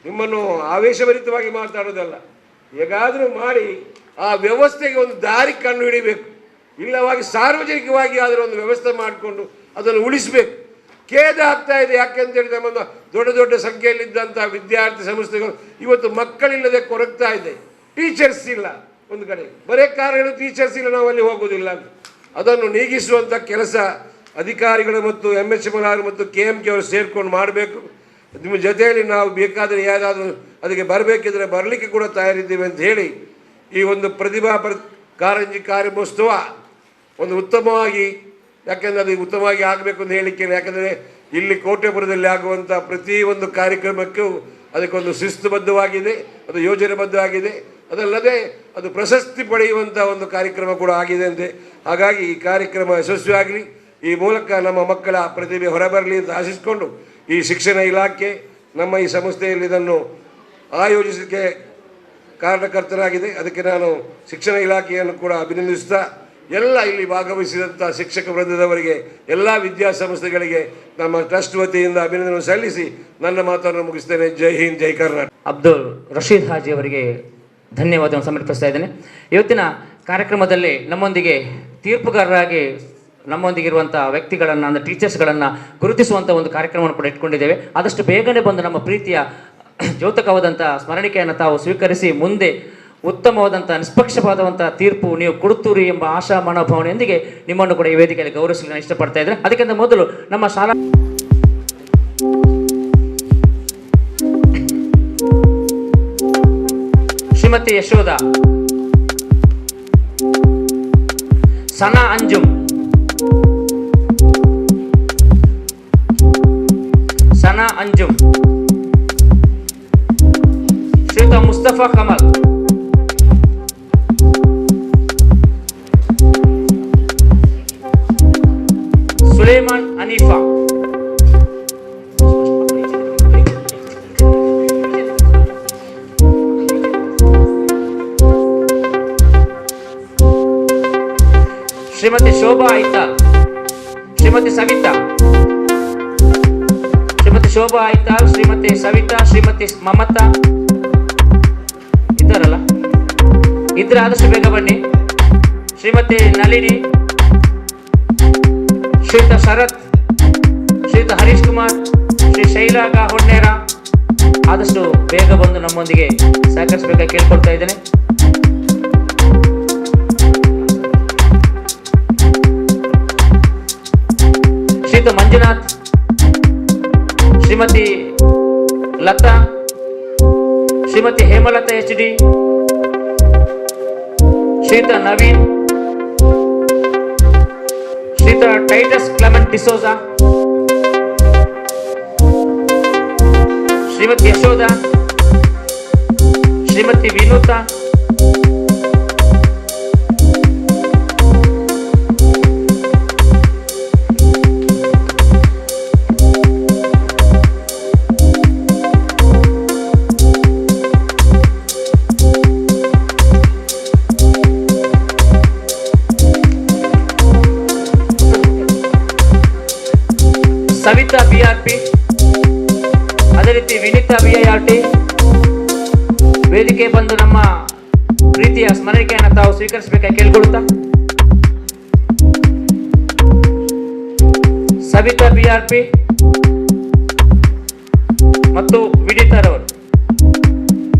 ನಿಮ್ಮನ್ನು ಆವೇಶಭರಿತವಾಗಿ ಮಾತಾಡೋದಲ್ಲ, ಹೇಗಾದರೂ ಮಾಡಿ ಆ ವ್ಯವಸ್ಥೆಗೆ ಒಂದು ದಾರಿ ಕಂಡು ಹಿಡಿಬೇಕು. ಇಲ್ಲವಾಗಿ ಸಾರ್ವಜನಿಕವಾಗಿ ಅದರ ಒಂದು ವ್ಯವಸ್ಥೆ ಮಾಡಿಕೊಂಡು ಅದನ್ನು ಉಳಿಸಬೇಕು. ಖೇದ ಆಗ್ತಾ ಇದೆ. ಯಾಕೆಂತೇಳಿ ನಮ್ಮ ದೊಡ್ಡ ದೊಡ್ಡ ಸಂಖ್ಯೆಯಲ್ಲಿದ್ದಂಥ ವಿದ್ಯಾರ್ಥಿ ಸಂಸ್ಥೆಗಳು ಇವತ್ತು ಮಕ್ಕಳಿಲ್ಲದೆ ಕೊರಗ್ತಾ ಇದೆ. ಟೀಚರ್ಸ್ ಇಲ್ಲ, ಒಂದು ಕಡೆ ಬರೇ ಕಾರಣಗಳು ಟೀಚರ್ಸ್ ಇಲ್ಲ, ನಾವು ಅಲ್ಲಿ ಹೋಗೋದಿಲ್ಲ ಅಂತ. ಅದನ್ನು ನೀಗಿಸುವಂಥ ಕೆಲಸ ಅಧಿಕಾರಿಗಳು ಮತ್ತು MHM ಮತ್ತು KMK ಅವರು ಸೇರ್ಕೊಂಡು ಮಾಡಬೇಕು. ನಿಮ್ಮ ಜೊತೆಯಲ್ಲಿ ನಾವು ಬೇಕಾದರೆ ಯಾವುದಾದ್ರೂ ಅದಕ್ಕೆ ಬರಬೇಕಿದ್ರೆ ಬರಲಿಕ್ಕೆ ಕೂಡ ತಯಾರಿದ್ದೇವೆ ಅಂತ ಹೇಳಿ ಈ ಒಂದು ಪ್ರತಿಭಾ ಕಾರಂಜಿ ಕಾರ್ಯೋತ್ಸವ ಒಂದು ಉತ್ತಮವಾಗಿ, ಯಾಕೆಂದರೆ ಅದು ಉತ್ತಮವಾಗಿ ಆಗಬೇಕು ಅಂತ ಹೇಳಲಿಕ್ಕೆ, ಯಾಕೆಂದರೆ ಇಲ್ಲಿ ಕೋಟೆಪುರದಲ್ಲಿ ಆಗುವಂಥ ಪ್ರತಿಯೊಂದು ಕಾರ್ಯಕ್ರಮಕ್ಕೂ ಅದಕ್ಕೊಂದು ಶಿಸ್ತುಬದ್ಧವಾಗಿದೆ, ಅದು ಯೋಜನೆಬದ್ಧವಾಗಿದೆ. ಅದಲ್ಲದೆ ಅದು ಪ್ರಶಸ್ತಿ ಪಡೆಯುವಂಥ ಒಂದು ಕಾರ್ಯಕ್ರಮ ಕೂಡ ಆಗಿದೆ ಅಂತೆ. ಹಾಗಾಗಿ ಈ ಕಾರ್ಯಕ್ರಮ ಯಶಸ್ವಿಯಾಗಲಿ, ಈ ಮೂಲಕ ನಮ್ಮ ಮಕ್ಕಳ ಪ್ರತಿಭೆ ಹೊರಬರಲಿ ಅಂತ ಆಶಿಸಿಕೊಂಡು ಈ ಶಿಕ್ಷಣ ಇಲಾಖೆ ನಮ್ಮ ಈ ಸಂಸ್ಥೆಯಲ್ಲಿ ಇದನ್ನು ಆಯೋಜಿಸಲಿಕ್ಕೆ ಕಾರಣಕರ್ತರಾಗಿದೆ. ಅದಕ್ಕೆ ನಾನು ಶಿಕ್ಷಣ ಇಲಾಖೆಯನ್ನು ಕೂಡ ಅಭಿನಂದಿಸ್ತಾ ಎಲ್ಲ ಇಲ್ಲಿ ಭಾಗವಹಿಸಿದಂಥ ಶಿಕ್ಷಕ ವೃಂದದವರಿಗೆ, ಎಲ್ಲ ವಿದ್ಯಾಸಂಸ್ಥೆಗಳಿಗೆ ನಮ್ಮ ಟ್ರಸ್ಟ್ ವತಿಯಿಂದ ಅಭಿನಂದನೆ ಸಲ್ಲಿಸಿ ನನ್ನ ಮಾತನ್ನು ಮುಗಿಸ್ತೇನೆ. ಜೈ ಹಿಂದ್, ಜೈ ಕರ್ನಾಟಕ. ಅಬ್ದುಲ್ ರಶೀದ್ ಹಾಜಿ ಅವರಿಗೆ ಧನ್ಯವಾದವನ್ನು ಸಮರ್ಪಿಸ್ತಾ ಇದ್ದೇನೆ. ಇವತ್ತಿನ ಕಾರ್ಯಕ್ರಮದಲ್ಲಿ ನಮ್ಮೊಂದಿಗೆ ತೀರ್ಪುಗಾರರಾಗಿ ನಮ್ಮೊಂದಿಗಿರುವಂಥ ವ್ಯಕ್ತಿಗಳನ್ನು ಅಂದರೆ ಟೀಚರ್ಸ್ಗಳನ್ನು ಗುರುತಿಸುವಂಥ ಒಂದು ಕಾರ್ಯಕ್ರಮವನ್ನು ಕೂಡ ಇಟ್ಕೊಂಡಿದ್ದೇವೆ. ಆದಷ್ಟು ಬೇಗನೆ ಬಂದು ನಮ್ಮ ಪ್ರೀತಿಯ ದ್ಯೋತಕವಾದಂಥ ಸ್ಮರಣಿಕೆಯನ್ನು ತಾವು ಸ್ವೀಕರಿಸಿ ಮುಂದೆ ಉತ್ತಮವಾದಂಥ ನಿಷ್ಪಕ್ಷಪಾತವಂಥ ತೀರ್ಪು ನೀವು ಕೊಡುತ್ತೀರಿ ಎಂಬ ಆಶಾ ಮನೋಭಾವನೆಯೊಂದಿಗೆ ನಿಮ್ಮನ್ನು ಕೂಡ ಈ ವೇದಿಕೆಯಲ್ಲಿ ಗೌರವಿಸಲು ನಾನು ಇಷ್ಟಪಡ್ತಾ ಇದ್ದೇನೆ. ಅದಕ್ಕಿಂತ ಮೊದಲು ನಮ್ಮ ಶಾಲಾ ಶ್ರೀಮತಿ ಯಶೋಧ, ಸನಾ ಅಂಜುಮ್, ಸನಾ ಅಂಜುಮ್, ಶ್ರೀಯುತ ಮುಸ್ತಫಾ ಕಮಲ್, ಸುಲೇಮಾನ್ ಅನೀಫಾ, ಶ್ರೀಮತಿ ಶೋಭಾ ಐತಾಲ್, ಶ್ರೀಮತಿ ಸವಿತಾ, ಶ್ರೀಮತಿ ಶೋಭಾ ಐತಾಲ್, ಶ್ರೀಮತಿ ಸವಿತಾ, ಶ್ರೀಮತಿ ಮಮತಾ ಇದ್ದಾರಲ್ಲ, ಇದ್ರೆ ಆದಷ್ಟು ಬೇಗ ಬನ್ನಿ. ಶ್ರೀಮತಿ ನಳಿನಿ, ಶ್ರೀಯುತ ಶರತ್, ಶ್ರೀಯುತ ಹರೀಶ್ ಕುಮಾರ್, ಶ್ರೀ ಶೈಲಾಗ ಹೊನ್ನೇರ ಆದಷ್ಟು ಬೇಗ ಬಂದು ನಮ್ಮೊಂದಿಗೆ ಸಹಕರಿಸಬೇಕಾಗಿ ಕೇಳ್ಕೊಳ್ತಾ ಇದ್ದೇನೆ. ಶ್ರೀಯುತ Manjunath, Shrimati Lata, Shrimati Hemalatha HD, Shriyuta Naveen, Shriyuta Titus Clement D'Souza, Shrimati Yashodha, Shrimati Vinutha, Savitha BRP, ಅದೇ ರೀತಿ ವಿನಿತಾ VIRT ವೇದಿಕೆ ಬಂದು ನಮ್ಮ ಪ್ರೀತಿಯ ಸ್ಮರಣಿಕೆಯನ್ನು ತಾವು ಸ್ವೀಕರಿಸಬೇಕಾಗಿ ಕೇಳಿಕೊಳ್ಳುತ್ತಾ, ಸವಿತಾ BRP ಮತ್ತು ವಿನಿತಾರವರು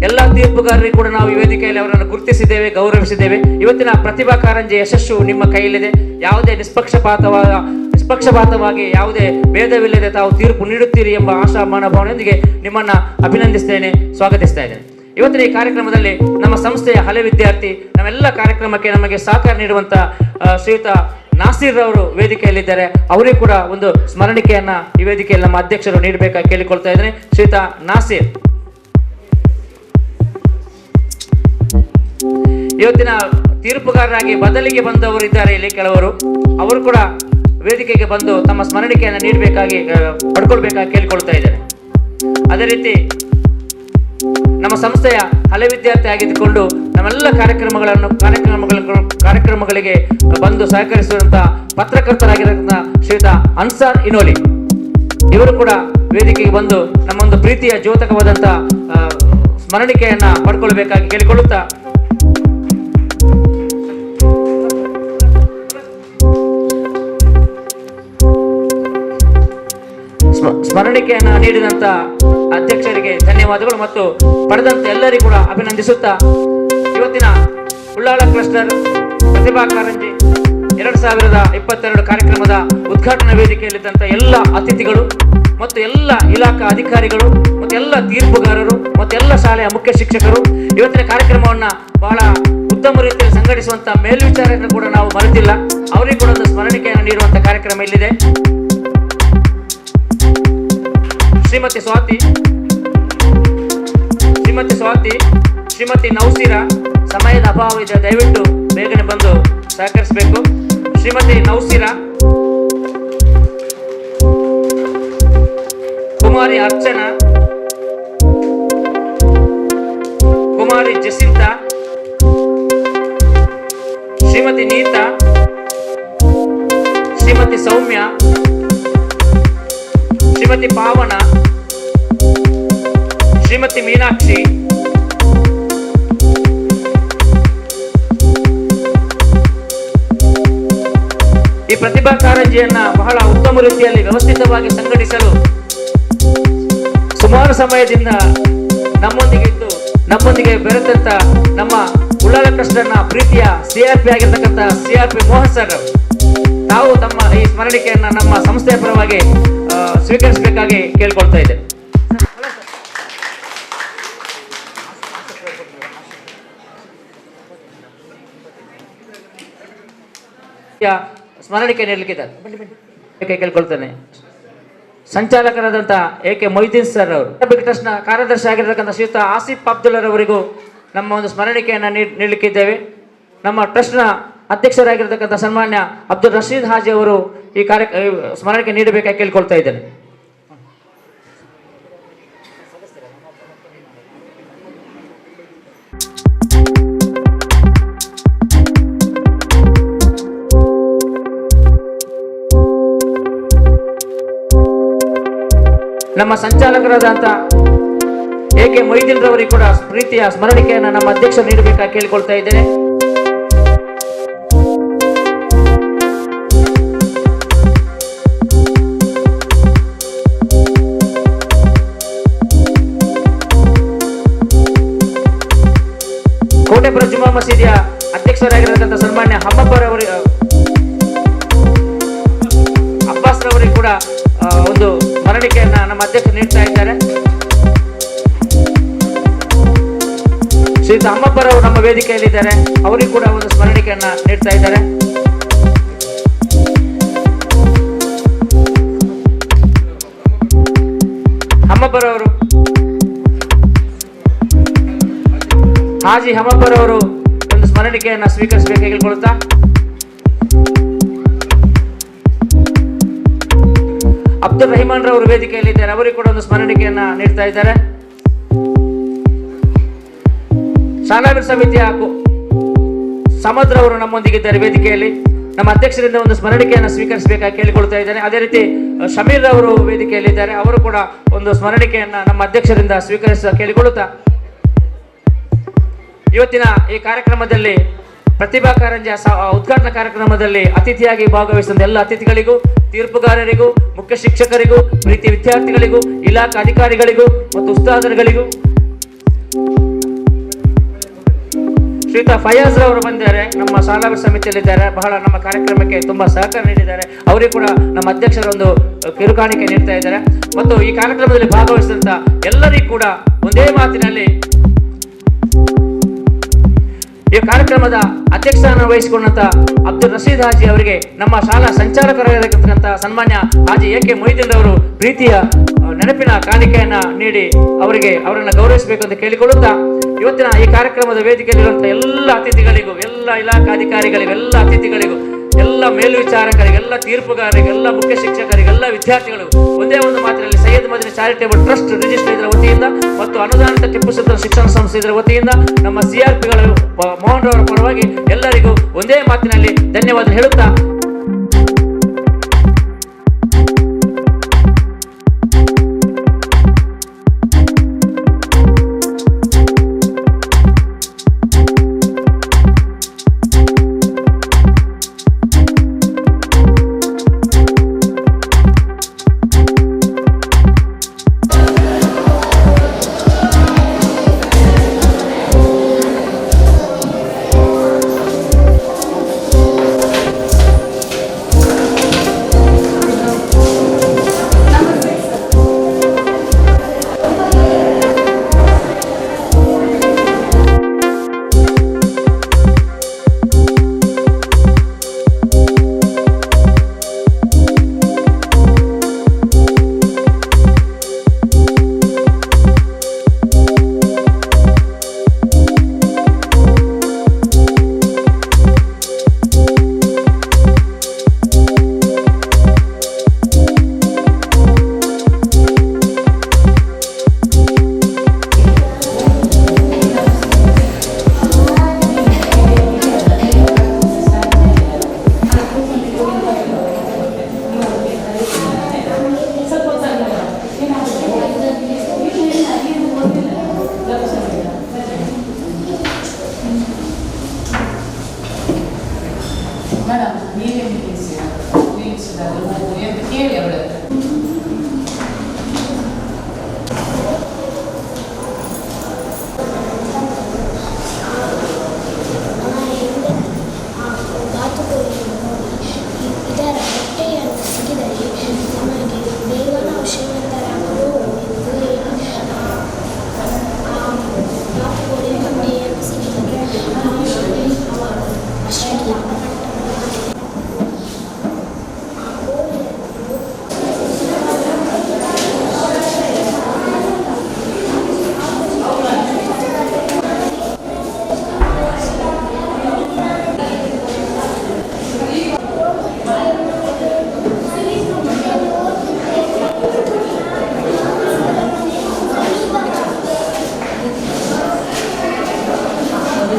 ಎಲ್ಲ ತೀರ್ಪುಗಾರರಿಗೆ ಕೂಡ ನಾವು ಈ ವೇದಿಕೆಯಲ್ಲಿ ಅವರನ್ನು ಗುರುತಿಸಿದ್ದೇವೆ, ಗೌರವಿಸಿದ್ದೇವೆ. ಇವತ್ತಿನ ಪ್ರತಿಭಾ ಕಾರಂಜಿ ಯಶಸ್ಸು ನಿಮ್ಮ ಕೈಯಲ್ಲಿದೆ. ಯಾವುದೇ ನಿಷ್ಪಕ್ಷಪಾತವಾಗಿ ಯಾವುದೇ ಭೇದವಿಲ್ಲದೆ ತಾವು ತೀರ್ಪು ನೀಡುತ್ತೀರಿ ಎಂಬ ಆಶಾ ಮನೋಭಾವನೆಯೊಂದಿಗೆ ನಿಮ್ಮನ್ನು ಅಭಿನಂದಿಸ್ತೇನೆ, ಸ್ವಾಗತಿಸ್ತಾ ಇದ್ದೇನೆ. ಇವತ್ತಿನ ಈ ಕಾರ್ಯಕ್ರಮದಲ್ಲಿ ನಮ್ಮ ಸಂಸ್ಥೆಯ ಹಳೆ ವಿದ್ಯಾರ್ಥಿ, ನಮ್ಮೆಲ್ಲ ಕಾರ್ಯಕ್ರಮಕ್ಕೆ ನಮಗೆ ಸಹಕಾರ ನೀಡುವಂಥ ಶ್ರೀಯುತ ನಾಸೀರ್ ಅವರು ವೇದಿಕೆಯಲ್ಲಿದ್ದಾರೆ. ಅವರಿಗೂ ಕೂಡ ಒಂದು ಸ್ಮರಣಿಕೆಯನ್ನ ಈ ವೇದಿಕೆಯಲ್ಲಿ ನಮ್ಮ ಅಧ್ಯಕ್ಷರು ನೀಡಬೇಕಾಗಿ ಕೇಳಿಕೊಳ್ತಾ ಇದ್ದೇನೆ. ಶ್ರೀಯುತ ನಾಸೀರ್, ಇವತ್ತಿನ ತೀರ್ಪುಗಾರರಾಗಿ ಬದಲಿಗೆ ಬಂದವರು ಇದ್ದಾರೆ ಇಲ್ಲಿ ಕೆಲವರು, ಅವರು ಕೂಡ ವೇದಿಕೆಗೆ ಬಂದು ತಮ್ಮ ಸ್ಮರಣಿಕೆಯನ್ನು ನೀಡಬೇಕಾಗಿ ಪಡ್ಕೊಳ್ಬೇಕಾಗಿ ಕೇಳಿಕೊಳ್ತಾ ಇದ್ದೇನೆ. ಅದೇ ರೀತಿ ನಮ್ಮ ಸಂಸ್ಥೆಯ ಹಳೆ ವಿದ್ಯಾರ್ಥಿ ಆಗಿದ್ದುಕೊಂಡು ನಮ್ಮೆಲ್ಲ ಕಾರ್ಯಕ್ರಮಗಳಿಗೆ ಬಂದು ಸಹಕರಿಸುವಂತ ಪತ್ರಕರ್ತರಾಗಿರುವಂತ ಶ್ರೀಯುತ ಅನ್ಸಾರ್ ಇನೋಲಿ, ಇವರು ಕೂಡ ವೇದಿಕೆಗೆ ಬಂದು ನಮ್ಮೊಂದು ಪ್ರೀತಿಯ ದ್ಯೋತಕವಾದಂತ ಸ್ಮರಣಿಕೆಯನ್ನ ಪಡ್ಕೊಳ್ಬೇಕಾಗಿ ಕೇಳಿಕೊಳ್ಳುತ್ತಾ, ಸ್ಮರಣಿಕೆಯನ್ನು ನೀಡಿದಂತ ಅಧ್ಯಕ್ಷರಿಗೆ ಧನ್ಯವಾದಗಳು ಮತ್ತು ಪಡೆದಂತ ಎಲ್ಲರಿಗೂ ಕೂಡ ಅಭಿನಂದಿಸುತ್ತಾ, ಇವತ್ತಿನ ಉಳ್ಳಾಳ ಕ್ಲಸ್ಟರ್ ಪ್ರತಿಭಾ ಕಾರಂಜಿ 2022 ಕಾರ್ಯಕ್ರಮದ ಉದ್ಘಾಟನಾ ವೇದಿಕೆಯಲ್ಲಿದ್ದಂಥ ಎಲ್ಲ ಅತಿಥಿಗಳು ಮತ್ತು ಎಲ್ಲ ಇಲಾಖಾ ಅಧಿಕಾರಿಗಳು ಮತ್ತು ಎಲ್ಲ ತೀರ್ಪುಗಾರರು ಮತ್ತು ಎಲ್ಲ ಶಾಲೆಯ ಮುಖ್ಯ ಶಿಕ್ಷಕರು, ಇವತ್ತಿನ ಕಾರ್ಯಕ್ರಮವನ್ನು ಬಹಳ ಉತ್ತಮ ರೀತಿಯಲ್ಲಿ ಸಂಘಟಿಸುವಂತ ಮೇಲ್ವಿಚಾರಕರು ಕೂಡ ನಾವು ಮರೆತಿಲ್ಲ. ಅವರಿಗೆ ಕೂಡ ಒಂದು ಸ್ಮರಣಿಕೆಯನ್ನು ನೀಡುವಂತ ಕಾರ್ಯಕ್ರಮ ಇಲ್ಲಿದೆ. ಶ್ರೀಮತಿ ಸ್ವಾತಿ, ಶ್ರೀಮತಿ ನೌಸೀರಾ, ಸಮಯದ ಅಭಾವ ಇದೆ, ದಯವಿಟ್ಟು ಬೇಗನೆ ಬಂದು ಸಹಕರಿಸಬೇಕು. ಶ್ರೀಮತಿ ನೌಸೀರಾ, ಕುಮಾರಿ ಅರ್ಚನಾ, ಕುಮಾರಿ ಜಸಿಂತಾ, ಶ್ರೀಮತಿ ನೀತಾ, ಶ್ರೀಮತಿ ಸೌಮ್ಯ, ಶ್ರೀಮತಿ ಪಾವನ, ಶ್ರೀಮತಿ ಮೀನಾಕ್ಷಿ, ಈ ಪ್ರತಿಭಾ ಕಾರಂಜಿಯನ್ನ ಬಹಳ ಉತ್ತಮ ರೀತಿಯಲ್ಲಿ ವ್ಯವಸ್ಥಿತವಾಗಿ ಸಂಘಟಿಸಲು ಸುಮಾರು ಸಮಯದಿಂದ ನಮ್ಮೊಂದಿಗೆ ಬೆರೆತಂತ ನಮ್ಮ ಉಳ್ಳಾಲ ಟ್ರಸ್ಟ್ನ ಪ್ರೀತಿಯ CRP ಆಗಿರ್ತಕ್ಕಂಥ CRP ಮೋಹನ್ ಸರ್, ತಾವು ತಮ್ಮ ಈ ಸ್ಮರಣಿಕೆಯನ್ನ ನಮ್ಮ ಸಂಸ್ಥೆಯ ಪರವಾಗಿ ಸ್ವೀಕರಿಸಬೇಕಾಗಿ ಕೇಳ್ಕೊಳ್ತಾ ಇದ್ದೆ. ಸ್ಮರಣಿಕೆ ನೀಡಲಿಕ್ಕೆ ಕೇಳ್ಕೊಳ್ತೇನೆ. ಸಂಚಾಲಕರಾದಂಥ AK ಮೊಯ್ದೀನ್ ಸರ್ ಅವರು, ಅರಬಿಕ್ ಟ್ರಸ್ಟ್ನ ಕಾರ್ಯದರ್ಶಿ ಆಗಿರತಕ್ಕಂಥ ಶ್ರೀಯುತ ಆಸಿಫ್ ಅಬ್ದುಲ್ಲರ್ ಅವರಿಗೂ ನಮ್ಮ ಒಂದು ಸ್ಮರಣಿಕೆಯನ್ನು ನೀಡಲಿಕ್ಕಿದ್ದೇವೆ. ನಮ್ಮ ಟ್ರಸ್ಟ್ನ ಅಧ್ಯಕ್ಷರಾಗಿರ್ತಕ್ಕಂಥ ಸನ್ಮಾನ್ಯ ಅಬ್ದುಲ್ ರಶೀದ್ ಹಾಜಿ ಅವರು ಈ ಸ್ಮರಣಿಕೆ ನೀಡಬೇಕಾಗಿ ಕೇಳ್ಕೊಳ್ತಾ ಇದ್ದೇನೆ. ನಮ್ಮ ಸಂಚಾಲಕರಾದಂಥ AK ಮೊಯ್ದೀನ್ ರವರಿಗೆ ಕೂಡ ಪ್ರೀತಿಯ ಸ್ಮರಣಿಕೆಯನ್ನು ನಮ್ಮ ಅಧ್ಯಕ್ಷರು ನೀಡಬೇಕಾಗಿ ಕೇಳಿಕೊಳ್ತಾ ಇದ್ದೇನೆ. ಕೋಟೆಪುರ ಜುಮಾ ಮಸೀದಿಯ ಅಧ್ಯಕ್ಷರಾಗಿರತಕ್ಕಂಥ ಸನ್ಮಾನ್ಯ ಅಬ್ಬಾಸ್ ರವರಿಗೆ ಕೂಡ ಒಂದು ಸ್ಮರಣಿಕೆಯನ್ನ ನಮ್ಮ ಅಧ್ಯಕ್ಷರು ನೀಡ್ತಾ ಇದ್ದಾರೆ. ಶ್ರೀಯುತ ಅಮ್ಮಪ್ಪರವರು ನಮ್ಮ ವೇದಿಕೆಯಲ್ಲಿದ್ದಾರೆ, ಅವರಿಗೂ ಕೂಡ ಒಂದು ಸ್ಮರಣಿಕೆಯನ್ನ ನೀಡ್ತಾ ಇದ್ದಾರೆ. ಅಮ್ಮಪ್ಪರವರು, ಹಾಜಿ ಅಮ್ಮಪ್ಪರವರು ಒಂದು ಸ್ಮರಣಿಕೆಯನ್ನ ಸ್ವೀಕರಿಸಬೇಕಾಗಿ ಕೇಳಿಕೊಳ್ತಾ, ಅಬ್ದುಲ್ ರಹಿಮಾನ್ ರವರು ವೇದಿಕೆಯಲ್ಲಿದ್ದಾರೆ, ಅವರಿಗೆ ಕೂಡ ಒಂದು ಸ್ಮರಣಿಕೆಯನ್ನ ನೀಡ್ತಾ ಇದ್ದಾರೆ. ಶಾಲಾವೀರ್ ಸಮಿತಿಯ ಸಮದ್ರ ಅವರು ನಮ್ಮೊಂದಿಗಿದ್ದಾರೆ ವೇದಿಕೆಯಲ್ಲಿ, ನಮ್ಮ ಅಧ್ಯಕ್ಷರಿಂದ ಒಂದು ಸ್ಮರಣಿಕೆಯನ್ನು ಸ್ವೀಕರಿಸಬೇಕಾಗಿ ಕೇಳಿಕೊಳ್ತಾ ಇದ್ದೇನೆ. ಅದೇ ರೀತಿ ಶಮೀರ್ ಅವರು ವೇದಿಕೆಯಲ್ಲಿದ್ದಾರೆ, ಅವರು ಕೂಡ ಒಂದು ಸ್ಮರಣಿಕೆಯನ್ನ ನಮ್ಮ ಅಧ್ಯಕ್ಷರಿಂದ ಸ್ವೀಕರಿಸ ಕೇಳಿಕೊಳ್ಳುತ್ತಾ, ಇವತ್ತಿನ ಈ ಕಾರ್ಯಕ್ರಮದಲ್ಲಿ ಪ್ರತಿಭಾ ಕಾರಂಜಿಯ ಉದ್ಘಾಟನಾ ಕಾರ್ಯಕ್ರಮದಲ್ಲಿ ಅತಿಥಿಯಾಗಿ ಭಾಗವಹಿಸಿದ ಎಲ್ಲ ಅತಿಥಿಗಳಿಗೂ, ತೀರ್ಪುಗಾರರಿಗೂ, ಮುಖ್ಯ ಶಿಕ್ಷಕರಿಗೂ, ಪ್ರೀತಿ ವಿದ್ಯಾರ್ಥಿಗಳಿಗೂ, ಇಲಾಖಾ ಅಧಿಕಾರಿಗಳಿಗೂ ಮತ್ತು ಉಸ್ತಾದರುಗಳಿಗೂ, ಶ್ರೀಯುತ ಫಯಾಜ್ ರವರು ಬಂದಿದ್ದಾರೆ, ನಮ್ಮ ಶಾಲಾವೀರ್ ಸಮಿತಿಯಲ್ಲಿದ್ದಾರೆ, ಬಹಳ ನಮ್ಮ ಕಾರ್ಯಕ್ರಮಕ್ಕೆ ತುಂಬಾ ಸಹಕಾರ ನೀಡಿದ್ದಾರೆ, ಅವರಿಗೆ ಕೂಡ ನಮ್ಮ ಅಧ್ಯಕ್ಷರು ಒಂದು ಕಿರುಕಾಣಿಕೆ ನೀಡ್ತಾ ಇದ್ದಾರೆ. ಮತ್ತು ಈ ಕಾರ್ಯಕ್ರಮದಲ್ಲಿ ಭಾಗವಹಿಸಿದಂತ ಎಲ್ಲರಿಗೂ ಕೂಡ ಒಂದೇ ಮಾತಿನಲ್ಲಿ ಈ ಕಾರ್ಯಕ್ರಮದ ಅಧ್ಯಕ್ಷಸ್ಥಾನ ವಹಿಸಿಕೊಂಡಂತ ಅಬ್ದುಲ್ ರಶೀದ್ ಹಾಜಿ ಅವರಿಗೆ ನಮ್ಮ ಶಾಲಾ ಸಂಚಾಲಕರಾಗಿರತಕ್ಕಂಥ ಸನ್ಮಾನ್ಯ ಹಾಜಿ AK ಮೊಯ್ದೀನ್ ರವರು ಪ್ರೀತಿಯ ನೆನಪಿನ ಕಾಣಿಕೆಯನ್ನ ನೀಡಿ ಅವರನ್ನು ಗೌರವಿಸಬೇಕು ಅಂತ ಕೇಳಿಕೊಳ್ಳುತ್ತಾ, ಇವತ್ತಿನ ಈ ಕಾರ್ಯಕ್ರಮದ ವೇದಿಕೆಯಲ್ಲಿರುವಂತಹ ಎಲ್ಲ ಅತಿಥಿಗಳಿಗೂ, ಎಲ್ಲ ಇಲಾಖಾ ಅಧಿಕಾರಿಗಳಿಗೂ, ಎಲ್ಲ ಅತಿಥಿಗಳಿಗೂ, ಎಲ್ಲ ಮೇಲ್ವಿಚಾರಕರಿಗೆ, ಎಲ್ಲ ತೀರ್ಪುಗಾರರಿಗೆ, ಎಲ್ಲ ಮುಖ್ಯ ಶಿಕ್ಷಕರಿಗೆ, ಎಲ್ಲ ವಿದ್ಯಾರ್ಥಿಗಳಿಗೂ ಒಂದೇ ಒಂದು ಮಾತಿನಲ್ಲಿ Syed Madani charitable trust register ಇದರ ವತಿಯಿಂದ ಮತ್ತು ಅನುದಾನಿತ ಟಿಪ್ಪು ಸುಲ್ತಾನ್ ಶಿಕ್ಷಣ ಸಂಸ್ಥೆ ಇದರ ವತಿಯಿಂದ ನಮ್ಮ CRPಗಳು ಮೋಹನ್ ರವರ ಪರವಾಗಿ ಎಲ್ಲರಿಗೂ ಒಂದೇ ಮಾತಿನಲ್ಲಿ ಧನ್ಯವಾದ ಹೇಳುತ್ತಾ,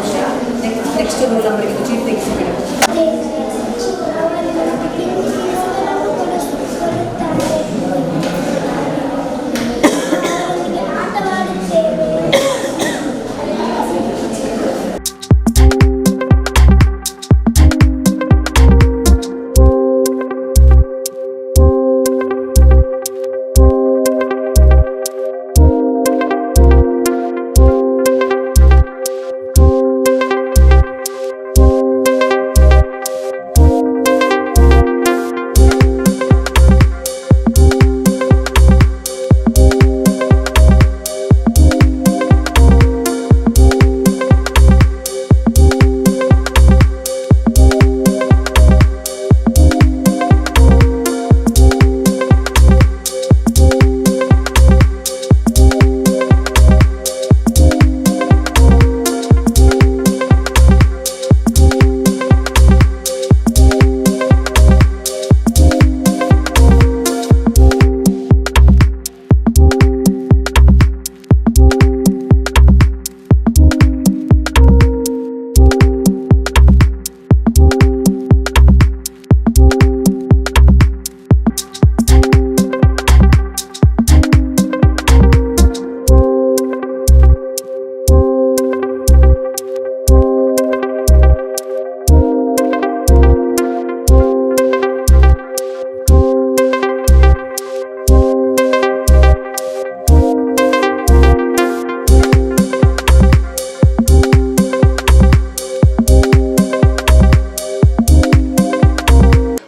ಸಂತೋಷ. ನೆಕ್ಸ್ಟ್ ರೋಲ್ ನಂಬರ್ಗೆ ಚೀಫ್ ತೆಗೆಸಿಬಿಡಿ.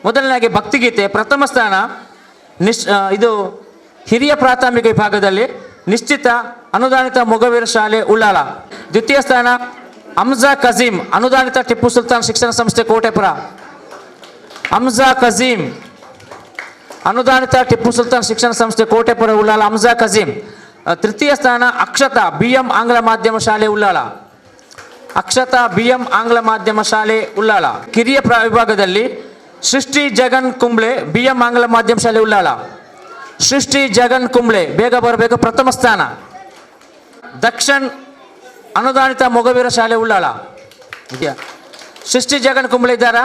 ಮೊದಲನೇಗೆ ಭಕ್ತಿಗೀತೆ ಪ್ರಥಮ ಸ್ಥಾನ ಇದು ಹಿರಿಯ ಪ್ರಾಥಮಿಕ ವಿಭಾಗದಲ್ಲಿ ನಿಶ್ಚಿತ ಅನುದಾನಿತ ಮೊಗವೀರ ಶಾಲೆ ಉಳ್ಳಾಲ. ದ್ವಿತೀಯ ಸ್ಥಾನ ಅಮ್ಜಾ ಕಜೀಂ ಅನುದಾನಿತ ಟಿಪ್ಪು ಸುಲ್ತಾನ್ ಶಿಕ್ಷಣ ಸಂಸ್ಥೆ ಕೋಟೆಪುರ. ಅಮ್ಜಾ ಕಜೀಂ ಅನುದಾನಿತ ಟಿಪ್ಪು ಸುಲ್ತಾನ್ ಶಿಕ್ಷಣ ಸಂಸ್ಥೆ ಕೋಟೆಪುರ ಉಳ್ಳಾಲ. ಅಮ್ಜಾ ಕಜೀಂ. ತೃತೀಯ ಸ್ಥಾನ ಅಕ್ಷತಾ BM ಆಂಗ್ಲ ಮಾಧ್ಯಮ ಶಾಲೆ ಉಳ್ಳಾಲ. ಅಕ್ಷತಾ BM ಆಂಗ್ಲ ಮಾಧ್ಯಮ ಶಾಲೆ ಉಳ್ಳಾಲ. ಕಿರಿಯ ವಿಭಾಗದಲ್ಲಿ ಸೃಷ್ಟಿ ಜಗನ್ ಕುಂಬ್ಳೆ BM ಆಂಗ್ಲ ಮಾಧ್ಯಮ ಶಾಲೆ ಉಳ್ಳಾಲ. ಸೃಷ್ಟಿ ಜಗನ್ ಕುಂಬ್ಳೆ ಬೇಗ ಬರಬೇಕು, ಪ್ರಥಮ ಸ್ಥಾನ. ದಕ್ಷಿಣ್ ಅನುದಾನಿತ ಮೊಗವೀರ ಶಾಲೆ ಉಳ್ಳಾಲ. ಇದೆಯಾ? ಸೃಷ್ಟಿ ಜಗನ್ ಕುಂಬ್ಳೆ ಇದ್ದಾರಾ?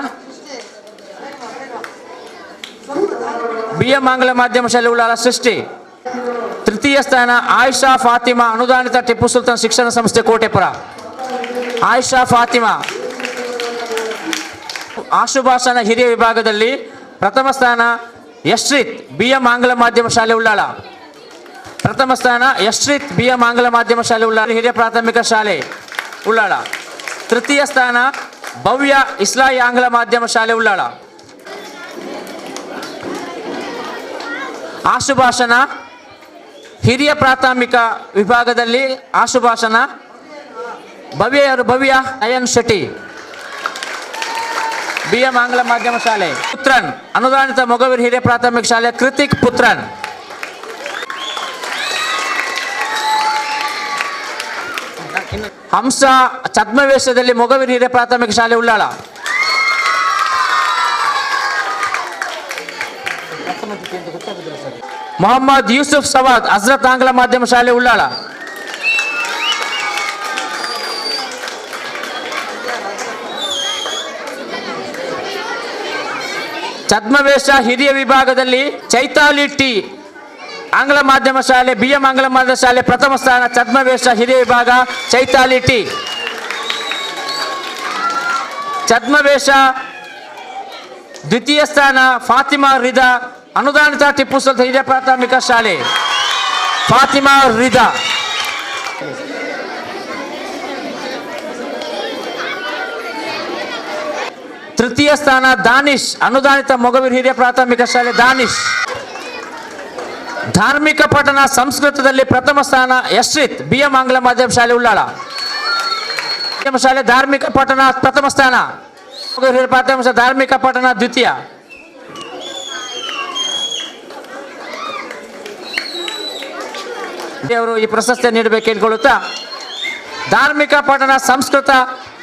BM ಆಂಗ್ಲ ಮಾಧ್ಯಮ ಶಾಲೆ ಉಳ್ಳಾಲ ಸೃಷ್ಟಿ. ತೃತೀಯ ಸ್ಥಾನ ಆಯಿಷಾ ಫಾತಿಮಾ ಅನುದಾನಿತ ಟಿಪ್ಪು ಸುಲ್ತಾನ್ ಶಿಕ್ಷಣ ಸಂಸ್ಥೆ ಕೋಟೆಪುರ. ಆಯಿಷಾ ಫಾತಿಮಾ. ಆಶುಭಾಷಣ ಹಿರಿಯ ವಿಭಾಗದಲ್ಲಿ ಪ್ರಥಮ ಸ್ಥಾನ ಯಶ್ರಿತ್ BM ಆಂಗ್ಲ ಮಾಧ್ಯಮ ಶಾಲೆ ಉಳ್ಳಾಲ. ಪ್ರಥಮ ಸ್ಥಾನ ಯಶ್ರಿತ್ BM ಆಂಗ್ಲ ಮಾಧ್ಯಮ ಶಾಲೆ ಉಳ್ಳಾಲ ಹಿರಿಯ ಪ್ರಾಥಮಿಕ ಶಾಲೆ ಉಳ್ಳಾಲ. ತೃತೀಯ ಸ್ಥಾನ ಭವ್ಯ ಇಸ್ಲಾಯಿ ಆಂಗ್ಲ ಮಾಧ್ಯಮ ಶಾಲೆ ಉಳ್ಳಾಲ. ಆಶುಭಾಷಣ ಹಿರಿಯ ಪ್ರಾಥಮಿಕ ವಿಭಾಗದಲ್ಲಿ ಆಶುಭಾಷಣ ಭವ್ಯ ಅಯನ್ ಶೆಟ್ಟಿ BM ಆಂಗ್ಲ ಮಾಧ್ಯಮ ಶಾಲೆ. ಪುತ್ರನ್ ಅನುದಾನಿತ ಮೊಗವೀರ ಹಿರಿಯ ಪ್ರಾಥಮಿಕ ಶಾಲೆ ಕೃತಿಕ್ ಪುತ್ರನ್. ಹಂಸ ಛದ್ಮವೇಷದಲ್ಲಿ ಮೊಗವೀರ ಹಿರಿಯ ಪ್ರಾಥಮಿಕ ಶಾಲೆ ಉಳ್ಳಾಲ. ಮೊಹಮ್ಮದ್ ಯೂಸುಫ್ ಸವಾದ್ ಹಜರತ್ ಆಂಗ್ಲ ಮಾಧ್ಯಮ ಶಾಲೆ ಉಳ್ಳಾಲ. ಛದ್ಮವೇಷ ಹಿರಿಯ ವಿಭಾಗದಲ್ಲಿ ಚೈತಾಲಿ ಟಿ ಆಂಗ್ಲ ಮಾಧ್ಯಮ ಶಾಲೆ BM ಆಂಗ್ಲ ಮಾಧ್ಯಮ ಶಾಲೆ ಪ್ರಥಮ ಸ್ಥಾನ. ಛದ್ಮವೇಷ ಹಿರಿಯ ವಿಭಾಗ ಚೈತಾಲಿ ಟಿ. ಛದ್ಮವೇಷ ದ್ವಿತೀಯ ಸ್ಥಾನ ಫಾತಿಮಾ ರಿದಾ ಅನುದಾನಿತ ಟಿಪ್ಪು ಸುಲ್ತಾನ್ ಹಿರಿಯ ಪ್ರಾಥಮಿಕ ಶಾಲೆ. ಫಾತಿಮಾ ರಿದಾ. ತೃತೀಯ ಸ್ಥಾನ ದಾನಿಶ್ ಅನುದಾನಿತ ಮೊಗವೀರ ಹಿರಿಯ ಪ್ರಾಥಮಿಕ ಶಾಲೆ ದಾನಿಶ್. ಧಾರ್ಮಿಕ ಪಠಣ ಸಂಸ್ಕೃತದಲ್ಲಿ ಪ್ರಥಮ ಸ್ಥಾನ ಯಶ್ರಿತ್ BM ಆಂಗ್ಲ ಮಾಧ್ಯಮ ಶಾಲೆ ಉಳ್ಳಾಲ. ಶಾಲೆ ಧಾರ್ಮಿಕ ಪಠಣ ಪ್ರಥಮ ಸ್ಥಾನ. ಪ್ರಾಥಮಿಕ ಧಾರ್ಮಿಕ ಪಠಣ ದ್ವಿತೀಯ. ಅವರು ಈ ಪ್ರಶಸ್ತಿ ನೀಡಬೇಕು ಕೇಳಿಕೊಳ್ಳುತ್ತಾ, ಧಾರ್ಮಿಕ ಪಠಣ ಸಂಸ್ಕೃತ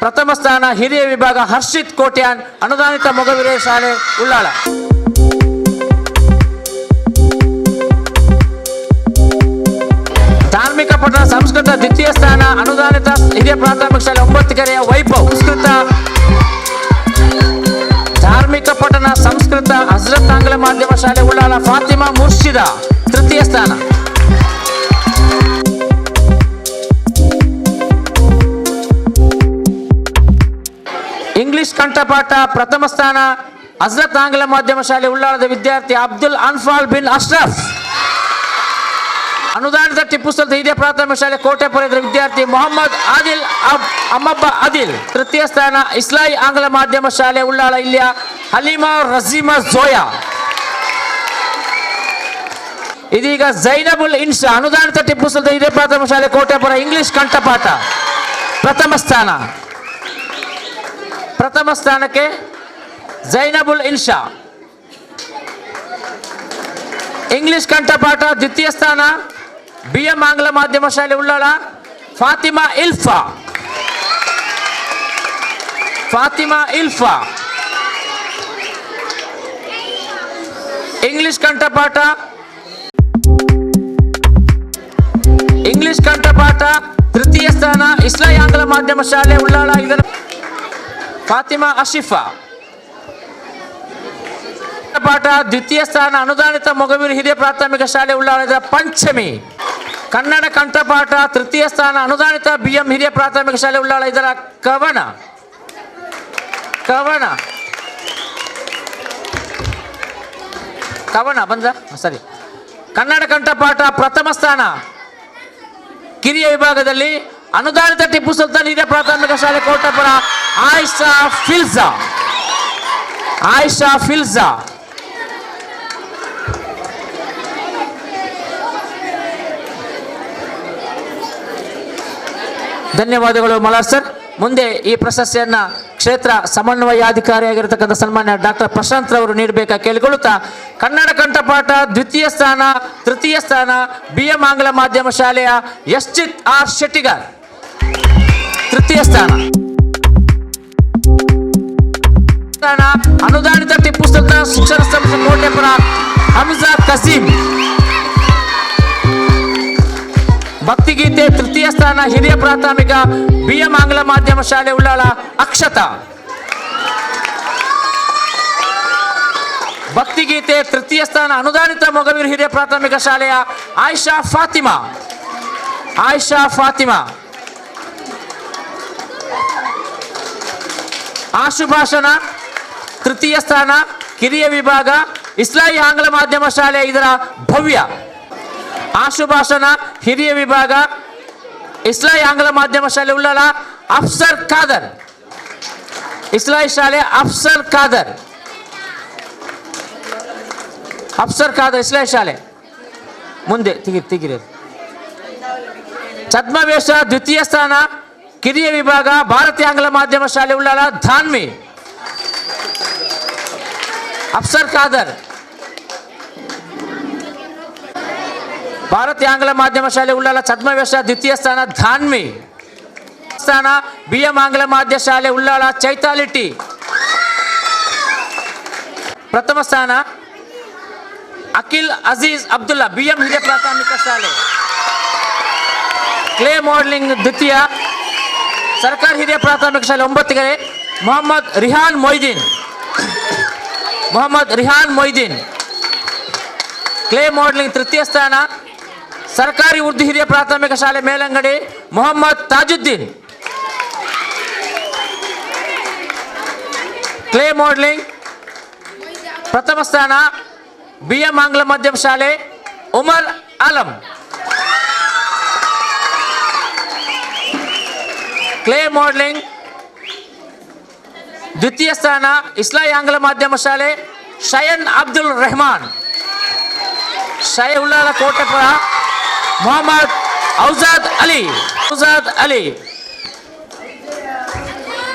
ಪ್ರಥಮ ಸ್ಥಾನ ಹಿರಿಯ ವಿಭಾಗ ಹರ್ಷಿತ್ ಕೋಟ್ಯಾನ್ ಅನುದಾನಿತ ಮೊಗವೀರ ಶಾಲೆ ಉಳ್ಳಾಲ. ಧಾರ್ಮಿಕ ಪಠಣ ಸಂಸ್ಕೃತ ದ್ವಿತೀಯ ಸ್ಥಾನ ಅನುದಾನಿತ ಹಿರಿಯ ಪ್ರಾಥಮಿಕ ಶಾಲೆ 9 ಕೆರೆಯ ವೈಭವ್. ಸಂಸ್ಕೃತ ಧಾರ್ಮಿಕ ಪಠಣ ಸಂಸ್ಕೃತ ಹಜರತ್ ಆಂಗ್ಲ ಮಾಧ್ಯಮ ಶಾಲೆ ಉಳ್ಳಾಲ ಫಾತಿಮಾ ಮುರ್ಷಿದ ತೃತೀಯ ಸ್ಥಾನ. ಇಂಗ್ಲಿಷ್ ಕಂಠಪಾಠ ಪ್ರಥಮ ಸ್ಥಾನ ಹಜರತ್ ಆಂಗ್ಲ ಮಾಧ್ಯಮ ಶಾಲೆ ಉಳ್ಳಾಳದ ವಿದ್ಯಾರ್ಥಿ ಅಬ್ದುಲ್ ಅನ್ಫಾಲ್ ಬಿನ್ ಅಶ್ರಫ್. ಅನುದಾನಿತ ಟಿಪ್ಪು ಸುಲ್ತಾನ್ ಹಿರಿಯ ಪ್ರಾಥಮಿಕ ಶಾಲೆ ಕೋಟೆಪುರದ ವಿದ್ಯಾರ್ಥಿ ಮೊಹಮ್ಮದ್ ಆದಿಲ್ ಅಮ್ಮಬ್ಬ ಆದಿಲ್ ತೃತೀಯ ಸ್ಥಾನ. ಇಸ್ಲಾಯಿ ಆಂಗ್ಲ ಮಾಧ್ಯಮ ಶಾಲೆ ಉಳ್ಳಾಳ ಇಲ್ಲಿಯ ಹಲೀಮಾ ರಜೀಮಾ ಜೋಯಾ. ಇದೀಗ ಜೈನಬುಲ್ ಇನ್ಶಾ ಅನುದಾನಿತ ಟಿಪ್ಪು ಸುಲ್ತಾನ್ ಹಿರಿಯ ಪ್ರಾಥಮಿಕ ಶಾಲೆ ಕೋಟೆಪುರ ಇಂಗ್ಲಿಷ್ ಕಂಠಪಾಠ ಪ್ರಥಮ ಸ್ಥಾನ. ಪ್ರಥಮ ಸ್ಥಾನಕ್ಕೆ ಜೈನಬುಲ್ ಇನ್ಶಾ. ಇಂಗ್ಲಿಷ್ ಕಂಠಪಾಠ ದ್ವಿತೀಯ ಸ್ಥಾನ BM ಆಂಗ್ಲ ಮಾಧ್ಯಮ ಶಾಲೆ ಉಳ್ಳಾಳ ಫಾತಿಮಾ ಇಲ್ಫಾ. ಫಾತಿಮಾ ಇಲ್ಫಾ. ಇಂಗ್ಲಿಷ್ ಕಂಠಪಾಠ ತೃತೀಯ ಸ್ಥಾನ ಇಸ್ಲಾಯಿ ಆಂಗ್ಲ ಮಾಧ್ಯಮ ಶಾಲೆ ಉಳ್ಳಾಳ ಇದರ ಫಾತಿಮಾ ಅಶಿಫಾ. ಪಾಠ ದ್ವಿತೀಯ ಸ್ಥಾನ ಅನುದಾನಿತ ಮೊಗವೀರು ಹಿರಿಯ ಪ್ರಾಥಮಿಕ ಶಾಲೆ ಉಳ್ಳಾಳದ ಪಂಚಮಿ. ಕನ್ನಡ ಕಂಠಪಾಠ ತೃತೀಯ ಸ್ಥಾನ ಅನುದಾನಿತ BM ಹಿರಿಯ ಪ್ರಾಥಮಿಕ ಶಾಲೆ ಉಳ್ಳಾಳ ಇದರ ಕವನ. ಬಂದ ಸರಿ. ಕನ್ನಡ ಕಂಠಪಾಠ ಪ್ರಥಮ ಸ್ಥಾನ ಕಿರಿಯ ವಿಭಾಗದಲ್ಲಿ ಅನುದಾನಿತ ಟಿಪ್ಪು ಸುಲ್ತಾನ್ ಹಿರಿಯ ಪ್ರಾಥಮಿಕ ಶಾಲೆ ಕೋಟಪುರ ಆಯಿಷಾ ಫಿಲ್ಜಾ. ಧನ್ಯವಾದಗಳು ಮಲಾರ್ ಸರ್. ಮುಂದೆ ಈ ಪ್ರಶಸ್ತಿಯನ್ನ ಕ್ಷೇತ್ರ ಸಮನ್ವಯಾಧಿಕಾರಿಯಾಗಿರತಕ್ಕಂಥ ಸನ್ಮಾನ್ಯ ಡಾಕ್ಟರ್ ಪ್ರಶಾಂತ್ ರವರು ನೀಡಬೇಕಾ ಕೇಳಿಕೊಳ್ಳುತ್ತಾ, ಕನ್ನಡ ಕಂಠಪಾಠ ದ್ವಿತೀಯ ಸ್ಥಾನ ತೃತೀಯ ಸ್ಥಾನ BM ಆಂಗ್ಲ ಮಾಧ್ಯಮ ಶಾಲೆಯ ಯಶ್ಚಿತ್ ಆರ್ ಶೆಟ್ಟಿಗಾರ್ ತೃತೀಯ ಸ್ಥಾನ. ಅನುದಾನಿತ ಟಿಪ್ಪು ಸುಲ್ತಾನ್ ಶಿಕ್ಷಣ ಸಂಸ್ಥೆ ಕೋಟೆಪುರ ಹಮ್ಜಾ ಕಸೀಂ. ಭಕ್ತಿಗೀತೆ ತೃತೀಯ ಸ್ಥಾನ ಹಿರಿಯ ಪ್ರಾಥಮಿಕ BM ಆಂಗ್ಲ ಮಾಧ್ಯಮ ಶಾಲೆ ಉಳ್ಳಾಳ ಅಕ್ಷತಾ. ಭಕ್ತಿಗೀತೆ ತೃತೀಯ ಸ್ಥಾನ ಅನುದಾನಿತ ಮೊಗವೀರು ಹಿರಿಯ ಪ್ರಾಥಮಿಕ ಶಾಲೆಯ ಆಯಿಷಾ ಫಾತಿಮಾ. ಆಶುಭಾಷಣ ತೃತೀಯ ಸ್ಥಾನ ಕಿರಿಯ ವಿಭಾಗ ಇಸ್ಲಾಯಿ ಆಂಗ್ಲ ಮಾಧ್ಯಮ ಶಾಲೆ ಇದರ ಭವ್ಯ. ಆಶುಭಾಷಣ ಹಿರಿಯ ವಿಭಾಗ ಇಸ್ಲಾಯಿ ಆಂಗ್ಲ ಮಾಧ್ಯಮ ಶಾಲೆ ಉಳ್ಳಾಳ ಅಫ್ಸರ್ ಖಾದರ್. ಇಸ್ಲಾಯಿ ಶಾಲೆ ಅಫ್ಸರ್ ಖಾದರ್ ಇಸ್ಲಾಯಿ ಶಾಲೆ. ಮುಂದೆ ತಿಗಿರಿ. ಛದ್ಮವೇಷ ದ್ವಿತೀಯ ಸ್ಥಾನ ಕಿರಿಯ ವಿಭಾಗ ಭಾರತೀಯ ಆಂಗ್ಲ ಮಾಧ್ಯಮ ಶಾಲೆ ಉಳ್ಳಾಳ ಧಾನ್ವಿ. ಅಫ್ಸರ್ ಖಾದರ್ ಭಾರತೀಯ ಆಂಗ್ಲ ಮಾಧ್ಯಮ ಶಾಲೆ ಉಳ್ಳಾಳ ಛದ್ಮವೇಷ ದ್ವಿತೀಯ ಸ್ಥಾನ ಧಾನ್ವಿ. ಸ್ಥಾನ BM ಆಂಗ್ಲ ಮಾಧ್ಯಮ ಶಾಲೆ ಉಳ್ಳಾಳ ಚೈತಾಲಿಟಿ. ಪ್ರಥಮ ಸ್ಥಾನ ಅಖಿಲ್ ಅಜೀಜ್ ಅಬ್ದುಲ್ಲಾ BM ಹಿರಿಯ ಪ್ರಾಥಮಿಕ ಶಾಲೆ. ಕ್ಲೇ ಮಾಡೆಲಿಂಗ್ ದ್ವಿತೀಯ ಸರ್ಕಾರಿ ಹಿರಿಯ ಪ್ರಾಥಮಿಕ ಶಾಲೆ 9 ಕೆರೆ ಮೊಹಮ್ಮದ್ ರಿಹಾನ್ ಮೊಯ್ದೀನ್. ಕ್ಲೇ ಮಾಡೆಲಿಂಗ್ ತೃತೀಯ ಸ್ಥಾನ ಸರ್ಕಾರಿ ಉರ್ದು ಹಿರಿಯ ಪ್ರಾಥಮಿಕ ಶಾಲೆ ಮೇಲಂಗಡಿ ಮೊಹಮ್ಮದ್ ತಾಜುದ್ದೀನ್. ಕ್ಲೇ ಮಾಡೆಲಿಂಗ್ ಪ್ರಥಮ ಸ್ಥಾನ BM ಆಂಗ್ಲ ಮಾಧ್ಯಮ ಶಾಲೆ ಉಮರ್ ಆಲಂ. ಕ್ಲೇ ಮಾಡೆಲಿಂಗ್ ದ್ವಿತೀಯ ಸ್ಥಾನ ಇಸ್ಲಾಯಿ ಆಂಗ್ಲ ಮಾಧ್ಯಮ ಶಾಲೆ ಶಯನ್ ಅಬ್ದುಲ್ ರೆಹಮಾನ್. ಉಳ್ಳಾಳ ಕೋಟೆಪುರ ಮೊಹಮ್ಮದ್ ಔಜಾದ್ ಅಲಿ.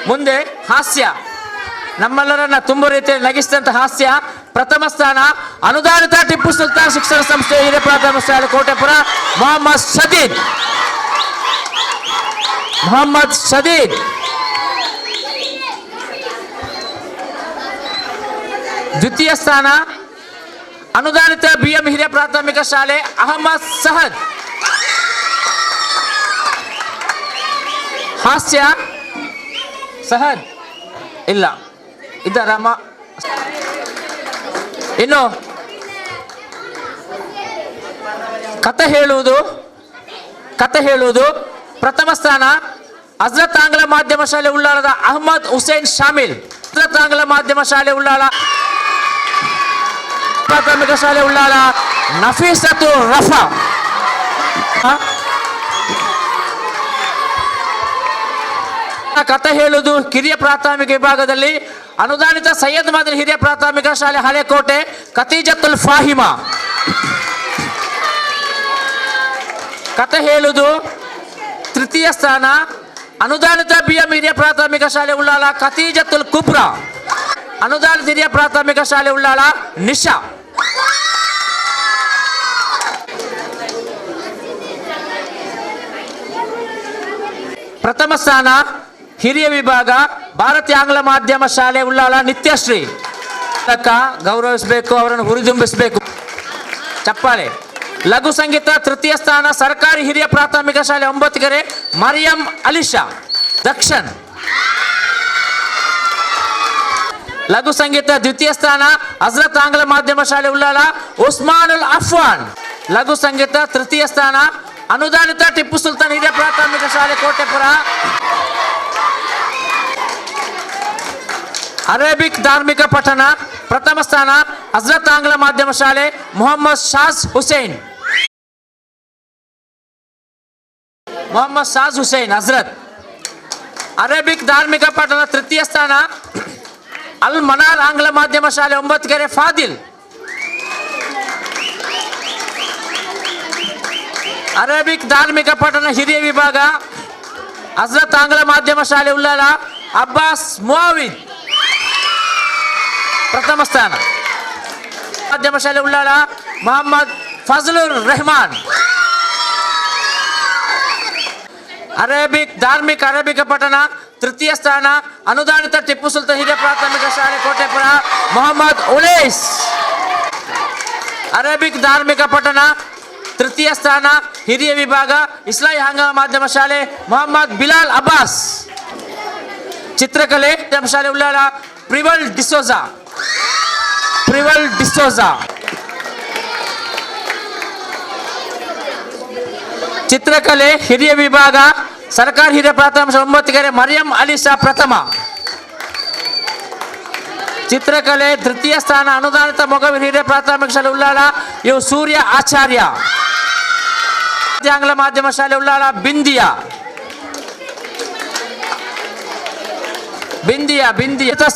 ಮುಂದೆ ಹಾಸ್ಯ ನಮ್ಮೆಲ್ಲರನ್ನ ತುಂಬ ರೀತಿಯಲ್ಲಿ ನಗಿಸಿದಂತ ಹಾಸ್ಯ ಪ್ರಥಮ ಸ್ಥಾನ ಅನುದಾನಿತ ಟಿಪ್ಪು ಸುಲ್ತಾನ್ ಶಿಕ್ಷಣ ಸಂಸ್ಥೆ ಹಿರಿಯ ಪ್ರಾಥಮಿಕ ಶಾಲೆ ಕೋಟೆಪುರ ಮೊಹಮ್ಮದ್ ಶದೀದ್. ದ್ವಿತೀಯ ಸ್ಥಾನ ಅನುದಾನಿತ BM ಹಿರಿಯ ಪ್ರಾಥಮಿಕ ಶಾಲೆ ಅಹಮದ್ ಸಹದ್. ಹಾಸ್ಯ ಸಹದ್ ಇಲ್ಲ ಇದ್ದಾರಮ್ಮ. ಇನ್ನು ಕತೆ ಹೇಳುವುದು ಪ್ರಥಮ ಸ್ಥಾನ ಹಜರತ್ ಆಂಗ್ಲ ಮಾಧ್ಯಮ ಶಾಲೆ ಉಳ್ಳಾಳದ ಅಹಮದ್ ಹುಸೇನ್ ಶಾಮಿಲ್. ಹಜರತ್ ಆಂಗ್ಲ ಮಾಧ್ಯಮ ಶಾಲೆ ಉಳ್ಳಾಳ ಪ್ರಾಥಮಿಕ ಶಾಲೆ ಉಳ್ಳಾಳ ನಫೀಸತು ರಫಾ. ಕತೆ ಹೇಳುವುದು ಕಿರಿಯ ಪ್ರಾಥಮಿಕ ವಿಭಾಗದಲ್ಲಿ ಅನುದಾನಿತ ಸೈಯದ್ ಮದನಿ ಹಿರಿಯ ಪ್ರಾಥಮಿಕ ಶಾಲೆ ಹಳೆಕೋಟೆ ಖತೀಜತುಲ್ ಫಾಹಿಮಾ. ಕತೆ ಹೇಳುವುದು ತೃತೀಯ ಸ್ಥಾನ ಅನುದಾನಿತ BM ಹಿರಿಯ ಪ್ರಾಥಮಿಕ ಶಾಲೆ ಉಳ್ಳಾಳ ಖತೀಜತುಲ್ ಕುಬ್ರಾ. ಅನುದಾನಿತ ಹಿರಿಯ ಪ್ರಾಥಮಿಕ ಶಾಲೆ ಉಳ್ಳಾಳ ನಿಶಾ. ಪ್ರಥಮ ಸ್ಥಾನ ಹಿರಿಯ ವಿಭಾಗ ಭಾರತೀಯ ಆಂಗ್ಲ ಮಾಧ್ಯಮ ಶಾಲೆ ಉಳ್ಳಾಳ ನಿತ್ಯಶ್ರೀ. ಗೌರವಿಸಬೇಕು, ಅವರನ್ನು ಹುರಿದುಂಬಿಸಬೇಕು. ಚಪ್ಪಾಳೆ. ಲಘು ಸಂಗೀತ ತೃತೀಯ ಸ್ಥಾನ ಸರ್ಕಾರಿ ಹಿರಿಯ ಪ್ರಾಥಮಿಕ ಶಾಲೆ 9 ಮರಿಯಂ ಅಲಿಶಾ ದಕ್ಷನ್. ಲಘು ಸಂಗೀತ ದ್ವಿತೀಯ ಸ್ಥಾನ ಹಜರತ್ ಆಂಗ್ಲ ಮಾಧ್ಯಮ ಶಾಲೆ ಉಳ್ಳಾಳ ಉಸ್ಮಾನುಲ್ ಅಫ್ವಾನ್. ಲಘು ಸಂಗೀತ ತೃತೀಯ ಸ್ಥಾನ ಅನುದಾನಿತ ಟಿಪ್ಪು ಸುಲ್ತಾನ್ ಹಿರಿಯ ಪ್ರಾಥಮಿಕ ಶಾಲೆ ಕೋಟೆಪುರ. ಅರೇಬಿಕ್ ಧಾರ್ಮಿಕ ಪಠಣ ಪ್ರಥಮ ಸ್ಥಾನ ಹಜರತ್ ಆಂಗ್ಲ ಮಾಧ್ಯಮ ಶಾಲೆ ಮೊಹಮ್ಮದ್ ಶಾಜ್ ಹುಸೇನ್. ಹಜರತ್. ಅರೇಬಿಕ್ ಧಾರ್ಮಿಕ ಪಠಣ ತೃತೀಯ ಸ್ಥಾನ ಅಲ್ ಮನಾರ್ ಆಂಗ್ಲ ಮಾಧ್ಯಮ ಶಾಲೆ 9 ಫಾದಿಲ್. ಅರೇಬಿಕ್ ಧಾರ್ಮಿಕ ಪಠಣ ಹಿರಿಯ ವಿಭಾಗ ಹಜರತ್ ಆಂಗ್ಲ ಮಾಧ್ಯಮ ಶಾಲೆ ಉಳ್ಳಾಳ ಅಬ್ಬಾಸ್ ಮುಆವಿದ್. ಪ್ರಥಮ ಸ್ಥಾನ ಮಾಧ್ಯಮ ಶಾಲೆ ಉಳ್ಳಾಳ ಮೊಹಮ್ಮದ್ ಫಜಲುರ್ ರೆಹಮಾನ್. ಅರೇಬಿಕ್ ಧಾರ್ಮಿಕ ಅರೇಬಿಕ ಪಠಣ ತೃತೀಯ ಸ್ಥಾನ ಅನುದಾನಿತ ಟಿಪ್ಪು ಸುಲ್ತಾನ್ ಹಿರಿಯ ಪ್ರಾಥಮಿಕ ಶಾಲೆ ಕೋಟೆಪುರ ಮೊಹಮ್ಮದ್ ಉಲೇಸ್. ಅರೇಬಿಕ್ ಧಾರ್ಮಿಕ ಪಠಣ ತೃತೀಯ ಸ್ಥಾನ ಹಿರಿಯ ವಿಭಾಗ ಇಸ್ಲಾಹಿ ಆಂಗ್ಲ ಮಾಧ್ಯಮ ಶಾಲೆ ಮೊಹಮ್ಮದ್ ಬಿಲಾಲ್ ಅಬ್ಬಾಸ್. ಚಿತ್ರಕಲೆ ಶಾಲೆ ಉಳ್ಳಾಳ ಪ್ರಿವಲ್ ಡಿಸೋಜಾ. ಚಿತ್ರಕಲೆ ಹಿರಿಯ ವಿಭಾಗ ಸರ್ಕಾರಿ ಹಿರಿಯ ಪ್ರಾಥಮಿಕ 9 ಮರಿಯಂ ಅಲಿಶಾ ಪ್ರಥಮ. ಚಿತ್ರಕಲೆ ತೃತೀಯ ಸ್ಥಾನ ಅನುದಾನಿತ ಮೊಗವಿನ ಹಿರಿಯ ಪ್ರಾಥಮಿಕ ಶಾಲೆ ಉಳ್ಳಾಳ ಇವು ಸೂರ್ಯ ಆಚಾರ್ಯ. ಆಂಗ್ಲ ಮಾಧ್ಯಮ ಶಾಲೆ ಉಳ್ಳಾಳ ಬಿಂದಿಯಾ.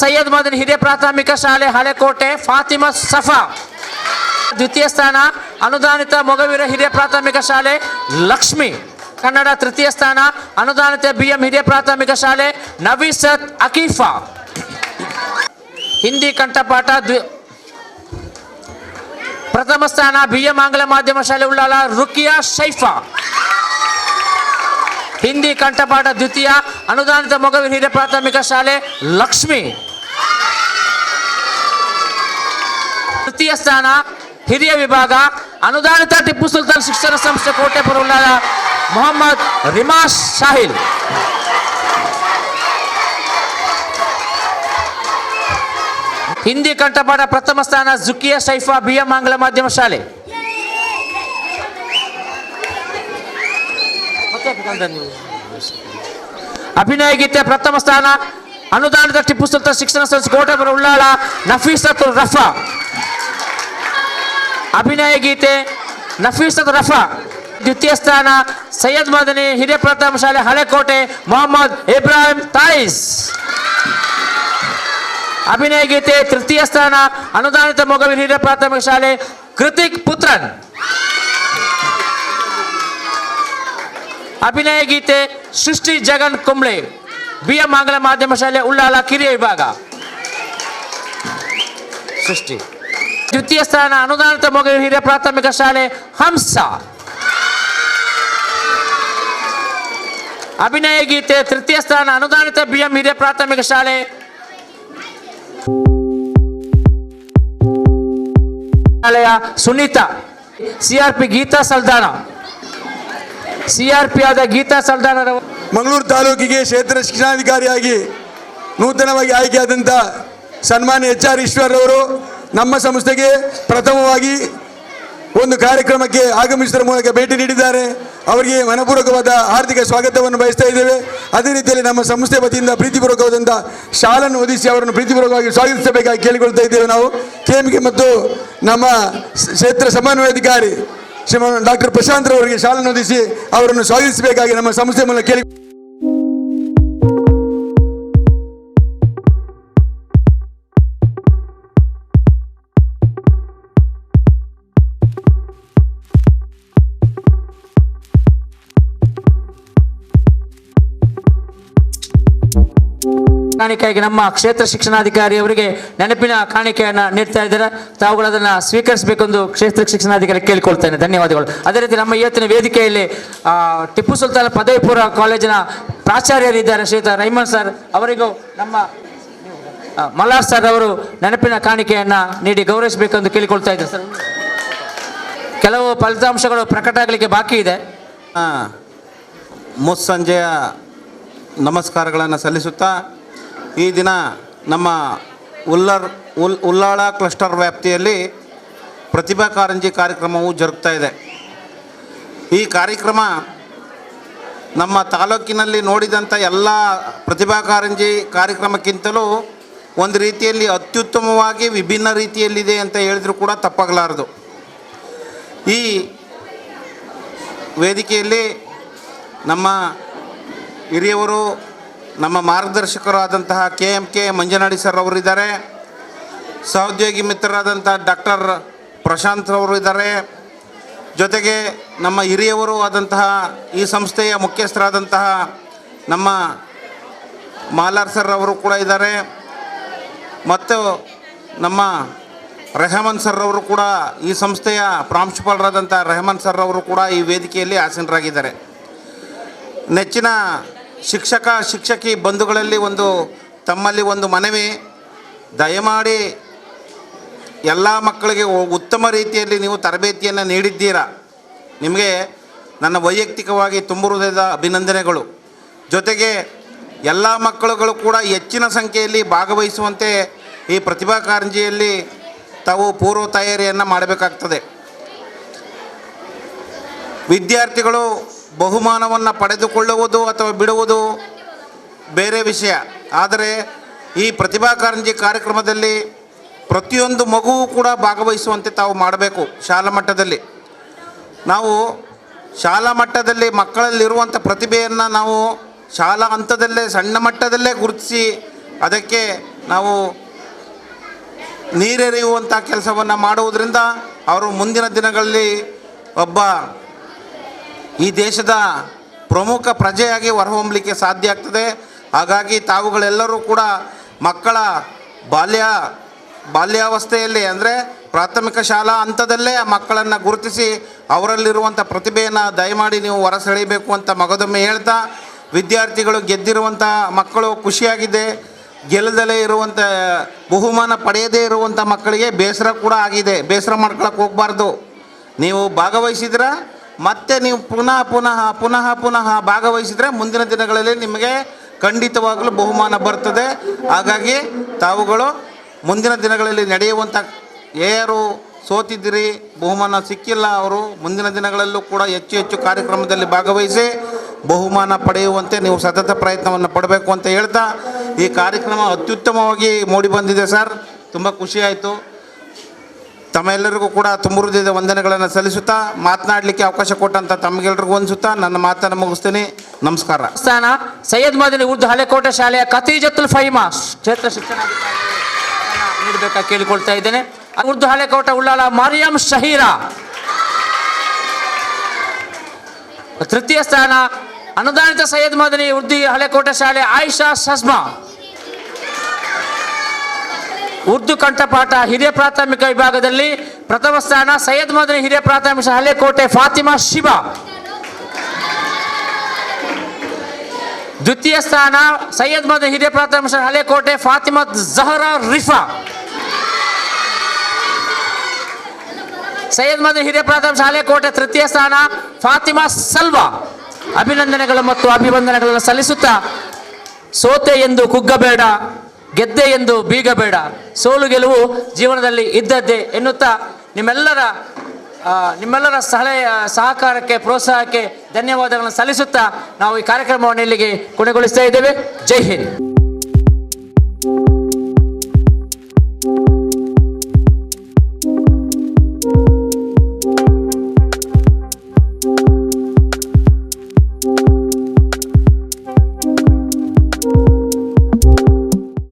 ಸೈಯದ್ ಮದನಿ ಹಿರಿಯ ಪ್ರಾಥಮಿಕ ಶಾಲೆ ಹಳೆಕೋಟೆ ಫಾತಿಮಾ ಸಫಾ. ದ್ವಿತೀಯ ಸ್ಥಾನ ಅನುದಾನಿತ ಮೊಗವೀರ ಹಿರಿಯ ಪ್ರಾಥಮಿಕ ಶಾಲೆ ಲಕ್ಷ್ಮಿ. ಕನ್ನಡ ತೃತೀಯ ಸ್ಥಾನ ಅನುದಾನಿತ BM ಹಿರಿಯ ಪ್ರಾಥಮಿಕ ಶಾಲೆ ನವೀಸತ್ ಅಕೀಫಾ. ಹಿಂದಿ ಕಂಠಪಾಠ ಪ್ರಥಮ ಸ್ಥಾನ BM ಆಂಗ್ಲ ಮಾಧ್ಯಮ ಶಾಲೆ ಉಳ್ಳಾಳ ರುಕಿಯಾ ಶೈಫಾ. ಹಿಂದಿ ಕಂಠಪಾಠ ದ್ವಿತೀಯ ಅನುದಾನಿತ ಮೊಗವೀರ ಹಿರಿಯ ಪ್ರಾಥಮಿಕ ಶಾಲೆ ಲಕ್ಷ್ಮಿ. ತೃತೀಯ ಸ್ಥಾನ ಹಿರಿಯ ವಿಭಾಗ ಅನುದಾನಿತ ಟಿಪ್ಪು ಸುಲ್ತಾನ್ ಶಿಕ್ಷಣ ಸಂಸ್ಥೆ ಕೋಟೆಪುರ ಉಳ್ಳಾಳ ಮೊಹಮ್ಮದ್ ರಿಮಾಶ್ ಶಾಹಿಲ್. ಹಿಂದಿ ಕಂಠಪಾಠ ಪ್ರಥಮ ಸ್ಥಾನ ಜುಕಿಯಾ ಶೈಫಾ BM ಆಂಗ್ಲ ಮಾಧ್ಯಮ ಶಾಲೆ. ಅಭಿನಯ ಗೀತೆ ಪ್ರಥಮ ಸ್ಥಾನ ಅನುದಾನಿತ ಟಿಪ್ಪು ಸುಲ್ತಾನ್ ಶಿಕ್ಷಣ ಸಂಸ್ಥೆ ಕೋಟೆಪುರ ಉಳ್ಳಾಳ ನಫೀಸತುಲ್ ರಫಾ. ಅಭಿನಯ ಗೀತೆ ನಫೀಸತ್ ರಫಾ. ದ್ವಿತೀಯ ಸ್ಥಾನ ಸೈಯದ್ ಮದನಿ ಹಿರಿಯ ಪ್ರಾಥಮಿಕ ಶಾಲೆ ಹಳೆಕೋಟೆ ಮೊಹಮ್ಮದ್ ಇಬ್ರಾಹಿಂ ತಾಯಿಸ್. ಅಭಿನಯ ಗೀತೆ ತೃತೀಯ ಸ್ಥಾನ ಅನುದಾನಿತ ಮೊಗವೀರ ಹಿರಿಯ ಪ್ರಾಥಮಿಕ ಶಾಲೆ ಕೃತಿಕ್ ಪುತ್ರನ್. ಅಭಿನಯ ಗೀತೆ ಸೃಷ್ಟಿ ಜಗನ್ ಕುಂಬ್ಳೆ BM ಆಂಗ್ಲ ಮಾಧ್ಯಮ ಶಾಲೆ ಉಳ್ಳಾಳ ಕಿರಿಯ ವಿಭಾಗ. ಸೃಷ್ಟಿ. ದ್ವಿತೀಯ ಸ್ಥಾನ ಅನುದಾನಿತ ಮೊಗವೀರ ಹಿರಿಯ ಪ್ರಾಥಮಿಕ ಶಾಲೆ ಹಂಸ. ಅಭಿನಯ ಗೀತೆ ತೃತೀಯ ಸ್ಥಾನ ಅನುದಾನಿತ BM ಹಿರಿಯ ಪ್ರಾಥಮಿಕ ಶಾಲೆ ಸುನೀತಾ. CRP ಗೀತಾ ಸಲ್ದಾನ. CRP ಆದ ಗೀತಾ ಸಲ್ದಾನರವರು ಮಂಗಳೂರು ತಾಲೂಕಿಗೆ ಕ್ಷೇತ್ರ ಶಿಕ್ಷಣಾಧಿಕಾರಿಯಾಗಿ ನೂತನವಾಗಿ ಆಯ್ಕೆಯಾದಂಥ ಸನ್ಮಾನ್ಯ HR ಈಶ್ವರ್ ಅವರು ನಮ್ಮ ಸಂಸ್ಥೆಗೆ ಪ್ರಥಮವಾಗಿ ಒಂದು ಕಾರ್ಯಕ್ರಮಕ್ಕೆ ಆಗಮಿಸುವುದರ ಮೂಲಕ ಭೇಟಿ ನೀಡಿದ್ದಾರೆ. ಅವರಿಗೆ ಮನಪೂರ್ವಕವಾದ ಆರ್ಥಿಕ ಸ್ವಾಗತವನ್ನು ಬಯಸ್ತಾ ಇದ್ದೇವೆ. ಅದೇ ರೀತಿಯಲ್ಲಿ ನಮ್ಮ ಸಂಸ್ಥೆ ವತಿಯಿಂದ ಪ್ರೀತಿಪೂರ್ವಕವಾದಂಥ ಶಾಲನ್ನು ಓದಿಸಿ ಅವರನ್ನು ಪ್ರೀತಿಪೂರ್ವಕವಾಗಿ ಸ್ವಾಗತಿಸಬೇಕಾಗಿ ಕೇಳಿಕೊಳ್ತಾ ಇದ್ದೇವೆ. ನಾವು KMK ಮತ್ತು ನಮ್ಮ ಕ್ಷೇತ್ರ ಸಮನ್ವಯಾಧಿಕಾರಿ ಶ್ರೀಮಾನ್ ಡಾಕ್ಟರ್ ಪ್ರಶಾಂತ್ ಅವರಿಗೆ ಶಾಲನ್ನು ಓದಿಸಿ ಅವರನ್ನು ಸ್ವಾಗತಿಸಬೇಕಾಗಿ ನಮ್ಮ ಸಂಸ್ಥೆ ಮೂಲಕ ಕೇಳಿ ಕಾಣಿಕೆಯಾಗಿ ನಮ್ಮ ಕ್ಷೇತ್ರ ಶಿಕ್ಷಣಾಧಿಕಾರಿ ಅವರಿಗೆ ನೆನಪಿನ ಕಾಣಿಕೆಯನ್ನು ನೀಡ್ತಾ ಇದ್ದಾರೆ. ತಾವುಗಳು ಅದನ್ನು ಸ್ವೀಕರಿಸಬೇಕೆಂದು ಕ್ಷೇತ್ರ ಶಿಕ್ಷಣಾಧಿಕಾರಿ ಕೇಳಿಕೊಳ್ತೇನೆ. ಧನ್ಯವಾದಗಳು. ಅದೇ ರೀತಿ ನಮ್ಮ ಇವತ್ತಿನ ವೇದಿಕೆಯಲ್ಲಿ ಟಿಪ್ಪು ಸುಲ್ತಾನ್ ಪದವಿ ಪೂರ್ವ ಕಾಲೇಜಿನ ಪ್ರಾಚಾರ್ಯರಿದ್ದಾರೆ ಶ್ರೀಯುತ ರೈಮನ್ ಸರ್, ಅವರಿಗೂ ನಮ್ಮ ಮಲ್ಲಾರ್ ಸರ್ ಅವರು ನೆನಪಿನ ಕಾಣಿಕೆಯನ್ನು ನೀಡಿ ಗೌರವಿಸಬೇಕೆಂದು ಕೇಳಿಕೊಳ್ತಾ ಇದ್ದಾರೆ. ಸರ್, ಕೆಲವು ಫಲಿತಾಂಶಗಳು ಪ್ರಕಟ ಆಗಲಿಕ್ಕೆ ಬಾಕಿ ಇದೆ. ಮುಸ್ಸಂಜೆಯ ನಮಸ್ಕಾರಗಳನ್ನು ಸಲ್ಲಿಸುತ್ತಾ ಈ ದಿನ ನಮ್ಮ ಉಲ್ಲಾಳ ಕ್ಲಸ್ಟರ್ ವ್ಯಾಪ್ತಿಯಲ್ಲಿ ಪ್ರತಿಭಾ ಕಾರಂಜಿ ಕಾರ್ಯಕ್ರಮವು ಜರುಗ್ತಾ ಇದೆ. ಈ ಕಾರ್ಯಕ್ರಮ ನಮ್ಮ ತಾಲೂಕಿನಲ್ಲಿ ನೋಡಿದಂಥ ಎಲ್ಲ ಪ್ರತಿಭಾ ಕಾರಂಜಿ ಕಾರ್ಯಕ್ರಮಕ್ಕಿಂತಲೂ ಒಂದು ರೀತಿಯಲ್ಲಿ ಅತ್ಯುತ್ತಮವಾಗಿ ವಿಭಿನ್ನ ರೀತಿಯಲ್ಲಿದೆ ಅಂತ ಹೇಳಿದರೂ ಕೂಡ ತಪ್ಪಾಗಲಾರದು. ಈ ವೇದಿಕೆಯಲ್ಲಿ ನಮ್ಮ ಹಿರಿಯವರು, ನಮ್ಮ ಮಾರ್ಗದರ್ಶಕರಾದಂತಹ KMK ಮಂಜನಾಡಿ ಸರ್ ಅವರಿದ್ದಾರೆ, ಸಹೋದ್ಯೋಗಿ ಮಿತ್ರರಾದಂಥ ಡಾಕ್ಟರ್ ಪ್ರಶಾಂತ್ ಅವರು ಇದ್ದಾರೆ, ಜೊತೆಗೆ ನಮ್ಮ ಹಿರಿಯವರು ಆದಂತಹ ಈ ಸಂಸ್ಥೆಯ ಮುಖ್ಯಸ್ಥರಾದಂತಹ ನಮ್ಮ ಮಾಲಾರ್ ಸರ್ ಅವರು ಕೂಡ ಇದ್ದಾರೆ, ಮತ್ತು ನಮ್ಮ ರೆಹಮಾನ್ ಸರ್ ಅವರು ಕೂಡ ಈ ಸಂಸ್ಥೆಯ ಪ್ರಾಂಶುಪಾಲರಾದಂಥ ರೆಹಮಾನ್ ಸರ್ ಅವರು ಕೂಡ ಈ ವೇದಿಕೆಯಲ್ಲಿ ಆಸೀನರಾಗಿದ್ದಾರೆ. ನೆಚ್ಚಿನ ಶಿಕ್ಷಕಿ ಬಂಧುಗಳಲ್ಲಿ ತಮ್ಮಲ್ಲಿ ಒಂದು ಮನವಿ, ದಯಮಾಡಿ ಎಲ್ಲ ಮಕ್ಕಳಿಗೆ ಉತ್ತಮ ರೀತಿಯಲ್ಲಿ ನೀವು ತರಬೇತಿಯನ್ನು ನೀಡಿದ್ದೀರಾ. ನಿಮಗೆ ನನ್ನ ವೈಯಕ್ತಿಕವಾಗಿ ತುಂಬ ಹೃದಯದ ಅಭಿನಂದನೆಗಳು. ಜೊತೆಗೆ ಎಲ್ಲ ಮಕ್ಕಳುಗಳು ಕೂಡ ಹೆಚ್ಚಿನ ಸಂಖ್ಯೆಯಲ್ಲಿ ಭಾಗವಹಿಸುವಂತೆ ಈ ಪ್ರತಿಭಾ ಕಾರಂಜಿಯಲ್ಲಿ ತಾವು ಪೂರ್ವ ತಯಾರಿಯನ್ನು ಮಾಡಬೇಕಾಗ್ತದೆ. ವಿದ್ಯಾರ್ಥಿಗಳು ಬಹುಮಾನವನ್ನು ಪಡೆದುಕೊಳ್ಳುವುದು ಅಥವಾ ಬಿಡುವುದು ಬೇರೆ ವಿಷಯ. ಆದರೆ ಈ ಪ್ರತಿಭಾ ಕಾರಂಜಿ ಕಾರ್ಯಕ್ರಮದಲ್ಲಿ ಪ್ರತಿಯೊಂದು ಮಗುವು ಕೂಡ ಭಾಗವಹಿಸುವಂತೆ ತಾವು ಮಾಡಬೇಕು. ಶಾಲಾ ಮಟ್ಟದಲ್ಲಿ ನಾವು ಶಾಲಾ ಮಟ್ಟದಲ್ಲಿ ಮಕ್ಕಳಲ್ಲಿರುವಂಥ ಪ್ರತಿಭೆಯನ್ನು ನಾವು ಶಾಲಾ ಹಂತದಲ್ಲೇ ಸಣ್ಣ ಮಟ್ಟದಲ್ಲೇ ಗುರುತಿಸಿ ಅದಕ್ಕೆ ನಾವು ನೀರೆರೆಯುವಂಥ ಕೆಲಸವನ್ನು ಮಾಡುವುದರಿಂದ ಅವರು ಮುಂದಿನ ದಿನಗಳಲ್ಲಿ ಒಬ್ಬ ಈ ದೇಶದ ಪ್ರಮುಖ ಪ್ರಜೆಯಾಗಿ ಹೊರಹೊಮ್ಮಲಿಕ್ಕೆ ಸಾಧ್ಯ ಆಗ್ತದೆ. ಹಾಗಾಗಿ ತಾವುಗಳೆಲ್ಲರೂ ಕೂಡ ಮಕ್ಕಳ ಬಾಲ್ಯಾವಸ್ಥೆಯಲ್ಲಿ ಅಂದರೆ ಪ್ರಾಥಮಿಕ ಶಾಲಾ ಹಂತದಲ್ಲೇ ಮಕ್ಕಳನ್ನು ಗುರುತಿಸಿ ಅವರಲ್ಲಿರುವಂಥ ಪ್ರತಿಭೆಯನ್ನು ದಯಮಾಡಿ ನೀವು ಹೊರಸೆಳೆಯಬೇಕು ಅಂತ ಮಗದೊಮ್ಮೆ ಹೇಳ್ತಾ, ವಿದ್ಯಾರ್ಥಿಗಳು ಗೆದ್ದಿರುವಂಥ ಮಕ್ಕಳು ಖುಷಿಯಾಗಿದೆ, ಗೆಲ್ಲದಲೇ ಇರುವಂಥ ಬಹುಮಾನ ಪಡೆಯದೇ ಇರುವಂಥ ಮಕ್ಕಳಿಗೆ ಬೇಸರ ಕೂಡ ಆಗಿದೆ. ಬೇಸರ ಮಾಡ್ಕೊಳಕ್ಕೆ ಹೋಗಬಾರ್ದು. ನೀವು ಭಾಗವಹಿಸಿದ್ರೆ ಮತ್ತೆ ನೀವು ಪುನಃ ಭಾಗವಹಿಸಿದರೆ ಮುಂದಿನ ದಿನಗಳಲ್ಲಿ ನಿಮಗೆ ಖಂಡಿತವಾಗಲೂ ಬಹುಮಾನ ಬರ್ತದೆ. ಹಾಗಾಗಿ ತಾವುಗಳು ಮುಂದಿನ ದಿನಗಳಲ್ಲಿ ನಡೆಯುವಂಥ ಯಾರು ಸೋತಿದ್ದೀರಿ, ಬಹುಮಾನ ಸಿಕ್ಕಿಲ್ಲ, ಅವರು ಮುಂದಿನ ದಿನಗಳಲ್ಲೂ ಕೂಡ ಹೆಚ್ಚು ಕಾರ್ಯಕ್ರಮದಲ್ಲಿ ಭಾಗವಹಿಸಿ ಬಹುಮಾನ ಪಡೆಯುವಂತೆ ನೀವು ಸತತ ಪ್ರಯತ್ನವನ್ನು ಪಡಬೇಕು ಅಂತ ಹೇಳ್ತಾ, ಈ ಕಾರ್ಯಕ್ರಮ ಅತ್ಯುತ್ತಮವಾಗಿ ಮೂಡಿ ಬಂದಿದೆ ಸರ್. ತುಂಬ ಖುಷಿಯಾಯಿತು. ತಮ್ಮೆಲ್ಲರಿಗೂ ಕೂಡ ತುಂಬ ಹೃದಯದ ವಂದನೆಗಳನ್ನು ಸಲ್ಲಿಸುತ್ತಾ ಮಾತನಾಡಲಿಕ್ಕೆ ಅವಕಾಶ ಕೊಟ್ಟಂತ ತಮಗೆಲ್ಲರಿಗೂ ವಂದಿಸುತ್ತಾ ನನ್ನ ಮಾತನ್ನು ಮುಗಿಸ್ತೀನಿ. ನಮಸ್ಕಾರ. ಸ್ಥಾನ ಸೈಯದ್ ಮದನಿ ಉರ್ದು ಹಳೆಕೋಟೆ ಶಾಲೆಯ ಖತೀಜತುಲ್ ಫೈಮಾ ಕ್ಷೇತ್ರ ಶಿಕ್ಷಣಾಧಿಕಾರಿ ನೀಡಬೇಕಾಗಿ ಕೇಳಿಕೊಳ್ತಾ ಇದ್ದೇನೆ. ಉರ್ದು ಹಳೆಕೋಟೆ ಉಳ್ಳಾಲ ಮರಿಯಂ ಶಹೀರಾ. ತೃತೀಯ ಸ್ಥಾನ ಅನುದಾನಿತ ಸೈಯದ್ ಮದನಿ ಉರ್ದು ಹಳೆಕೋಟೆ ಶಾಲೆ ಆಯಿಷಾ ಸಜ್ಮಾ. ಉರ್ದು ಕಂಠಪಾಠ ಹಿರಿಯ ಪ್ರಾಥಮಿಕ ವಿಭಾಗದಲ್ಲಿ ಪ್ರಥಮ ಸ್ಥಾನ ಸೈಯದ್ ಮದನಿ ಹಿರಿಯ ಪ್ರಾಥಮಿಕ ಹಳೆಕೋಟೆ ಫಾತಿಮಾ ಶಿಬಾ. ದ್ವಿತೀಯ ಸ್ಥಾನ ಸೈಯದ್ ಮದನಿ ಹಿರಿಯ ಪ್ರಾಥಮಿಕ ಹಳೆಕೋಟೆ ಫಾತಿಮಾ ಜಹರಾ ರಿಫಾ. ಸೈಯದ್ ಮದನಿ ಹಿರಿಯ ಪ್ರಾಥಮಿಕ ಹಳೆಕೋಟೆ ತೃತೀಯ ಸ್ಥಾನ ಫಾತಿಮಾ ಸಲ್ವಾ. ಅಭಿನಂದನೆಗಳು ಮತ್ತು ಅಭಿವಂದನೆಗಳನ್ನು ಸಲ್ಲಿಸುತ್ತಾ, ಸೋತೆ ಎಂದು ಕುಗ್ಗಬೇಡ, ಗೆದ್ದೆ ಎಂದು ಬೀಗಬೇಡ, ಸೋಲು ಗೆಲುವು ಜೀವನದಲ್ಲಿ ಇದ್ದದ್ದೇ ಎನ್ನುತ್ತಾ ನಿಮ್ಮೆಲ್ಲರ ಸಹಕಾರಕ್ಕೆ, ಪ್ರೋತ್ಸಾಹಕ್ಕೆ ಧನ್ಯವಾದಗಳನ್ನು ಸಲ್ಲಿಸುತ್ತಾ ನಾವು ಈ ಕಾರ್ಯಕ್ರಮವನ್ನು ಇಲ್ಲಿಗೆ ಕೊನೆಗೊಳಿಸ್ತಾ ಇದ್ದೇವೆ. ಜೈ ಹಿಂದ್.